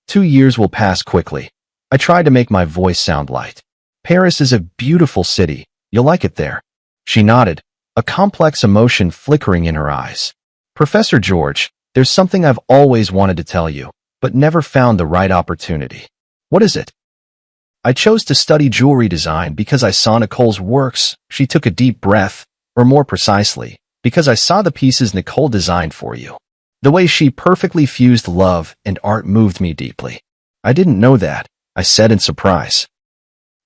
2 years will pass quickly. I tried to make my voice sound light. Paris is a beautiful city. You'll like it there. She nodded, a complex emotion flickering in her eyes. Professor George, there's something I've always wanted to tell you, but never found the right opportunity. What is it? I chose to study jewelry design because I saw Nicole's works. She took a deep breath, or more precisely, because I saw the pieces Nicole designed for you. The way she perfectly fused love and art moved me deeply. I didn't know that, I said in surprise.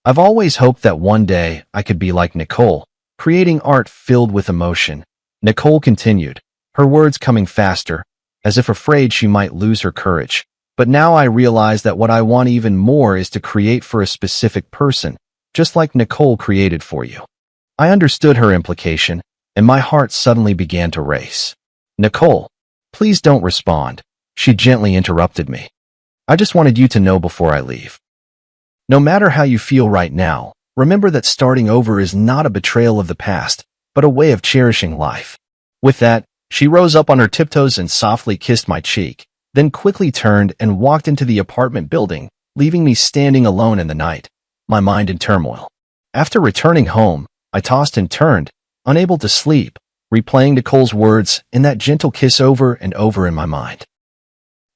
I've always hoped that one day I could be like Nicole, creating art filled with emotion. Nicole continued, her words coming faster, as if afraid she might lose her courage. But now I realize that what I want even more is to create for a specific person, just like Nicole created for you. I understood her implication, and my heart suddenly began to race. Nicole, please don't respond, she gently interrupted me. I just wanted you to know before I leave. No matter how you feel right now, remember that starting over is not a betrayal of the past, but a way of cherishing life. With that, she rose up on her tiptoes and softly kissed my cheek, then quickly turned and walked into the apartment building, leaving me standing alone in the night, my mind in turmoil. After returning home, I tossed and turned, unable to sleep, replaying Nicole's words and that gentle kiss over and over in my mind.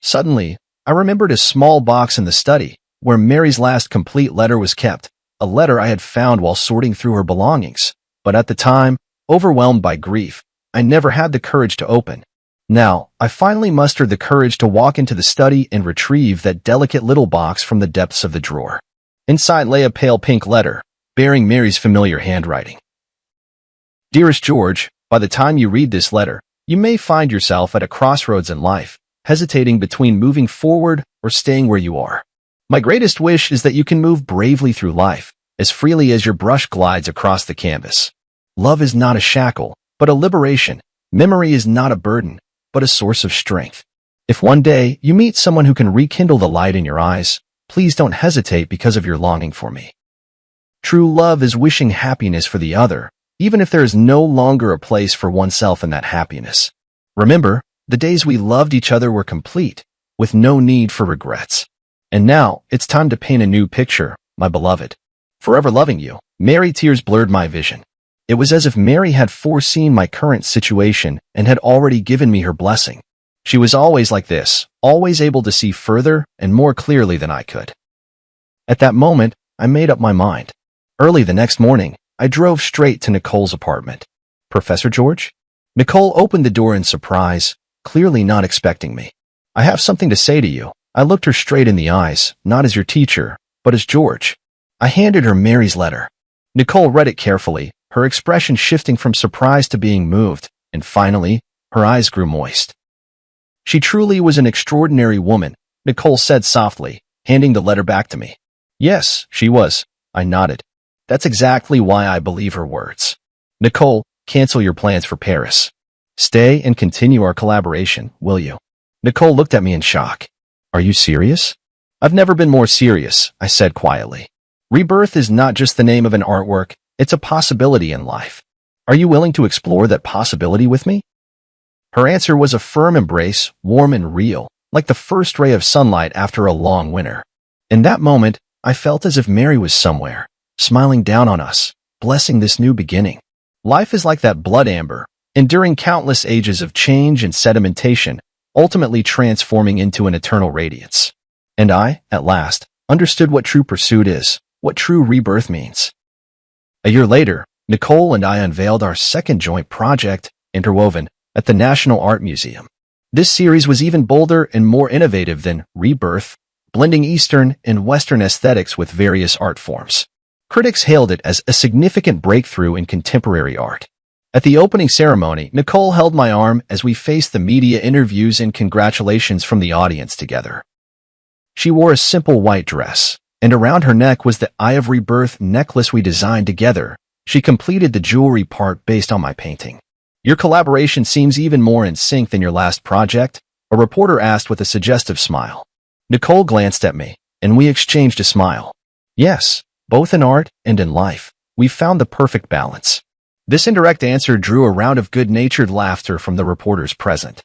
Suddenly, I remembered a small box in the study, where Mary's last complete letter was kept. a letter I had found while sorting through her belongings, but at the time, overwhelmed by grief, I never had the courage to open. Now, I finally mustered the courage to walk into the study and retrieve that delicate little box from the depths of the drawer. Inside lay a pale pink letter, bearing Mary's familiar handwriting. Dearest George, by the time you read this letter, you may find yourself at a crossroads in life, hesitating between moving forward or staying where you are. My greatest wish is that you can move bravely through life, as freely as your brush glides across the canvas. Love is not a shackle, but a liberation. Memory is not a burden, but a source of strength. If one day you meet someone who can rekindle the light in your eyes, please don't hesitate because of your longing for me. True love is wishing happiness for the other, even if there is no longer a place for oneself in that happiness. Remember, the days we loved each other were complete, with no need for regrets. And now, it's time to paint a new picture, my beloved. Forever loving you. Mary. Tears blurred my vision. It was as if Mary had foreseen my current situation and had already given me her blessing. She was always like this, always able to see further and more clearly than I could. At that moment, I made up my mind. Early the next morning, I drove straight to Nicole's apartment. Professor George? Nicole opened the door in surprise, clearly not expecting me. I have something to say to you. I looked her straight in the eyes, not as your teacher, but as George. I handed her Mary's letter. Nicole read it carefully, her expression shifting from surprise to being moved, and finally, her eyes grew moist. She truly was an extraordinary woman, Nicole said softly, handing the letter back to me. Yes, she was. I nodded. That's exactly why I believe her words. Nicole, cancel your plans for Paris. Stay and continue our collaboration, will you? Nicole looked at me in shock. Are you serious? I've never been more serious, I said quietly. Rebirth is not just the name of an artwork, it's a possibility in life. Are you willing to explore that possibility with me? Her answer was a firm embrace, warm and real, like the first ray of sunlight after a long winter. In that moment, I felt as if Mary was somewhere, smiling down on us, blessing this new beginning. Life is like that blood amber, enduring countless ages of change and sedimentation, ultimately transforming into an eternal radiance. And I, at last, understood what true pursuit is, what true rebirth means. A year later, Nicole and I unveiled our second joint project, Interwoven, at the National Art Museum. This series was even bolder and more innovative than Rebirth, blending Eastern and Western aesthetics with various art forms. Critics hailed it as a significant breakthrough in contemporary art. At the opening ceremony, Nicole held my arm as we faced the media interviews and congratulations from the audience together. She wore a simple white dress, and around her neck was the Eye of Rebirth necklace we designed together. She completed the jewelry part based on my painting. Your collaboration seems even more in sync than your last project, a reporter asked with a suggestive smile. Nicole glanced at me, and we exchanged a smile. Yes, both in art and in life, we found the perfect balance. This indirect answer drew a round of good-natured laughter from the reporters present.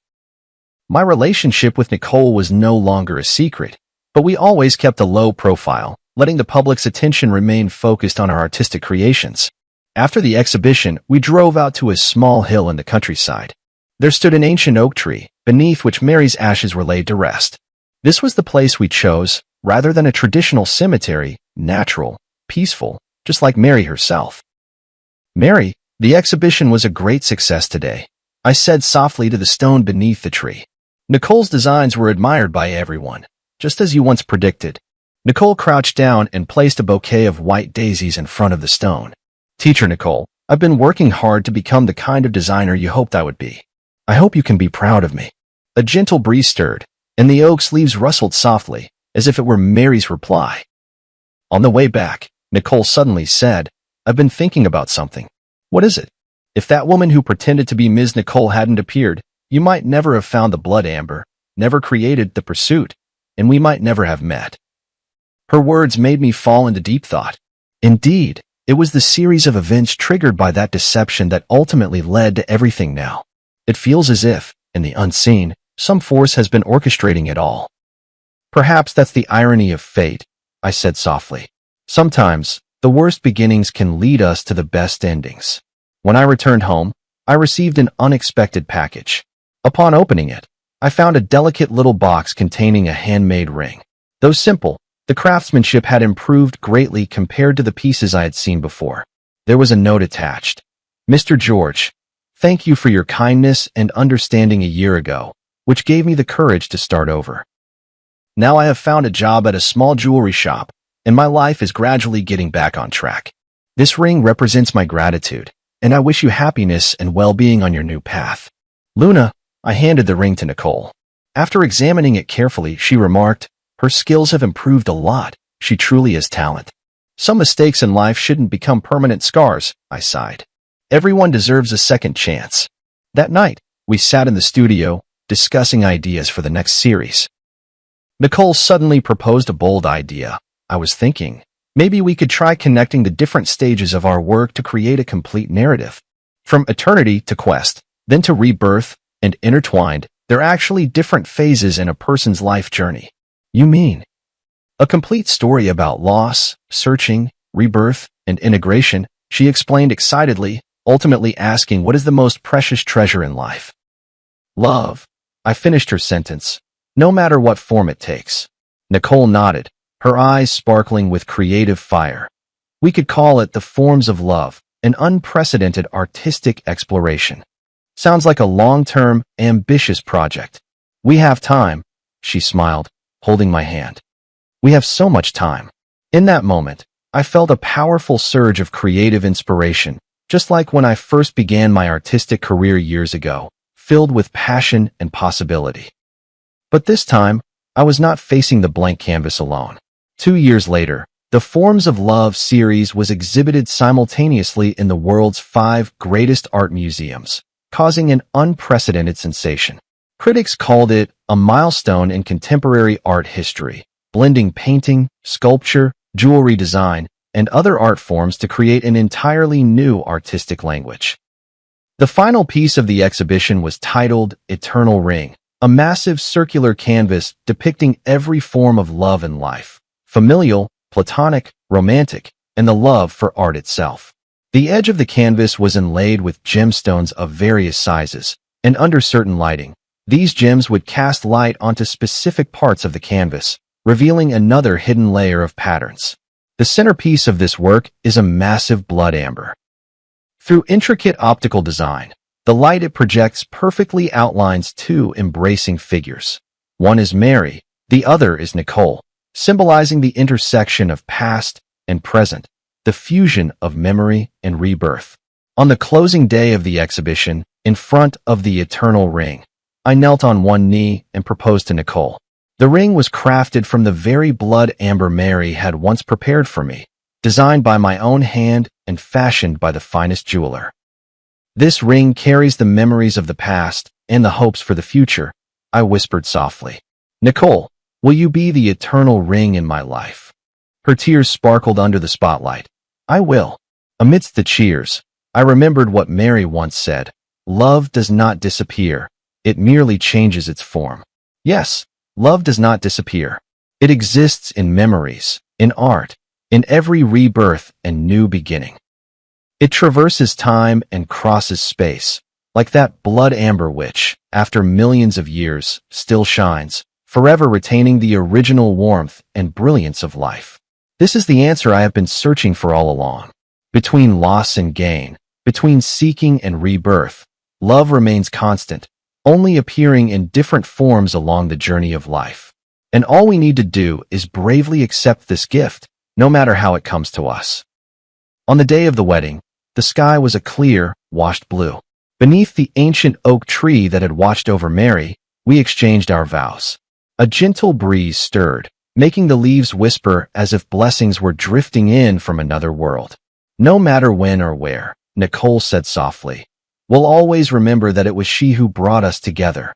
My relationship with Nicole was no longer a secret, but we always kept a low profile, letting the public's attention remain focused on our artistic creations. After the exhibition, we drove out to a small hill in the countryside. There stood an ancient oak tree, beneath which Mary's ashes were laid to rest. This was the place we chose, rather than a traditional cemetery, natural, peaceful, just like Mary herself. Mary, the exhibition was a great success today, I said softly to the stone beneath the tree. Nicole's designs were admired by everyone, just as you once predicted. Nicole crouched down and placed a bouquet of white daisies in front of the stone. Teacher Nicole, I've been working hard to become the kind of designer you hoped I would be. I hope you can be proud of me. A gentle breeze stirred, and the oak's leaves rustled softly, as if it were Mary's reply. On the way back, Nicole suddenly said, I've been thinking about something. What is it? If that woman who pretended to be Ms. Nicole hadn't appeared, you might never have found the blood amber, never created the pursuit, and we might never have met. Her words made me fall into deep thought. Indeed, it was the series of events triggered by that deception that ultimately led to everything now. It feels as if, in the unseen, some force has been orchestrating it all. Perhaps that's the irony of fate, I said softly. Sometimes, the worst beginnings can lead us to the best endings. When I returned home, I received an unexpected package. Upon opening it, I found a delicate little box containing a handmade ring. Though simple, The craftsmanship had improved greatly compared to the pieces I had seen before. There was a note attached. Mr. George, thank you for your kindness and understanding a year ago, which gave me the courage to start over. Now I have found a job at a small jewelry shop, and my life is gradually getting back on track. This ring represents my gratitude, and I wish you happiness and well-being on your new path. Luna, I handed the ring to Nicole. After examining it carefully, she remarked, her skills have improved a lot. She truly has talent. Some mistakes in life shouldn't become permanent scars, I sighed. Everyone deserves a second chance. That night, we sat in the studio, discussing ideas for the next series. Nicole suddenly proposed a bold idea. I was thinking, maybe we could try connecting the different stages of our work to create a complete narrative. From eternity to quest, then to rebirth, and intertwined, they're actually different phases in a person's life journey. You mean? A complete story about loss, searching, rebirth, and integration, she explained excitedly, ultimately asking what is the most precious treasure in life. Love. I finished her sentence. No matter what form it takes. Nicole nodded, her eyes sparkling with creative fire. We could call it the forms of love, an unprecedented artistic exploration. Sounds like a long-term, ambitious project. We have time, she smiled, holding my hand. We have so much time. In that moment, I felt a powerful surge of creative inspiration, just like when I first began my artistic career years ago, filled with passion and possibility. But this time, I was not facing the blank canvas alone. 2 years later, the Forms of Love series was exhibited simultaneously in the world's 5 greatest art museums, causing an unprecedented sensation. Critics called it a milestone in contemporary art history, blending painting, sculpture, jewelry design, and other art forms to create an entirely new artistic language. The final piece of the exhibition was titled Eternal Ring, a massive circular canvas depicting every form of love in life, familial, platonic, romantic, and the love for art itself. The edge of the canvas was inlaid with gemstones of various sizes, and under certain lighting, these gems would cast light onto specific parts of the canvas, revealing another hidden layer of patterns. The centerpiece of this work is a massive blood amber. Through intricate optical design, the light it projects perfectly outlines 2 embracing figures. One is Mary, the other is Nicole, symbolizing the intersection of past and present, the fusion of memory and rebirth. On the closing day of the exhibition, in front of the Eternal Ring, I knelt on one knee and proposed to Nicole. The ring was crafted from the very blood amber Mary had once prepared for me, designed by my own hand and fashioned by the finest jeweler. This ring carries the memories of the past and the hopes for the future, I whispered softly. Nicole, will you be the eternal ring in my life? Her tears sparkled under the spotlight. I will. Amidst the cheers, I remembered what Mary once said. Love does not disappear. It merely changes its form. Yes, love does not disappear. It exists in memories, in art, in every rebirth and new beginning. It traverses time and crosses space, like that blood amber which, after millions of years, still shines, forever retaining the original warmth and brilliance of life. This is the answer I have been searching for all along. Between loss and gain, between seeking and rebirth, love remains constant, only appearing in different forms along the journey of life. And all we need to do is bravely accept this gift, no matter how it comes to us. On the day of the wedding, the sky was a clear, washed blue. Beneath the ancient oak tree that had watched over Mary, we exchanged our vows. A gentle breeze stirred, making the leaves whisper as if blessings were drifting in from another world. No matter when or where, Nicole said softly, we'll always remember that it was she who brought us together.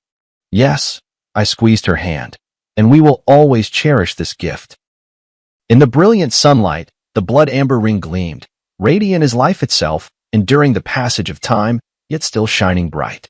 Yes, I squeezed her hand, and we will always cherish this gift. In the brilliant sunlight, the blood amber ring gleamed, radiant as life itself, enduring the passage of time, yet still shining bright.